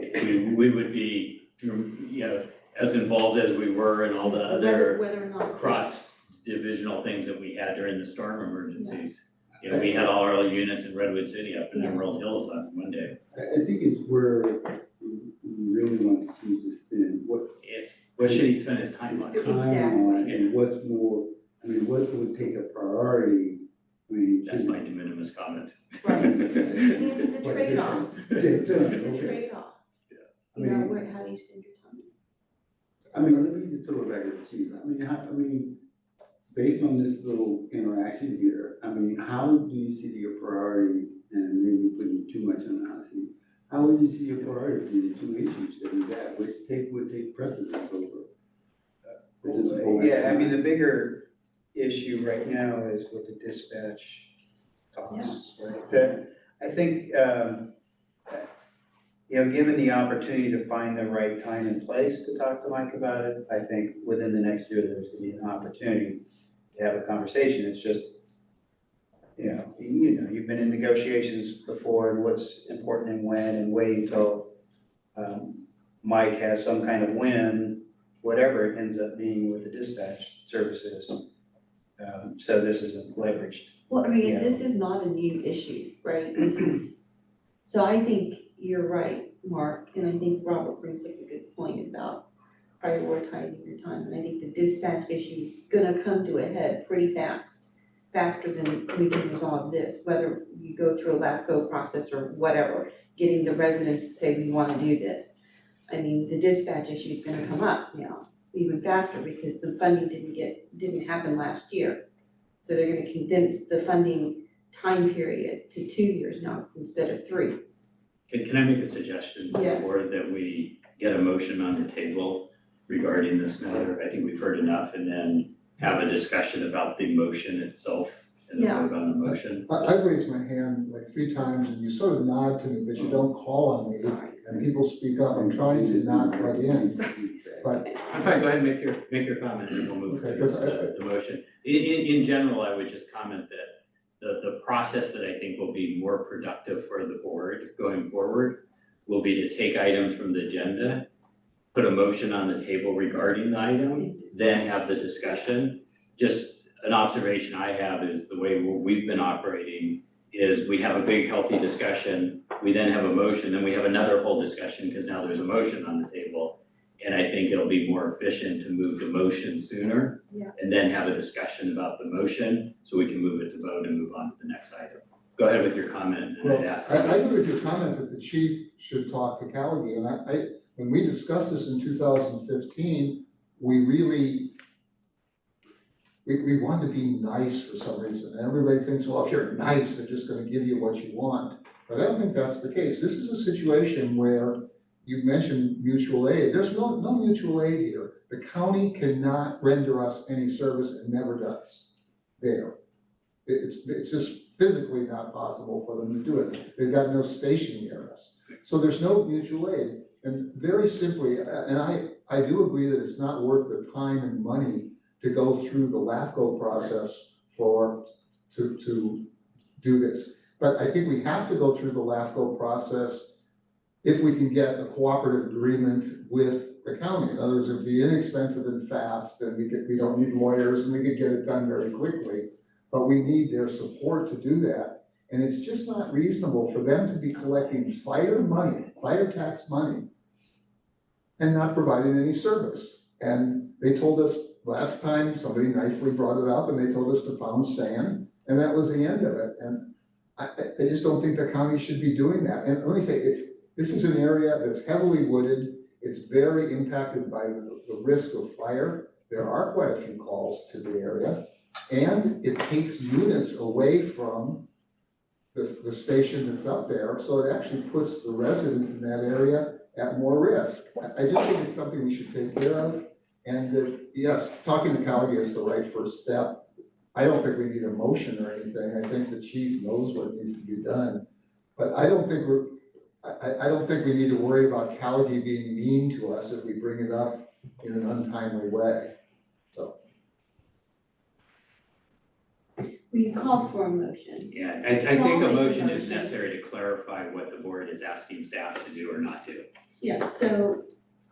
we would be, you know, as involved as we were in all the other Whether or not. cross-divisional things that we had during the storm emergencies. You know, we had all our units in Redwood City up in Yeah. Emerald Hills on Monday. I think it's where we really want to see this in, What should he spend his time on? timeline and what's more, I mean, what would take a priority, I mean. That's my de minimis comment. Right. I mean, it's the Quite trade-offs, different. it's the Okay. trade-off. Yeah. You know, where, how do you spend your time? I mean, let me throw it back at the chief. I mean, based on this little interaction here, I mean, how do you see your priority, and maybe putting too much on the hot seat, how would you see your priority for the two issues that we have, which would take precedence over? Yeah, I mean, the bigger issue right now is with the dispatch costs, right? But I think, you know, given the opportunity to find the right time and place to talk to Mike about it, I think within the next year, there's gonna be an opportunity to have a conversation. It's just, you know, you've been in negotiations before and what's important and when, and wait until Mike has some kind of win, whatever it ends up being with the dispatch services. So this isn't leveraged. Well, I mean, Yeah. this is not a new issue, right? This is, so I think you're right, Mark, and I think Robert brings up a good point about prioritizing your time. And I think the dispatch issue is gonna come to a head pretty fast, faster than we can resolve this, whether you go through a LAFCO process or whatever, getting the residents to say, we wanna do this. I mean, the dispatch issue is gonna come up now, even faster, because the funding didn't happen last year. So they're gonna condense the funding time period to 2 years now instead of 3. Can I make a suggestion to the Yes. board that we get a motion on the table regarding this matter? I think we've heard enough, and then have a discussion about the motion itself and then vote on the motion. I've raised my hand like 3 times and you sort of nod to me, but you don't call on me. And people speak up. I'm trying to not butt in, but I'm fine, go ahead and make your comment, and then we'll move to Okay, 'cause the motion. In general, I would just comment that the process that I think will be more productive for the board going forward will be to take items from the agenda, put a motion on the table regarding the item, then have the discussion. Just an observation I have is the way we've been operating is we have a big healthy discussion, we then have a motion, then we have another whole discussion because now there's a motion on the table. And I think it'll be more efficient to move the motion sooner. Yeah. And then have a discussion about the motion, so we can move it to vote and move on to the next item. Go ahead with your comment, and I'd well, ask. I agree with your comment that the chief should talk to Callaghan. And when we discussed this in 2015, we really, we wanted to be nice for some reason. And everybody thinks, well, if you're nice, they're just gonna give you what you want. But I don't think that's the case. This is a situation where you mentioned mutual aid. There's no mutual aid here. The county cannot render us any service and never does there. It's just physically not possible for them to do it. They've got no station near us. So there's no mutual aid. And very simply, and I do agree that it's not worth the time and money to go through the LAFCO process to do this. But I think we have to go through the LAFCO process if we can get a cooperative agreement with the county. In other words, it'd be inexpensive and fast, and we don't need lawyers, and we could get it done very quickly. But we need their support to do that. And it's just not reasonable for them to be collecting fire tax money, and not providing any service. And they told us last time, somebody nicely brought it up, and they told us to pound sand, and that was the end of it. And I just don't think the county should be doing that. And let me say, this is an area that's heavily wooded. It's very impacted by the risk of fire. There are quite a few calls to the area. And it takes units away from the station that's up there. So it actually puts the residents in that area at more risk. I just think it's something we should take care of. And that, yes, talking to Callaghan is the right first step. I don't think we need a motion or anything. I think the chief knows what needs to be done. But I don't think I don't think we need to worry about Calgie being mean to us if we bring it up in an untimely way. We called for a motion. Yeah, I So I'll think a make a motion is motion. necessary to clarify what the board is asking staff to do or not do. Yeah, so,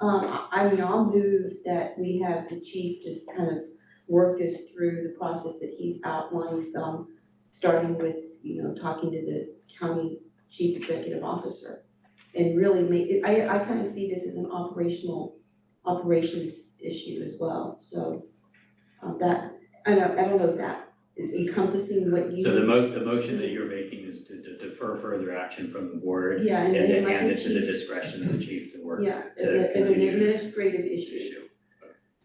I mean, I'll move that we have the chief just kind of work this through the process that he's outlined, starting with, talking to the county chief executive officer. And really make it, I kind of see this as an operations issue as well, so, that, I don't know if that is encompassing what you. So the motion that you're making is to defer further action from the board Yeah, and and then to I hand think it to the chief, discretion of the chief to work. yeah, as to an continue administrative the issue.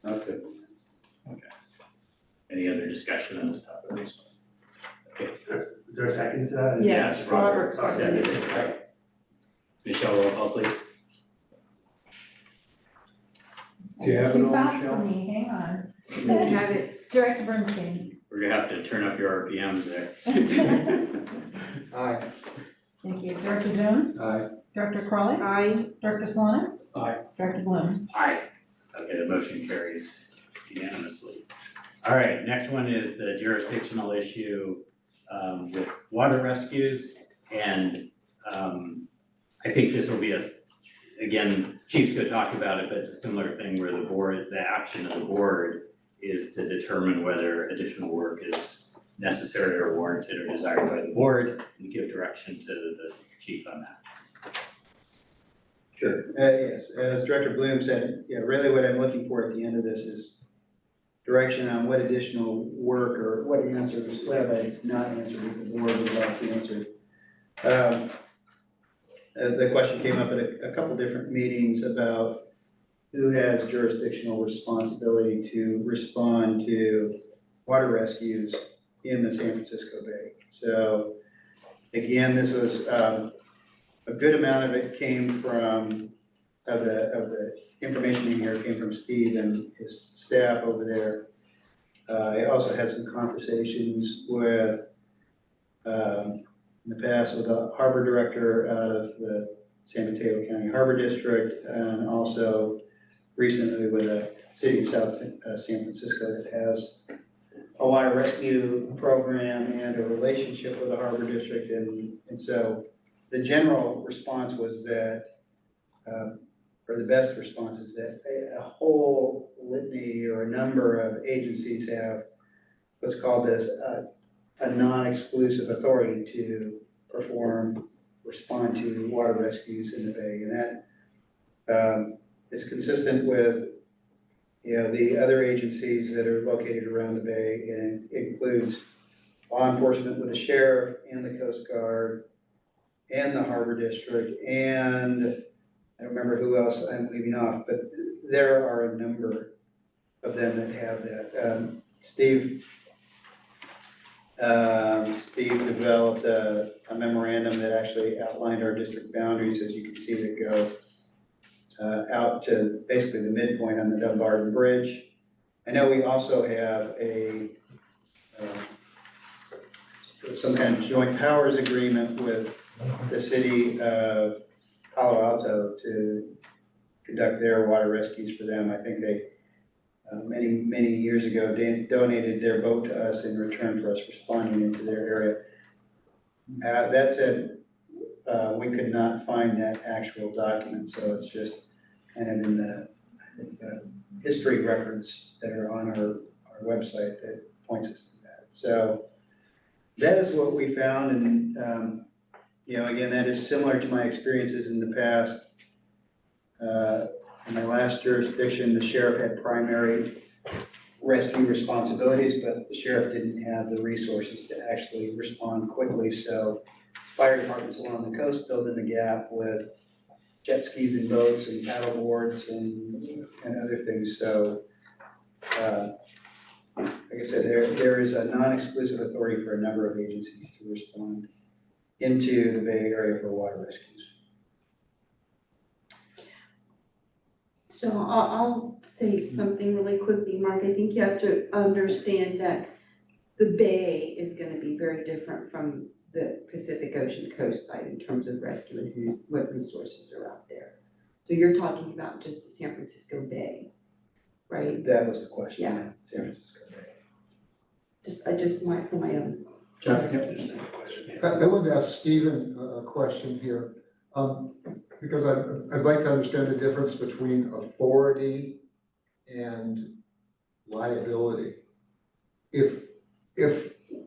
Okay. Any other discussion on this topic? Okay. Is there a second to that? Yes, Robert seconded it. Second. Michelle, roll call please. Do you have it Too all, fast for Michelle? me, hang on. You can have it. Director Bernstein. We're gonna have to turn up your RPMs there. Aye. Thank you. Director Jones? Aye. Director Crawley? Aye. Director Solana? Aye. Director Bloom? Aye. Okay, the motion carries unanimously. All right, next one is the jurisdictional issue with water rescues. And I think this will be again, Chief's gonna talk about it, but it's a similar thing where the action of the board is to determine whether additional work is necessary or warranted or desired by the board and give direction to the chief on that. Sure, yes, as Director Bloom said, yeah, really what I'm looking for at the end of this is direction on what additional work or what answers, what have I not answered that the board would like to answer. The question came up at a couple different meetings about who has jurisdictional responsibility to respond to water rescues in the San Francisco Bay. So again, this was, a good amount of it came from, of the information in here came from Steve and his staff over there. I also had some conversations with, in the past with the harbor director out of the San Mateo County Harbor District, and also recently with the city of South San Francisco that has a water rescue program and a relationship with the harbor district. And so the general response was that, or the best response is that a whole litany or a number of agencies have what's called this, a non-exclusive authority to respond to water rescues in the bay. And that is consistent with, the other agencies that are located around the bay, and it includes law enforcement with the sheriff and the Coast Guard and the Harbor District, and I don't remember who else I'm leaving off, but there are a number of them that have that. Steve developed a memorandum that actually outlined our district boundaries, as you can see, that go out to basically the midpoint on the Dumbarton Bridge. I know we also have some kind of joint powers agreement with the city of Palo Alto to conduct their water rescues for them. I think they, many years ago, they donated their boat to us in return for us responding into their area. That said, we could not find that actual document, so it's just kind of in the history records that are on our website that points us to that. So that is what we found, and again, that is similar to my experiences in the past. In my last jurisdiction, the sheriff had primary rescue responsibilities, but the sheriff didn't have the resources to actually respond quickly. So fire departments along the coast filled in the gap with jet skis and boats and paddle boards and other things. So, like I said, there is a non-exclusive authority for a number of agencies to respond into the Bay Area for water rescues. So I'll say something really quickly, Mark. I think you have to understand that the bay is gonna be very different from the Pacific Ocean coast side in terms of rescue and what resources are out there. So you're talking about just the San Francisco Bay, right? That was the question, Yeah. San Francisco Bay. I just want for my own. I wanted to ask Stephen a question here, because I'd like to understand the difference between authority and liability. If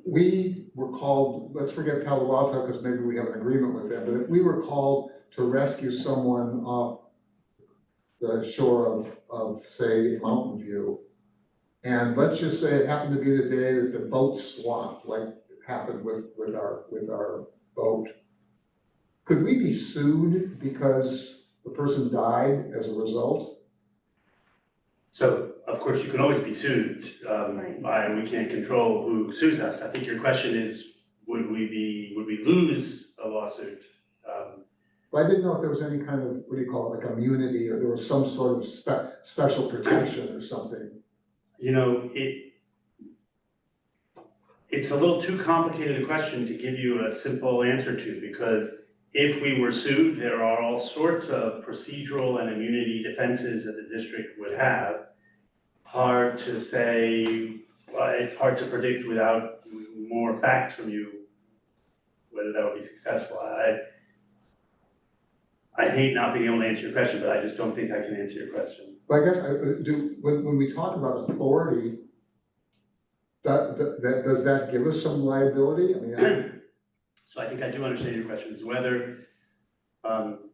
we were called, let's forget Palo Alto, because maybe we have an agreement with them, but if we were called to rescue someone off the shore of say, Mountain View, and let's just say it happened to be the day that the boat swamped, like it happened with our boat. Could we be sued because the person died as a result? So, of course, you can always be sued, we can't control who sues us. I think your question is, would we lose a lawsuit? But I didn't know if there was any kind of, what do you call it, like immunity, or there was some sort of special protection or something. You know, it's a little too complicated a question to give you a simple answer to, because if we were sued, there are all sorts of procedural and immunity defenses that the district would have. Hard to say, it's hard to predict without more facts from you whether that would be successful. I hate not being able to answer your question, but I just don't think I can answer your question. But I guess, when we talk about authority, does that give us some liability? I mean, So I think I do understand your question, is whether,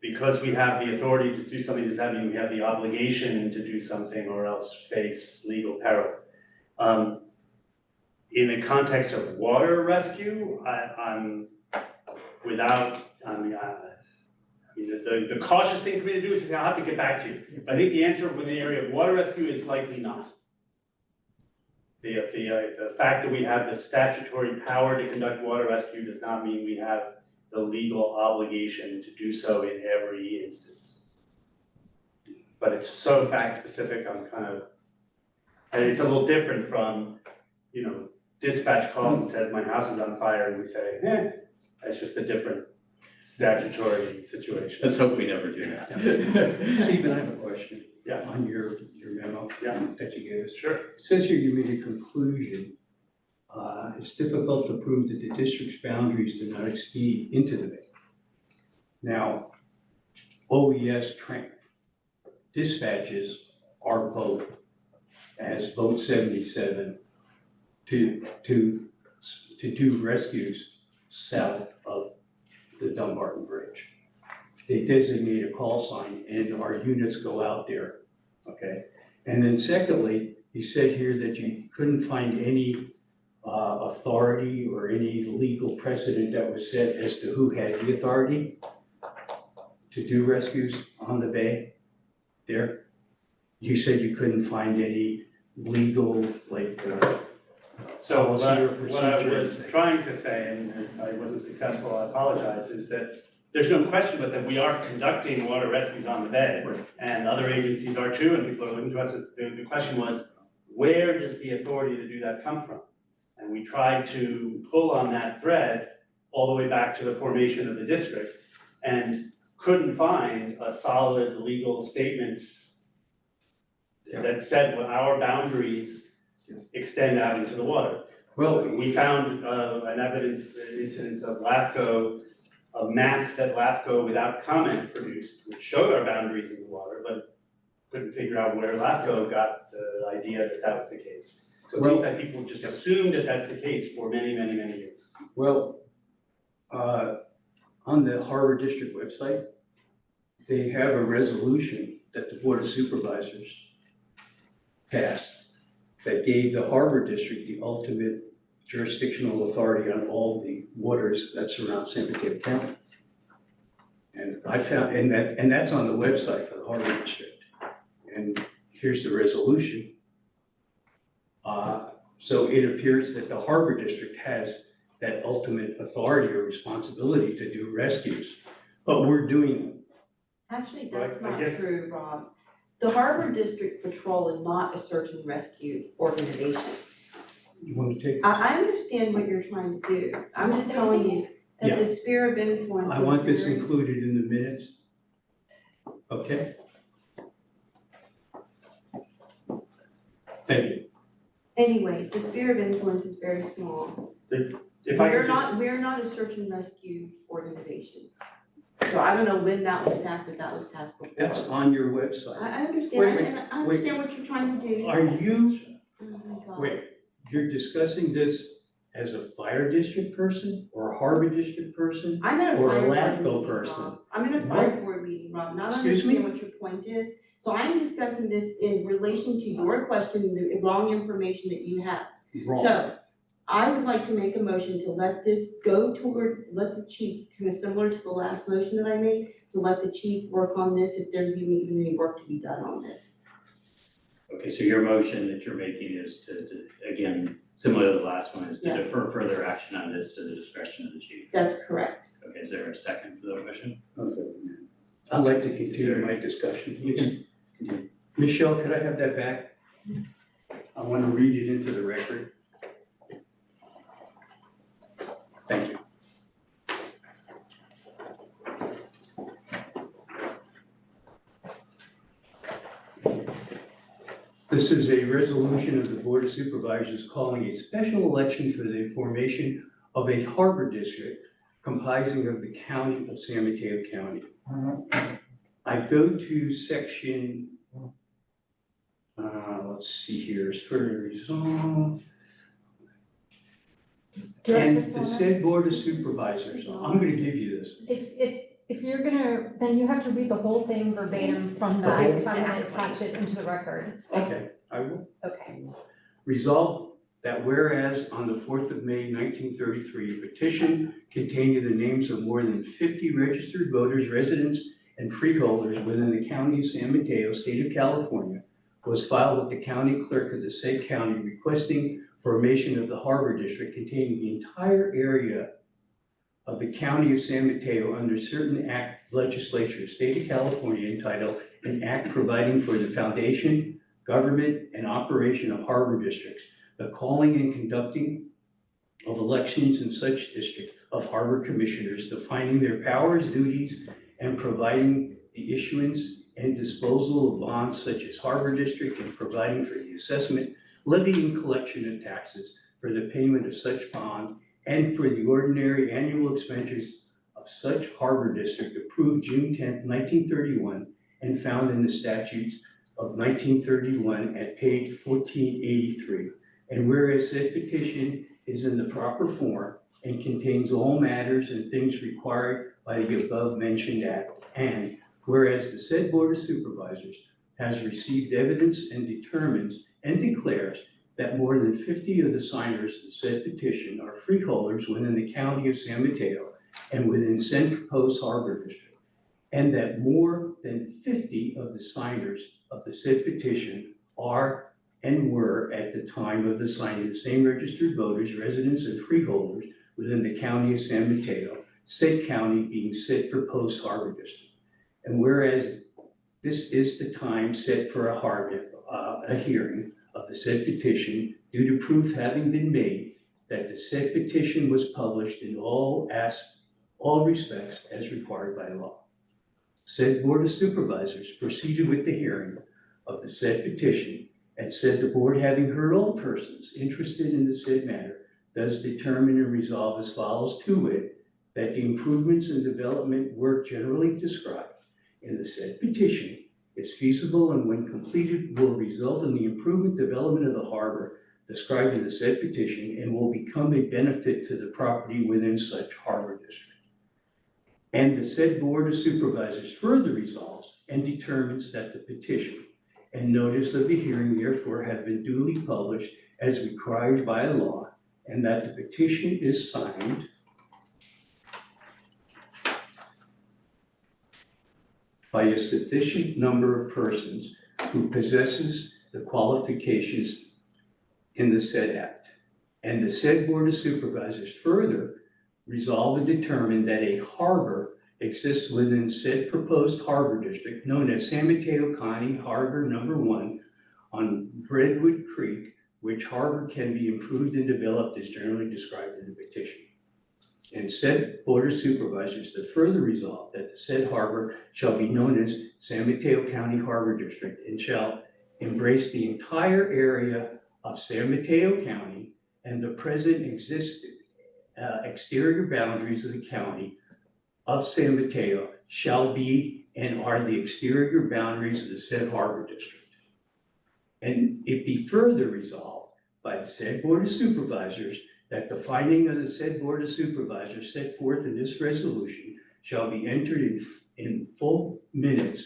because we have the authority to do something, does that mean we have the obligation to do something or else face legal peril? In the context of water rescue, the cautious thing for me to do is say, I'll have to get back to you. I think the answer in the area of water rescue is likely not. The fact that we have the statutory power to conduct water rescue does not mean we have the legal obligation to do so in every instance. But it's so fact specific, and it's a little different from, dispatch calls and says my house is on fire, and we say, that's just a different statutory situation. Let's hope we never do that. Stephen, I have a question. Yeah. On your memo that you gave us. Sure. It says here you made a conclusion. It's difficult to prove that the district's boundaries do not exceed into the bay. Now, OES dispatches our boat as Boat 77 to do rescues south of the Dumbarton Bridge. They designate a call sign and our units go out there, okay? And then secondly, you said here that you couldn't find any authority or any legal precedent that was set as to who had the authority to do rescues on the bay there. You said you couldn't find any legal, So policy or what I procedure. was trying to say, and if I wasn't successful, I apologize, is that there's no question but that we are conducting water rescues on the bay, and other agencies are too, and people are looking to us. The question was, where does the authority to do that come from? And we tried to pull on that thread all the way back to the formation of the district, and couldn't find a solid legal statement that said what our boundaries extend out into the water. Well, We found incidence of LAFCO, a map that LAFCO without comment produced, which showed our boundaries in the water, but couldn't figure out where LAFCO got the idea that that was the case. So it seems like people just assumed that that's the case for many, many, many years. well, on the Harbor District website, they have a resolution that the Board of Supervisors passed that gave the Harbor District the ultimate jurisdictional authority on all the waters that surround San Mateo County. And I found, and that's on the website for the Harbor District. And here's the resolution. So it appears that the Harbor District has that ultimate authority or responsibility to do rescues, but we're doing them. Actually, Right, that's I not guess- true, Rob. The Harbor District Patrol is not a search and rescue organization. You want to take? I understand what you're trying to do. I'm just telling you, that the sphere of influence. I is want this very- included in the minutes. Okay? Thank you. Anyway, the sphere of influence is very small. If I could just, We're not a search and rescue organization. So I don't know when that was passed, but that was passed before. That's on your website. I understand, Wait, wait, and I understand what you're trying to do. Are you, Oh my God. wait, you're discussing this as a fire district person or a harbor district person? I'm at a Or a fire board LAFCO meeting, person. Rob. I'm in a fire board meeting, Rob, not Excuse me? understand what your point is. So I'm discussing this in relation to your question, the wrong information that you have. Wrong. So I would like to make a motion to let this go toward, let the chief, kind of similar to the last motion that I made, to let the chief work on this if there's even any work to be done on this. Okay, so your motion that you're making is to, again, similar to the last one, is to Yes. defer further action on this to the discretion of the chief. That's correct. Okay, is there a second for the motion? I'd like to continue my discussion. You can continue. Michelle, could I have that back? I want to read it into the record. Thank you. This is a resolution of the Board of Supervisors calling a special election for the formation of a harbor district comprising of the county of San Mateo County. I go to section, let's see here, is further resolved. And the said Board of Supervisors, I'm gonna give you this. If you're gonna, then you have to read the whole thing verbatim from The whole- that, so I'm gonna attach it into the record. Okay, I will. Okay. Resolved that whereas on the 4th of May, 1933, a petition containing the names of more than 50 registered voters, residents, and freeholders within the county of San Mateo, state of California, was filed with the county clerk of the said county requesting formation of the harbor district containing the entire area of the county of San Mateo under certain act legislature, state of California, entitled an act providing for the foundation, government, and operation of harbor districts, the calling and conducting of elections in such district of harbor commissioners, defining their powers, duties, and providing the issuance and disposal of bonds such as harbor district, and providing for the assessment, levy, and collection of taxes for the payment of such bond, and for the ordinary annual expenditures of such harbor district approved June 10th, 1931, and found in the statutes of 1931 at page 1483. And whereas said petition is in the proper form and contains all matters and things required by the above mentioned act, and whereas the said Board of Supervisors has received evidence and determines and declares that more than 50 of the signers of said petition are freeholders within the county of San Mateo and within said proposed harbor district, and that more than 50 of the signers of the said petition are and were at the time of the signing the same registered voters, residents, and freeholders within the county of San Mateo, said county being said proposed harbor district. And whereas this is the time set for a hearing of the said petition due to proof having been made that the said petition was published in all respects as required by law. Said Board of Supervisors proceeded with the hearing of the said petition and said the board, having heard all persons interested in the said matter, does determine and resolve as follows to wit, that the improvements and development work generally described in the said petition is feasible and when completed will result in the improvement development of the harbor described in the said petition and will become a benefit to the property within such harbor district. And the said Board of Supervisors further resolves and determines that the petition and notice of the hearing therefore have been duly published as required by law, and that the petition is signed by a sufficient number of persons who possesses the qualifications in the said act. And the said Board of Supervisors further resolve and determine that a harbor exists within said proposed harbor district known as San Mateo County Harbor Number 1 on Redwood Creek, which harbor can be improved and developed as generally described in the petition. and said Board of Supervisors to further resolve that the said harbor shall be known as San Mateo County Harbor District and shall embrace the entire area of San Mateo County and the present existing exterior boundaries of the county of San Mateo shall be and are the exterior boundaries of the said harbor district. And it be further resolved by the said Board of Supervisors that the finding of the said Board of Supervisors set forth in this resolution shall be entered in full minutes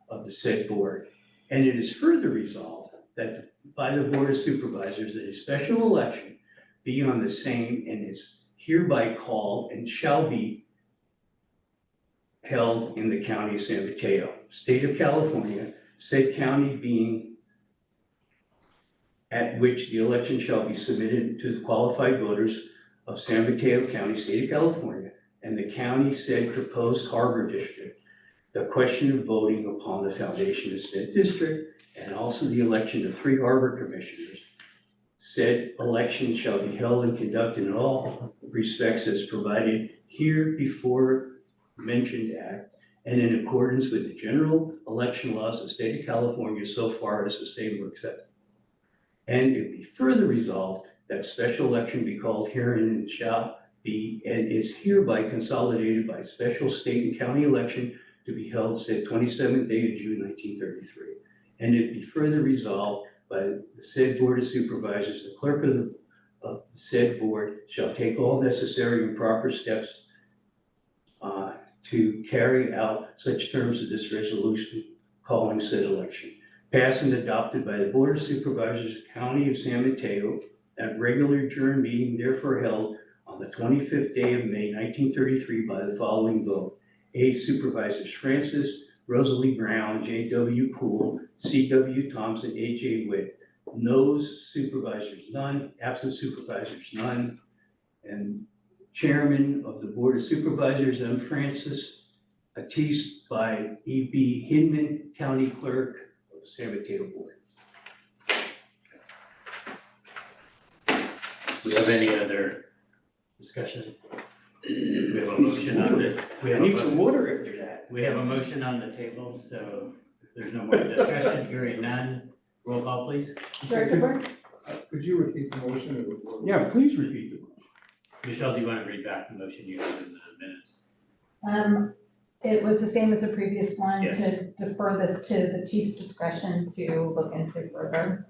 of the said board. And it is further resolved that by the Board of Supervisors that a special election be on the same and is hereby called and shall be held in the county of San Mateo, state of California, said county being at which the election shall be submitted to the qualified voters of San Mateo County, state of California, and the county said proposed harbor district, the question of voting upon the foundation of said district, and also the election of 3 harbor commissioners. Said election shall be held and conducted in all respects as provided here before mentioned act, and in accordance with the general election laws of the state of California so far as the same were accepted. And it be further resolved that special election be called herein and shall be and is hereby consolidated by special state and county election to be held said 27th day of June 1933. And it be further resolved by the said Board of Supervisors, the clerk of the said board shall take all necessary and proper steps to carry out such terms of this resolution calling said election. Passed and adopted by the Board of Supervisors of the County of San Mateo at regular adjourned meeting therefore held on the 25th day of May 1933 by the following vote. A. Supervisors Francis, Rosalie Brown, J.W. Poole, C.W. Thompson, A.J. Witt. Noes Supervisors none, absent Supervisors none. And Chairman of the Board of Supervisors, M. Francis, attested by E.B. Hinman, County Clerk of the San Mateo Board. Do we have any other discussion? We have a motion on the, I need some water after that. we have a motion on the table, so if there's no more discussion, hearing none, roll call please. Director Burke? Could you repeat the motion? Yeah, please repeat the motion. Michelle, do you want to read back the motion you have in the minutes? It was the same as the previous one, Yes. to defer this to the chief's discretion to look into further.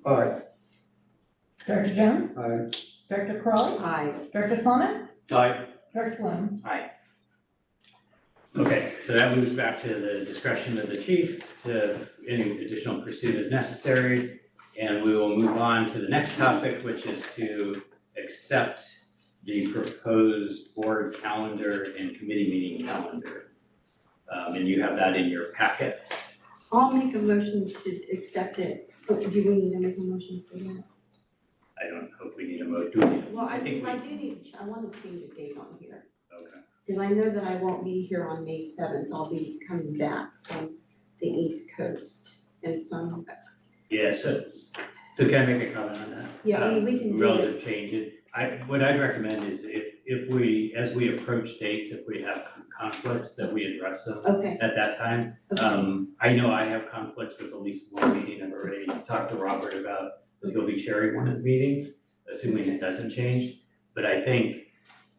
Aye. Director Jones? Aye. Director Crawley? Aye. Director Solomon? Aye. Director Bloom? Okay, so that moves back to the discretion of the chief to any additional pursuit as necessary. And we will move on to the next topic, which is to accept the proposed board calendar and committee meeting calendar. And you have that in your packet. I'll make a motion to accept it. Oh, do we need to make a motion for that? I don't hope we need a do we need a- Well, I think do need, I want to change a date on here. Okay. Because I know that I won't be here on May 7th. I'll be coming back from the East Coast. And so I'm, Yeah, so can I make a comment on that? yeah, I mean, we can do it. Relative changes. What I'd recommend is if we, as we approach dates, if we have conflicts, that we address them Okay, at that time. okay. I know I have conflicts with at least one meeting. I've already talked to Robert about that he'll be chairing one of the meetings, assuming it doesn't change. But I think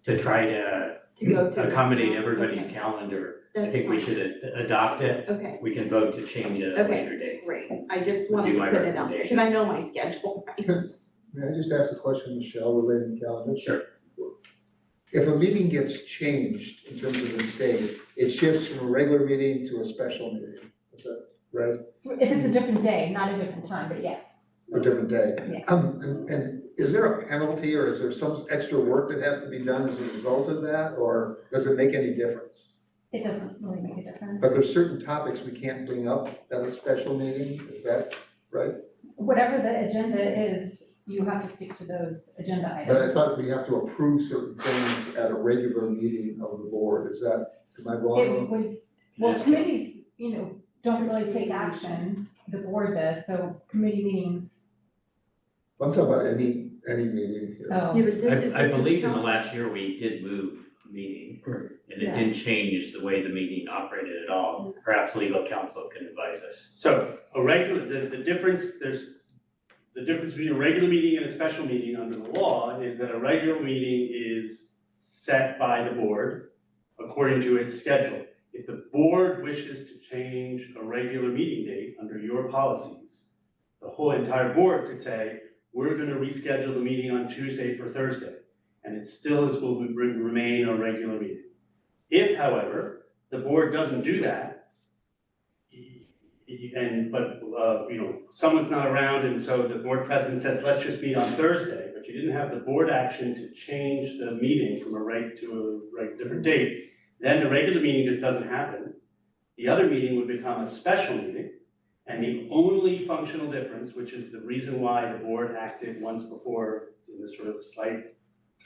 to try to go through. accommodate everybody's Okay. calendar, I That's think we fine. should adopt it. Okay, We can vote to change it at a Okay. later date. great. I just wanted Do to my put it out there because I know my schedule, right? May I just ask a question, Michelle, related to calendar? Sure. If a meeting gets changed in terms of its date, it shifts from a regular meeting to a special meeting, is that right? If it's a different day, not a different time, but yes. A different day? Yeah. And is there a penalty or is there some extra work that has to be done as a result of that, or does it make any difference? It doesn't really make a difference. But there's certain topics we can't bring up at a special meeting, is that right? Whatever the agenda is, you have to stick to those agenda items. But I thought we have to approve certain things at a regular meeting of the board, is that, am I wrong? It would, well, committees, don't really take action, the board does, so committee meetings, I'm talking about any any meeting here. Oh. Yeah, but this is. I believe in the this is last year, we did move meeting, and it Yeah. didn't change the way the meeting operated at all. Perhaps legal counsel can advise us. So a regular, the difference, the difference between a regular meeting and a special meeting under the law is that a regular meeting is set by the board according to its schedule. If the board wishes to change a regular meeting date under your policies, the whole entire board could say, we're gonna reschedule the meeting on Tuesday for Thursday, and it still remain a regular meeting. If, however, the board doesn't do that, someone's not around, and so the board president says, let's just meet on Thursday, but you didn't have the board action to change the meeting from to a different date, then the regular meeting just doesn't happen. The other meeting would become a special meeting, and the only functional difference, which is the reason why the board acted once before in this sort of slight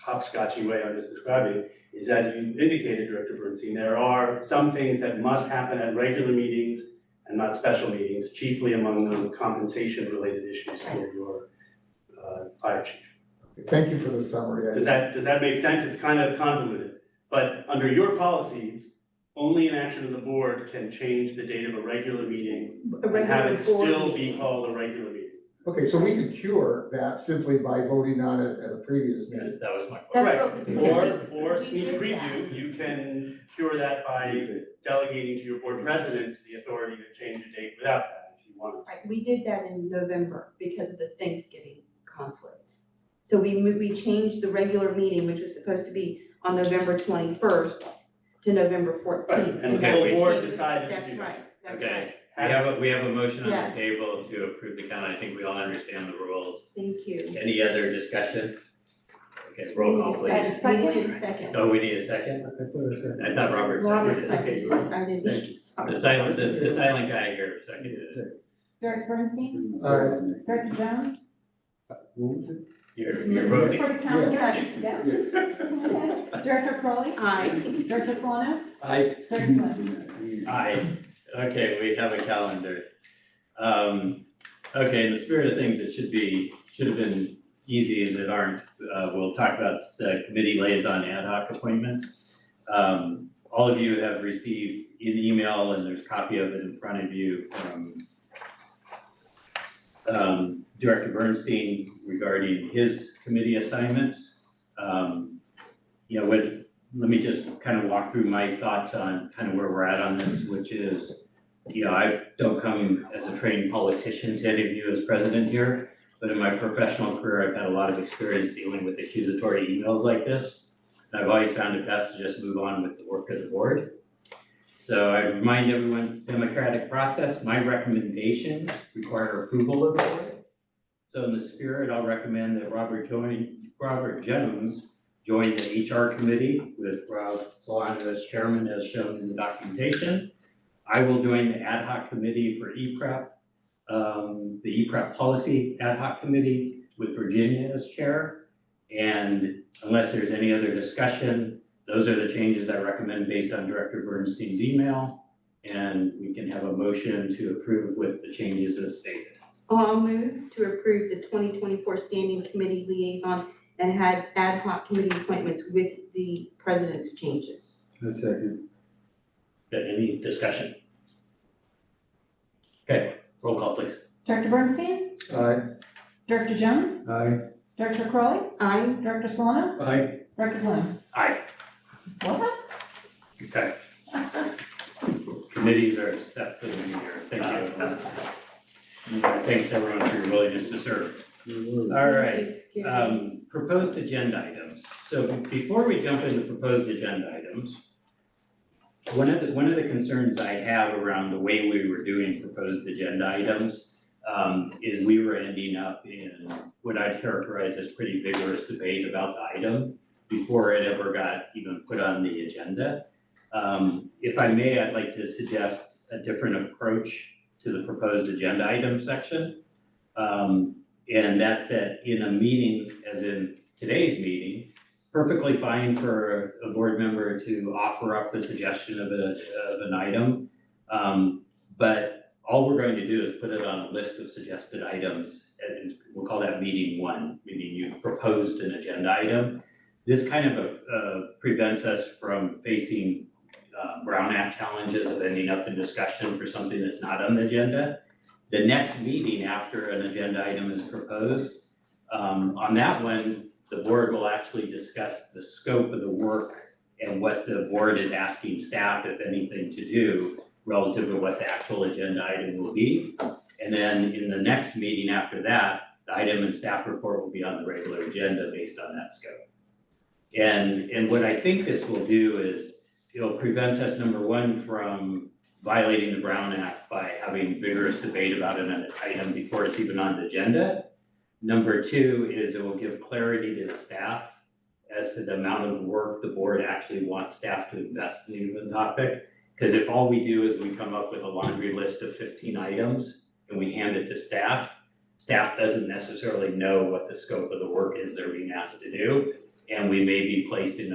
hopscotchy way I'm just describing, is as you indicated, Director Bernstein, there are some things that must happen at regular meetings and not special meetings, chiefly among them compensation-related issues for your fire chief. Thank you for the summary. Does that make sense? It's kind of convoluted, but under your policies, only an action of the board can change the date of a regular meeting A and have regular it still board be meeting. called a regular meeting. Okay, so we could cure that simply by voting on it at a previous meeting. That was my question. That's Correct, what we- or we sneak did preview, you can cure that by delegating to your board president the authority to change a date without that, if you want. Right, we did that in November because of the Thanksgiving conflict. So we changed the regular meeting, which was supposed to be on November 21st to November 14th. Right, and the that full became board the- decided to That's do that. right, that's Okay, right. we have a motion on the Yes. table to approve the count. I think we all understand the rules. Thank you. Any other discussion? Okay, roll call We need a please. second. We need a second. Oh, we need a second? I thought Robert Robert seconded it. seconded, I didn't, sorry. The silent guy here seconded it. Director Bernstein? Aye. Director Jones? You're voting. For the count, Yes. yes. Director Crowley? Aye. Director Solano? Aye. Director Flynn? Aye. Okay, we have a calendar. Okay, in the spirit of things, it should have been easy and that aren't. We'll talk about the committee liaison ad hoc appointments. All of you have received an email, and there's a copy of it in front of you from Director Bernstein regarding his committee assignments. Let me just kind of walk through my thoughts on kind of where we're at on this, which is, I don't come as a trained politician to any of you as president here, but in my professional career, I've had a lot of experience dealing with accusatory emails like this. And I've always found it best to just move on with the work of the board. So I remind everyone, it's a democratic process. My recommendations require approval of the board. So in the spirit, I'll recommend that Robert Jones join the HR committee with Rob Solano as chairman, as shown in the documentation. I will join the ad hoc committee for EPREP, the EPREP policy ad hoc committee with Virginia as chair. And unless there's any other discussion, those are the changes I recommend based on Director Bernstein's email. And we can have a motion to approve with the changes as stated. I'll move to approve the 2024 Standing Committee Liaison and had ad hoc committee appointments with the president's changes. A second. Any discussion? Okay, roll call please. Director Bernstein? Aye. Director Jones? Aye. Director Crowley? Aye. Director Solano? Aye. Director Flynn? Aye. What? Okay. Committees are set for the new year. Thank you. Thanks everyone for your willingness to serve. All right, proposed agenda items. So before we jump into proposed agenda items, one of the concerns I have around the way we were doing proposed agenda items is we were ending up in what I'd characterize as pretty vigorous debate about the item before it ever got even put on the agenda. If I may, I'd like to suggest a different approach to the proposed agenda item section. And that's that in a meeting, as in today's meeting, perfectly fine for a board member to offer up the suggestion of an item. But all we're going to do is put it on a list of suggested items, and we'll call that meeting one, meaning you've proposed an agenda item. This kind of prevents us from facing Brown Act challenges of ending up in discussion for something that's not on the agenda. The next meeting after an agenda item is proposed, on that one, the board will actually discuss the scope of the work and what the board is asking staff, if anything, to do relative to what the actual agenda item will be. And then in the next meeting after that, the item and staff report will be on the regular agenda based on that scope. And what I think this will do is it'll prevent us, number one, from violating the Brown Act by having vigorous debate about an item before it's even on the agenda. Number two is it will give clarity to the staff as to the amount of work the board actually wants staff to invest in a given topic. Because if all we do is we come up with a laundry list of 15 items and we hand it to staff, staff doesn't necessarily know what the scope of the work is they're being asked to do. And we may be placed in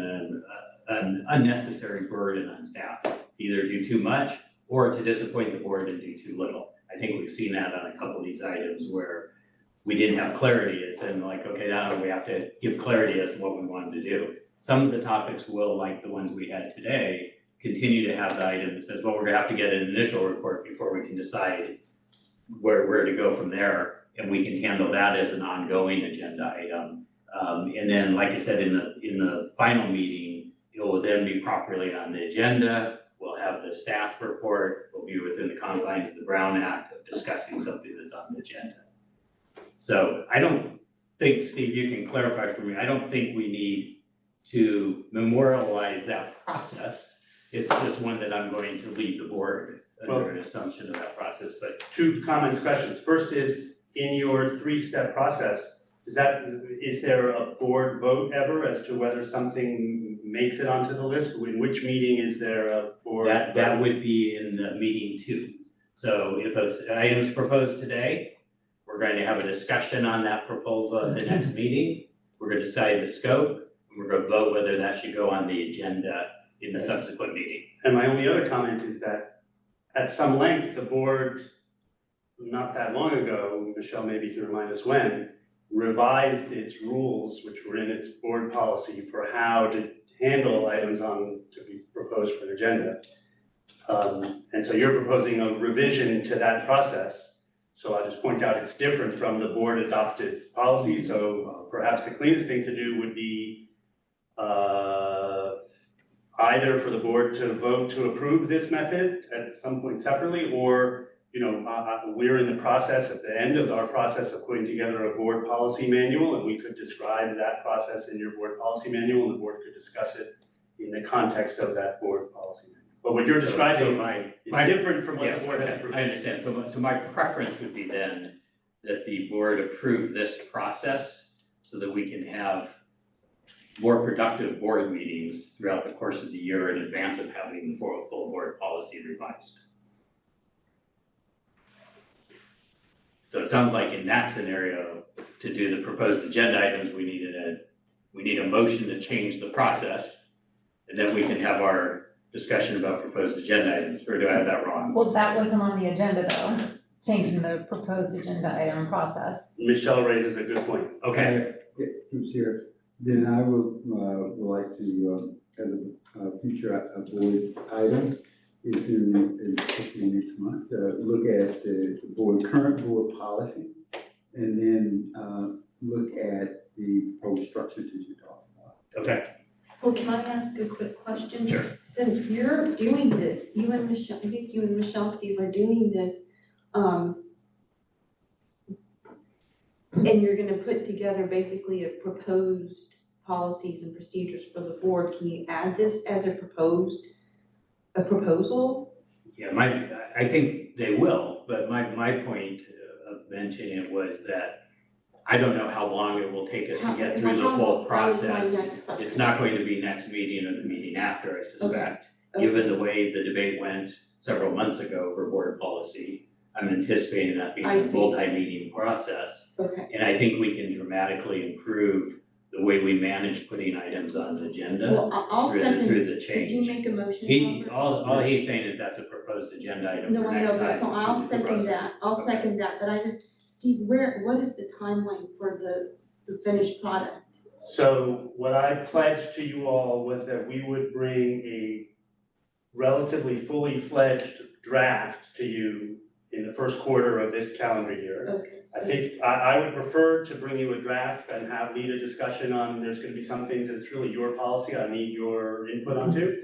an unnecessary burden on staff, either do too much or to disappoint the board and do too little. I think we've seen that on a couple of these items where we didn't have clarity. It's in like, okay, now we have to give clarity as to what we wanted to do. Some of the topics will, like the ones we had today, continue to have the item that says, well, we're gonna have to get an initial report before we can decide where to go from there. And we can handle that as an ongoing agenda item. And then, like I said, in the final meeting, it will then be properly on the agenda. We'll have the staff report, we'll be within the confines of the Brown Act of discussing something that's on the agenda. So I don't think, Steve, you can clarify for me, I don't think we need to memorialize that process. It's just one that I'm going to lead the board under an assumption of that process, but. Two comments, questions. First is, in your three-step process, is there a board vote ever as to whether something makes it onto the list? In which meeting is there a board? That would be in the meeting two. So if an item is proposed today, we're going to have a discussion on that proposal at the next meeting. We're going to decide the scope, and we're going to vote whether that should go on the agenda in the subsequent meeting. And my only other comment is that at some length, the board, not that long ago, Michelle maybe can remind us when, revised its rules, which were in its board policy for how to handle items to be proposed for an agenda. And so you're proposing a revision to that process. So I'll just point out it's different from the board adopted policy. So perhaps the cleanest thing to do would be either for the board to vote to approve this method at some point separately, or we're in the process, at the end of our process of putting together a board policy manual, and we could describe that process in your board policy manual, and the board could discuss it in the context of that board policy manual. But what you're describing is different from what the board has approved. I understand. So my preference would be then that the board approve this process so that we can have more productive board meetings throughout the course of the year in advance of having the full board policy revised. So it sounds like in that scenario, to do the proposed agenda items, we need a motion to change the process. And then we can have our discussion about proposed agenda items, or do I have that wrong? Well, that wasn't on the agenda though, changing the proposed agenda item process. Michelle raises a good point. Okay. Who's here? Then I would like to, as a future board item, is to, especially next month, look at the current board policy, and then look at the proposed structure that you talked about. Okay. Well, can I ask a quick question? Sure. Since you're doing this, you and Michelle, I think you and Michelle, Steve, are doing this, and you're gonna put together basically a proposed policies and procedures for the board, can you add this as a proposal? Yeah, I think they will, but my point of mentioning it was that I don't know how long it will take us to get through the full process. It's not going to be next meeting or the meeting after, I suspect. Given the way the debate went several months ago over board policy, I'm anticipating that being a multi-meeting process. Okay. And I think we can dramatically improve the way we manage putting items on the agenda Well, I'll second, through the did change. you make a motion? All he's saying is that's a proposal. proposed agenda item No, for I next know, time. but so I'll to the second process. that, I'll Okay. second that, but I just, Steve, what is the timeline for the finished product? So what I pledged to you all was that we would bring a relatively fully fledged draft to you in the first quarter of this calendar year. Okay, I so, think I would prefer to bring you a draft and lead a discussion on, there's gonna be some things that's really your policy, I need your input onto.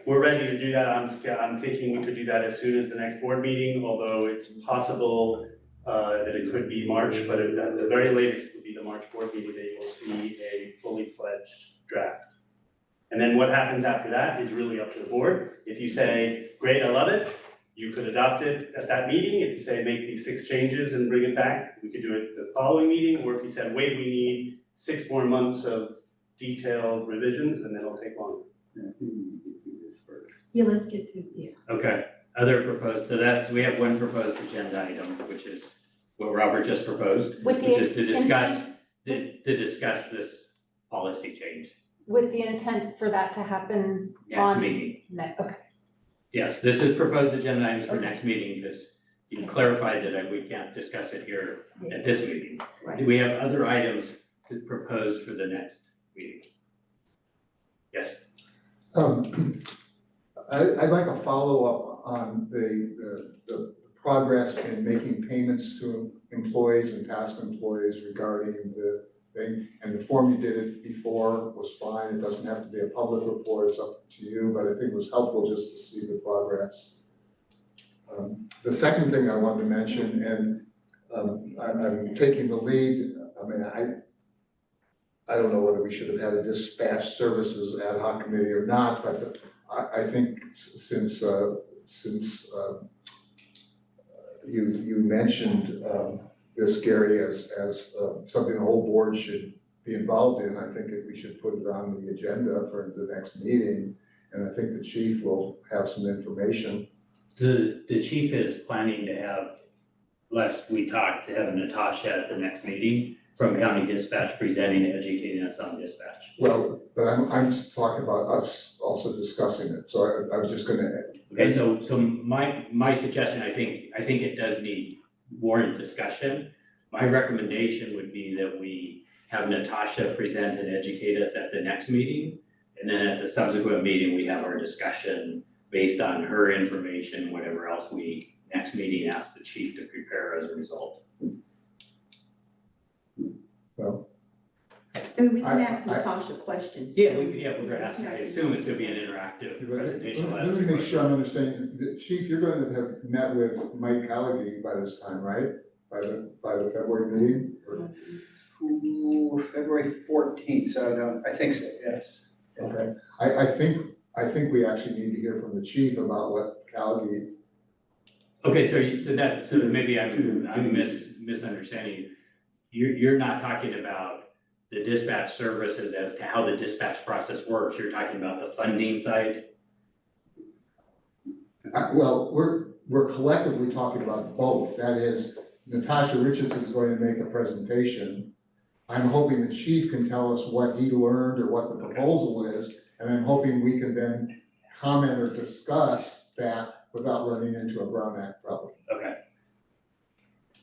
We're ready to do that, I'm thinking we could do that as soon as the next board meeting, although it's possible that it could be March, but at the very latest, it would be the March board meeting that you will see a fully fledged draft. And then what happens after that is really up to the board. If you say, great, I love it, you could adopt it at that meeting. If you say, make these 6 changes and bring it back, we could do it the following meeting. Or if you said, wait, we need 6 more months of detailed revisions, then it'll take longer. Yeah, I think we need to do this first. yeah, let's get to, yeah. Okay, other proposed, so we have one proposed agenda item, which is what Robert just proposed, With which the is to discuss this policy change With the intent for that to happen next on, meeting. okay, Yes, this is proposed agenda items for Okay. next meeting, because you clarified that we can't discuss it here at this meeting. Right. Do we have other items to propose for the next meeting? Yes, I'd like a follow-up on the progress in making payments to employees and past employees regarding the thing. And the form you did it before was fine, it doesn't have to be a public report, it's up to you, but I think it was helpful just to see the progress. The second thing I wanted to mention, and I'm taking the lead, I mean, I don't know whether we should have had a dispatch services ad hoc committee or not, but I think since you mentioned this, Gary, as something the whole board should be involved in, I think that we should put it on the agenda for the next meeting. And I think the chief will have some information. the chief is planning to have, last we talked, to have Natasha at the next meeting from County Dispatch presenting and educating us on dispatch. Well, but I'm just talking about us also discussing it, so I was just gonna. Okay, so my suggestion, I think it does need warrant discussion. My recommendation would be that we have Natasha present and educate us at the next meeting. And then at the subsequent meeting, we have our discussion based on her information, whatever else we, next meeting, ask the chief to prepare as a result. Well, I mean, we can I- ask Natasha questions. Yeah, we're asking, I assume it's gonna be an interactive Let presentation. me make sure I'm understanding, Chief, you're going to have met with Mike Callagy by this time, right? By the February meeting? Ooh, February 14th, so I think so, yes. Okay, I think we actually need to hear from the chief about what Callagy. Okay, so maybe I'm misunderstanding. You're not talking about the dispatch services as to how the dispatch process works, you're talking about the funding side? Well, we're collectively talking about both, that is, Natasha Richardson is going to make a presentation. I'm hoping the chief can tell us what he learned or what the proposal is, and I'm hoping we can then comment or discuss that without running into a Brown Act problem. Okay.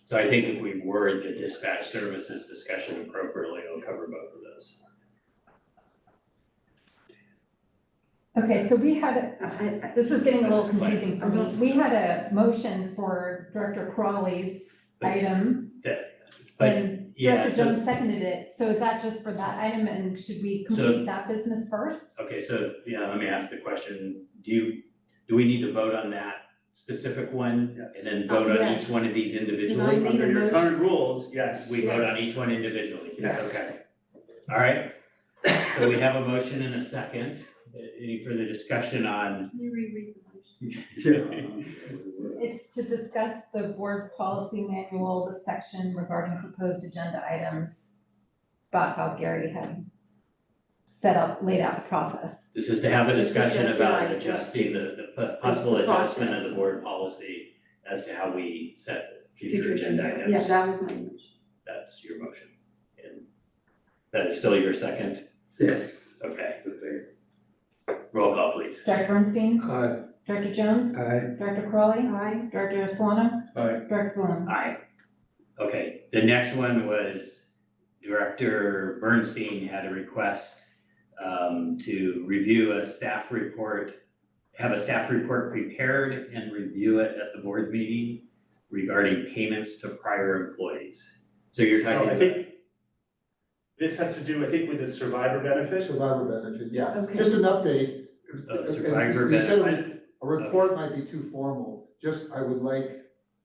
So I think if we word the dispatch services discussion appropriately, it'll cover both of those. okay, so we had, this is getting a little confusing for me. We had a motion for Director Crawley's item, But and yeah, Director so, Jones seconded it, so is that just for that item, and should we complete that business first? okay, so yeah, let me ask the question, do we need to vote on that specific one? And then vote on Yes. each one of these I individually? need Under a your motion. current rules, yes. We vote on each one individually? Yes. Okay. All right, so we have a motion and a second. Any further discussion on? Can you reread the motion? It's to discuss the board policy manual, the section regarding proposed agenda items, about how Gary had laid out the process. This is to have a discussion Suggested about I adjusting adjust the possible the adjustment of process. the board policy as to how we set future agenda items. Yeah, that was my motion. That's your motion. And that is still your second? Yes. Okay, The thing. roll call please. please. Director Bernstein, Aye. Director Jones, Aye. Director Crawley, Aye. Director Solano, Aye. Director Bloom. Aye. Okay, the next one was Director Bernstein had a request to review a staff report, have a staff report prepared and review it at the board meeting regarding payments to prior employees. So you're talking I about, think this has to do, I think, with the survivor benefit. Survivor benefit, yeah, Okay. just an update. survivor You said benefit, a report might be too formal, just I would like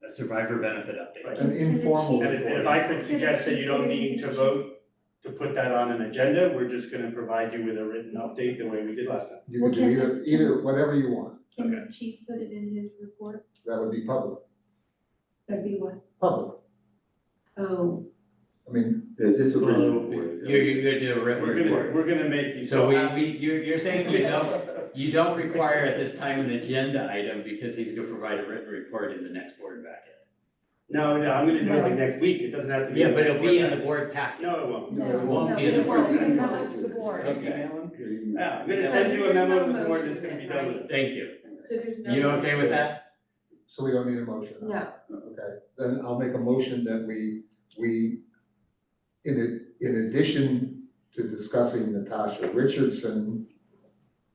a survivor benefit update. an informal And report. if I could suggest that you don't need to vote to put that on an agenda, we're just gonna provide you with a written update the way we did last time. You can do either, whatever you want, Can the chief put it in his report? that would be public, That'd be what? public, Oh, I mean, Yeah, just a Well, written report. You're gonna do a written report. We're gonna make you So so you're saying you don't require at this time an agenda item because he's gonna provide a written report in the next board packet. No, I'm gonna do it like next week, it doesn't have to be. Yeah, but it'll be in the the. board packet. No, it won't. no, it won't no, be in the it's board not. packet. We have it to the board. Okay. Yeah, I'm gonna send you a memo to the board that's gonna be done with it. Thank you. So there's no. You okay with that? so we don't need a motion. No, Okay, then I'll make a motion that we, in addition to discussing Natasha Richardson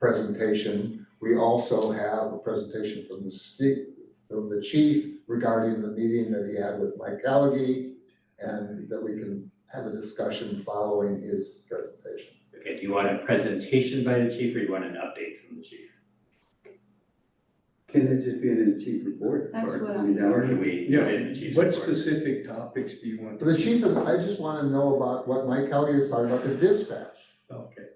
presentation, we also have a presentation from the chief regarding the meeting that he had with Mike Callaghy, and that we can have a discussion following his presentation. Okay, do you want a presentation by the chief or you want an update from the chief? Can it just be in the chief report? That's what I mean, that Or would- can we do it in the chief's What report? specific topics do you want? But the chief is, I just wanna know about what Mike Callaghy is talking about, the dispatch. Okay.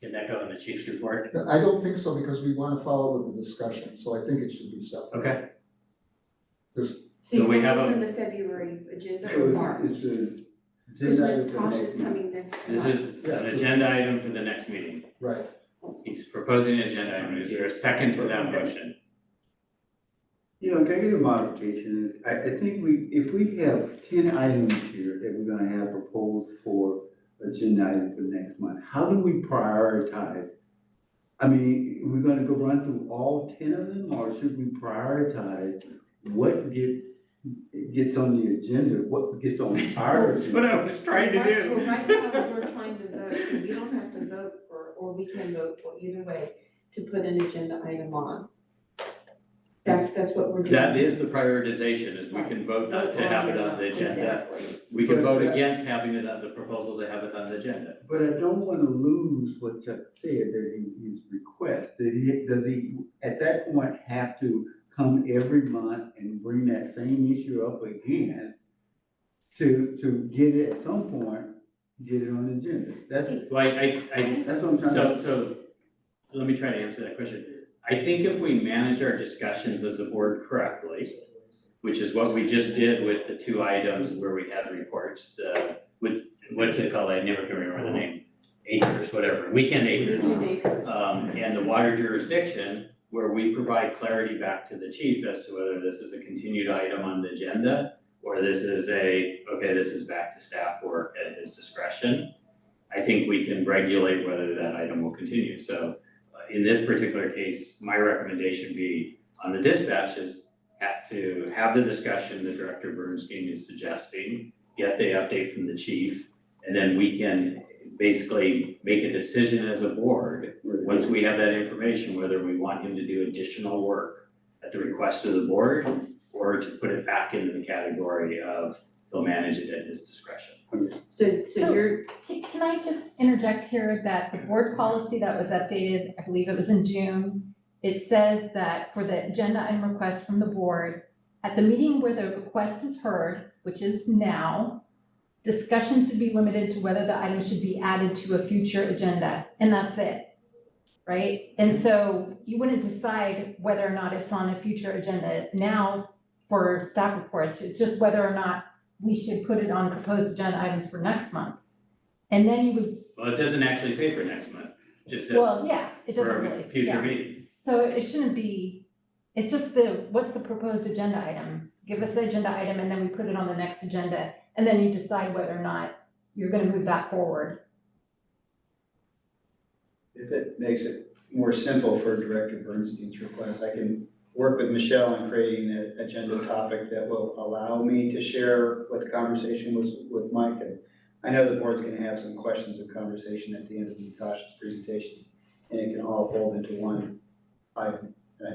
Can that go in the chief's report? I don't think so, because we wanna follow with the discussion, so I think it should be separate. Okay, Just, so So you we want have this a- in the February agenda So or it's, March? it's a. Because agenda item for the Natasha's next meeting. coming next this month. is an agenda item for the next meeting. right, He's proposing an agenda item. Is there a second to that motion? You know, can I get a modification? I think if we have 10 items here that we're gonna have proposed for agenda item for next month, how do we prioritize? I mean, we're gonna go run through all 10 of them, or should we prioritize what gets on the agenda, what gets on our That's what agenda? I was trying to Well, do. right now, we're trying to vote, so we don't have to vote for, or we can vote for either way, to put an agenda item on. That's what we're doing. That is the prioritization, is we can vote not to have it on the agenda. Exactly. We can But vote that- against having it on the proposal to have it on the agenda. But I don't wanna lose what Chuck said, that his request, does he, at that point, have to come every month and bring that same issue up again to get it at some point, get it on the agenda? That's Well, I, what I'm trying to. so let me try to answer that question. I think if we manage our discussions as a board correctly, which is what we just did with the two items where we had reports, what's it called? I never can remember the name. Acres, whatever, weekend acres. And the water jurisdiction, where we provide clarity back to the chief as to whether this is a continued item on the agenda, or this is this is back to staff work at his discretion. I think we can regulate whether that item will continue. So in this particular case, my recommendation be on the dispatch is to have the discussion that Director Bernstein is suggesting, get the update from the chief, and then we can basically make a decision as a board, once we have that information, whether we want him to do additional work at the request of the board, or to put it back into the category of he'll manage it at his discretion. So you're, Can I just interject here that the board policy that was updated, I believe it was in June, it says that for the agenda item request from the board, at the meeting where the request is heard, which is now, discussion should be limited to whether the item should be added to a future agenda, and that's it, right? And so you wouldn't decide whether or not it's on a future agenda now for staff reports, it's just whether or not we should put it on proposed agenda items for next month. And then you would, Well, it doesn't actually say for next month, it just says well, yeah, it doesn't for really, a future yeah. meeting. So it shouldn't be, it's just what's the proposed agenda item? Give us the agenda item and then we put it on the next agenda, and then you decide whether or not you're gonna move that forward. If it makes it more simple for Director Bernstein's request. I can work with Michelle on creating an agenda topic that will allow me to share what the conversation was with Mike. And I know the board's gonna have some questions and conversation at the end of Natasha's presentation, and it can all fold into one item. And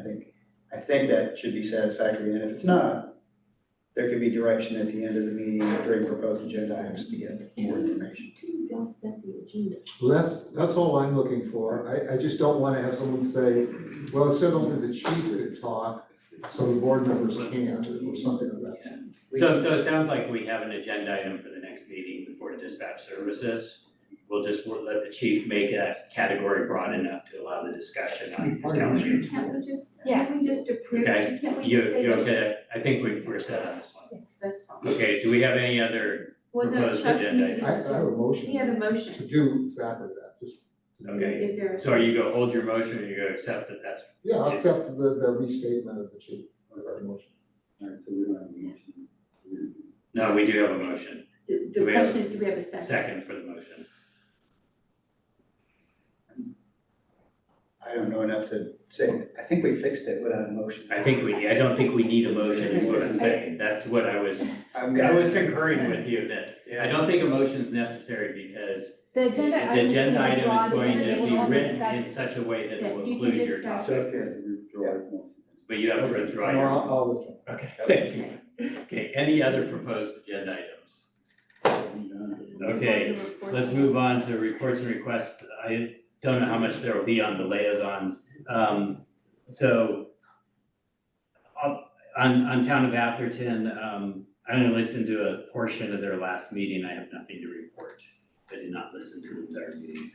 I think that should be satisfactory, and if it's not, there could be direction at the end of the meeting during proposed agenda items to get more information. Y'all set the agenda. Well, that's all I'm looking for. I just don't wanna have someone say, well, it said only the chief could talk, so the board members can't, or something of that. So it sounds like we have an agenda item for the next meeting for dispatch services. We'll let the chief make that category broad enough to allow the discussion on his calendar. Can't we just, Yeah. can't we just approve Okay. it? Can't we You, just say you that? okay? I think we're set on this one. Yes, that's fine. Okay, do we have any other Well, no, proposed Chuck, agenda you- items? I have a motion. He had a motion. To do exactly that, just. Okay, Is there a? so are you go hold your motion, or you go accept that that's, Yeah, I'll accept the restatement of the chief, of that motion. All right, so we don't have a motion. no, we do have a motion, The Do we have- question is, do we have a second? second for the motion. I don't know enough to say, I think we fixed it without a motion. I don't think we need a motion, is what I'm saying, that's what I was concurring with you, that I don't think a motion is necessary because The agenda the item. agenda item is going to be will written in discuss- such a way that it will That you can include your discuss. topic, but you have to withdraw No, your. I'll withdraw. Okay, thank you. Okay, any other proposed agenda items? Okay, let's move on to reports and requests. I don't know how much there will be on the liaisons. So on Town of Atherton, I only listened to a portion of their last meeting. I have nothing to report. I did not listen to the entire meeting.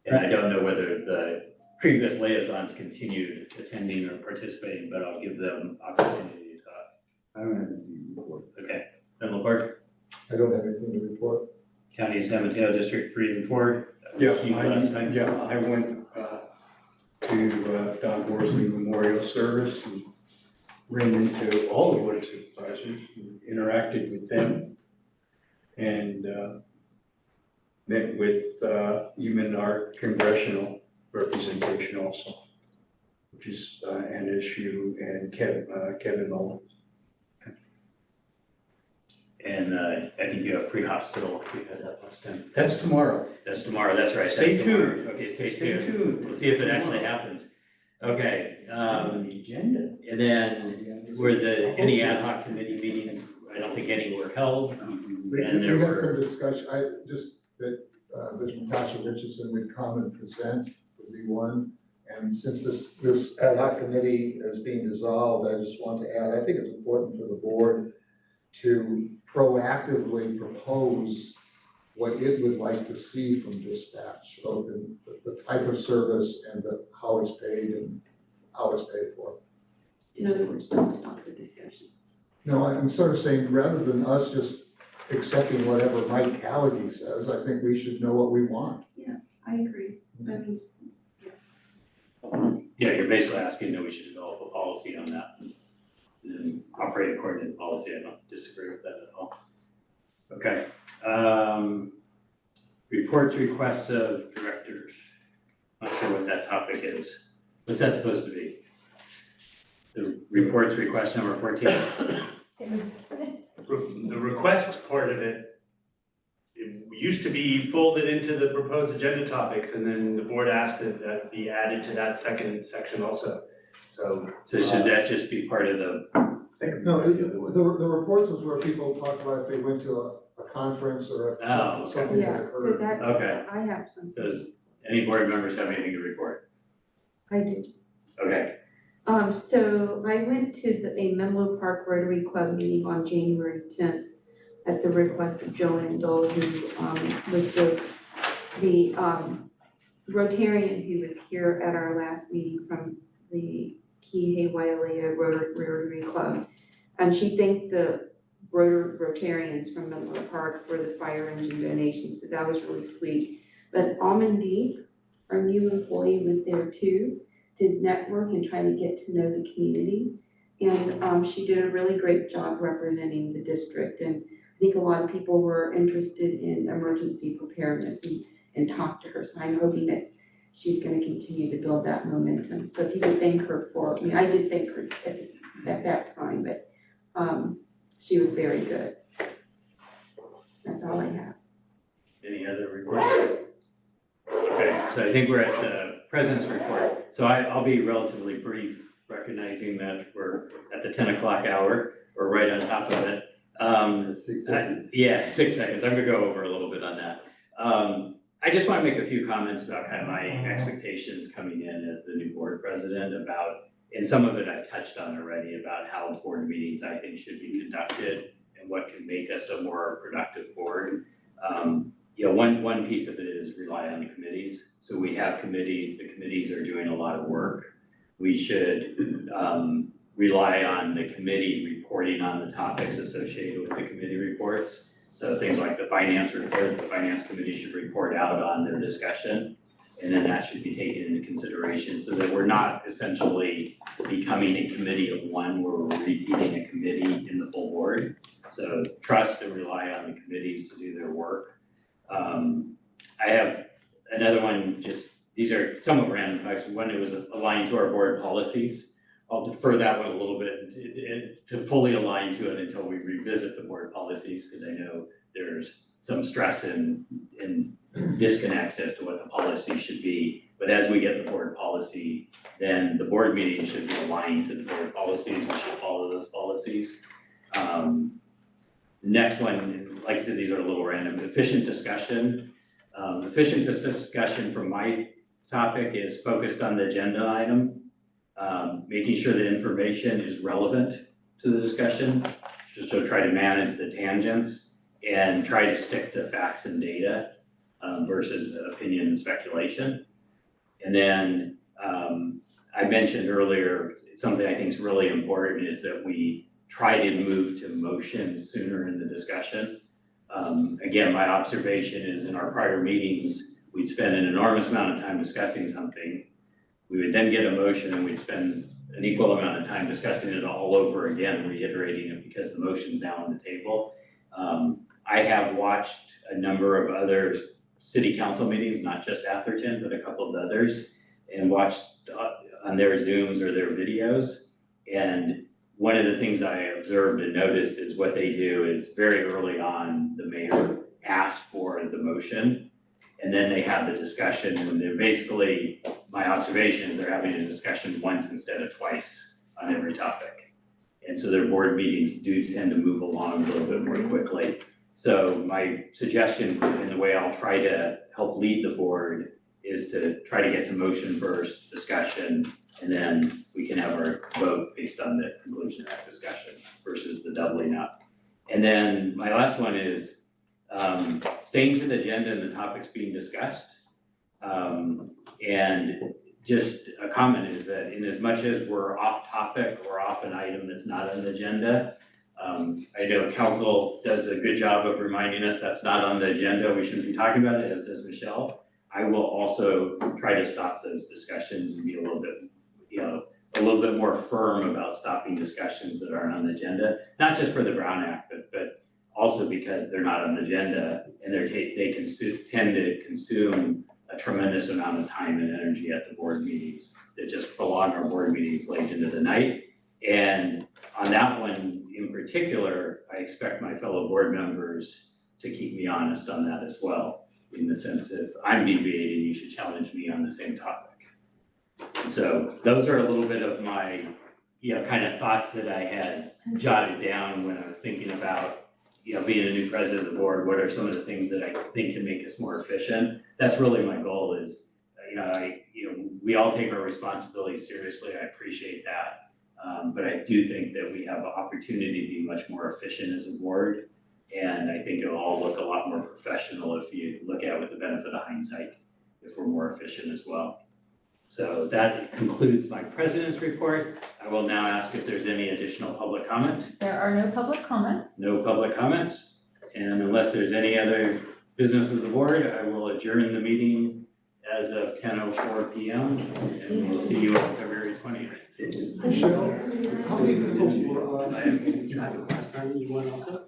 And I don't know whether the previous liaisons continued attending or participating, but I'll give them opportunity to talk. I don't have anything to report. Okay, then Laporte, I don't have anything to report. County of San Mateo, District 3 and 4. Yeah, You last time. I went to Don Worsley Memorial Service and ran into all the board of supervisors, and interacted with them. And met with even our congressional representation also, which is Ann Issue and Kevin Mullins. And I think you have pre-hospital, we had that last time. That's tomorrow. That's tomorrow, that's right. Stay that's tomorrow. tuned. Okay, stay Stay tuned. tuned. We'll see if it actually happens. Okay, The agenda. and then were any ad hoc committee meetings? I don't think any were held. We And there had were- some discussion, that Natasha Richardson would come and present would be one. And since this ad hoc committee is being dissolved, I just want to add, I think it's important for the board to proactively propose what it would like to see from dispatch, both in the type of service and how it's paid and how it's paid for. In other words, don't stop the discussion. No, I'm sort of saying, rather than us just accepting whatever Mike Callaghy says, I think we should know what we want. I agree. I mean, Yeah, you're basically asking that we should develop a policy on that and operate according to the policy. I don't disagree with that at all. Okay, reports, requests of directors. Not sure what that topic is. What's that supposed to be? The reports, request number 14? It was, The requests part of it used to be folded into the proposed agenda topics, and then the board asked that that be added to that second section also. So So should that just be part of the, No, the reports was where people talked about if they went to a conference or Oh, okay. something that yeah, so occurred. that, Okay. I have something. does any board members have anything to report? I do. Okay, So I went to a Menlo Park Rotary Club meeting on January 10th at the request of Joanne Dole, who was the Rotarian who was here at our last meeting from the Kihei Wailea Rotary Club. And she thanked the Rotarians from Menlo Park for the fire engine donation, so that was really sweet. But Amandeep, our new employee, was there too, to network and try to get to know the community. And she did a really great job representing the district. And I think a lot of people were interested in emergency preparedness and talked to her. So I'm hoping that she's gonna continue to build that momentum. So if you could thank her for, I mean, I did thank her at that time, but, she was very good. That's all I have. Any other reports? Okay, so I think we're at the president's report. So I'll be relatively brief, recognizing that we're at the 10 o'clock hour. We're right on top of it. 6 seconds. Yeah, 6 seconds. I'm gonna go over a little bit on that. I just want to make a few comments about kind of my expectations coming in as the new board president about, and some of it I've touched on already, about how board meetings I think should be conducted and what can make us a more productive board. One piece of it is rely on the committees. So we have committees, the committees are doing a lot of work. We should rely on the committee reporting on the topics associated with the committee reports. So things like the finance report, the finance committee should report out on their discussion. And then that should be taken into consideration so that we're not essentially becoming a committee of one where we're repeating a committee in the full board. So trust and rely on the committees to do their work. I have another one, just, these are somewhat random, actually, one that was aligned to our board policies. I'll defer that one a little bit to fully align to it until we revisit the board policies, because I know there's some stress and disconnects as to what the policy should be. But as we get the board policy, then the board meeting should be aligned to the board policies, we should follow those policies. The next one, like I said, these are a little random, efficient discussion. Efficient discussion from my topic is focused on the agenda item. Making sure the information is relevant to the discussion, just to try to manage the tangents and try to stick to facts and data versus opinion and speculation. And then I mentioned earlier, something I think is really important is that we try to move to motions sooner in the discussion. Again, my observation is in our prior meetings, we'd spend an enormous amount of time discussing something. We would then get a motion and we'd spend an equal amount of time discussing it all over again, reiterating it because the motion's now on the table. I have watched a number of other city council meetings, not just Atherton, but a couple of others, and watched on their Zooms or their videos. And one of the things I observed and noticed is what they do is very early on, the mayor asks for the motion, and then they have the discussion, and they're basically, my observation is they're having a discussion once instead of twice on every topic. And so their board meetings do tend to move along a little bit more quickly. So my suggestion, and the way I'll try to help lead the board, is to try to get to motion first, discussion, and then we can have our vote based on the conclusion of that discussion versus the doubling up. And then my last one is staying to the agenda and the topics being discussed. And just a comment is that in as much as we're off topic or off an item that's not on the agenda, I know council does a good job of reminding us that's not on the agenda, we shouldn't be talking about it, as does Michelle. I will also try to stop those discussions and be a little bit more firm about stopping discussions that aren't on the agenda, not just for the Brown Act, but also because they're not on the agenda and they tend to consume a tremendous amount of time and energy at the board meetings that just prolong our board meetings late into the night. And on that one in particular, I expect my fellow board members to keep me honest on that as well, in the sense if I'm deviating, you should challenge me on the same topic. And so those are a little bit of my, kind of thoughts that I had jotted down when I was thinking about, being a new president of the board, what are some of the things that I think can make us more efficient? That's really my goal is, we all take our responsibility seriously, I appreciate that. But I do think that we have an opportunity to be much more efficient as a board. And I think it'll all look a lot more professional if you look at it with the benefit of hindsight, if we're more efficient as well. So that concludes my president's report. I will now ask if there's any additional public comment. There are no public comments. No public comments. And unless there's any other business of the board, I will adjourn the meeting as of 10:04 p.m. And we'll see you on February 20th. Michelle, how many people, I have a class time, you want also?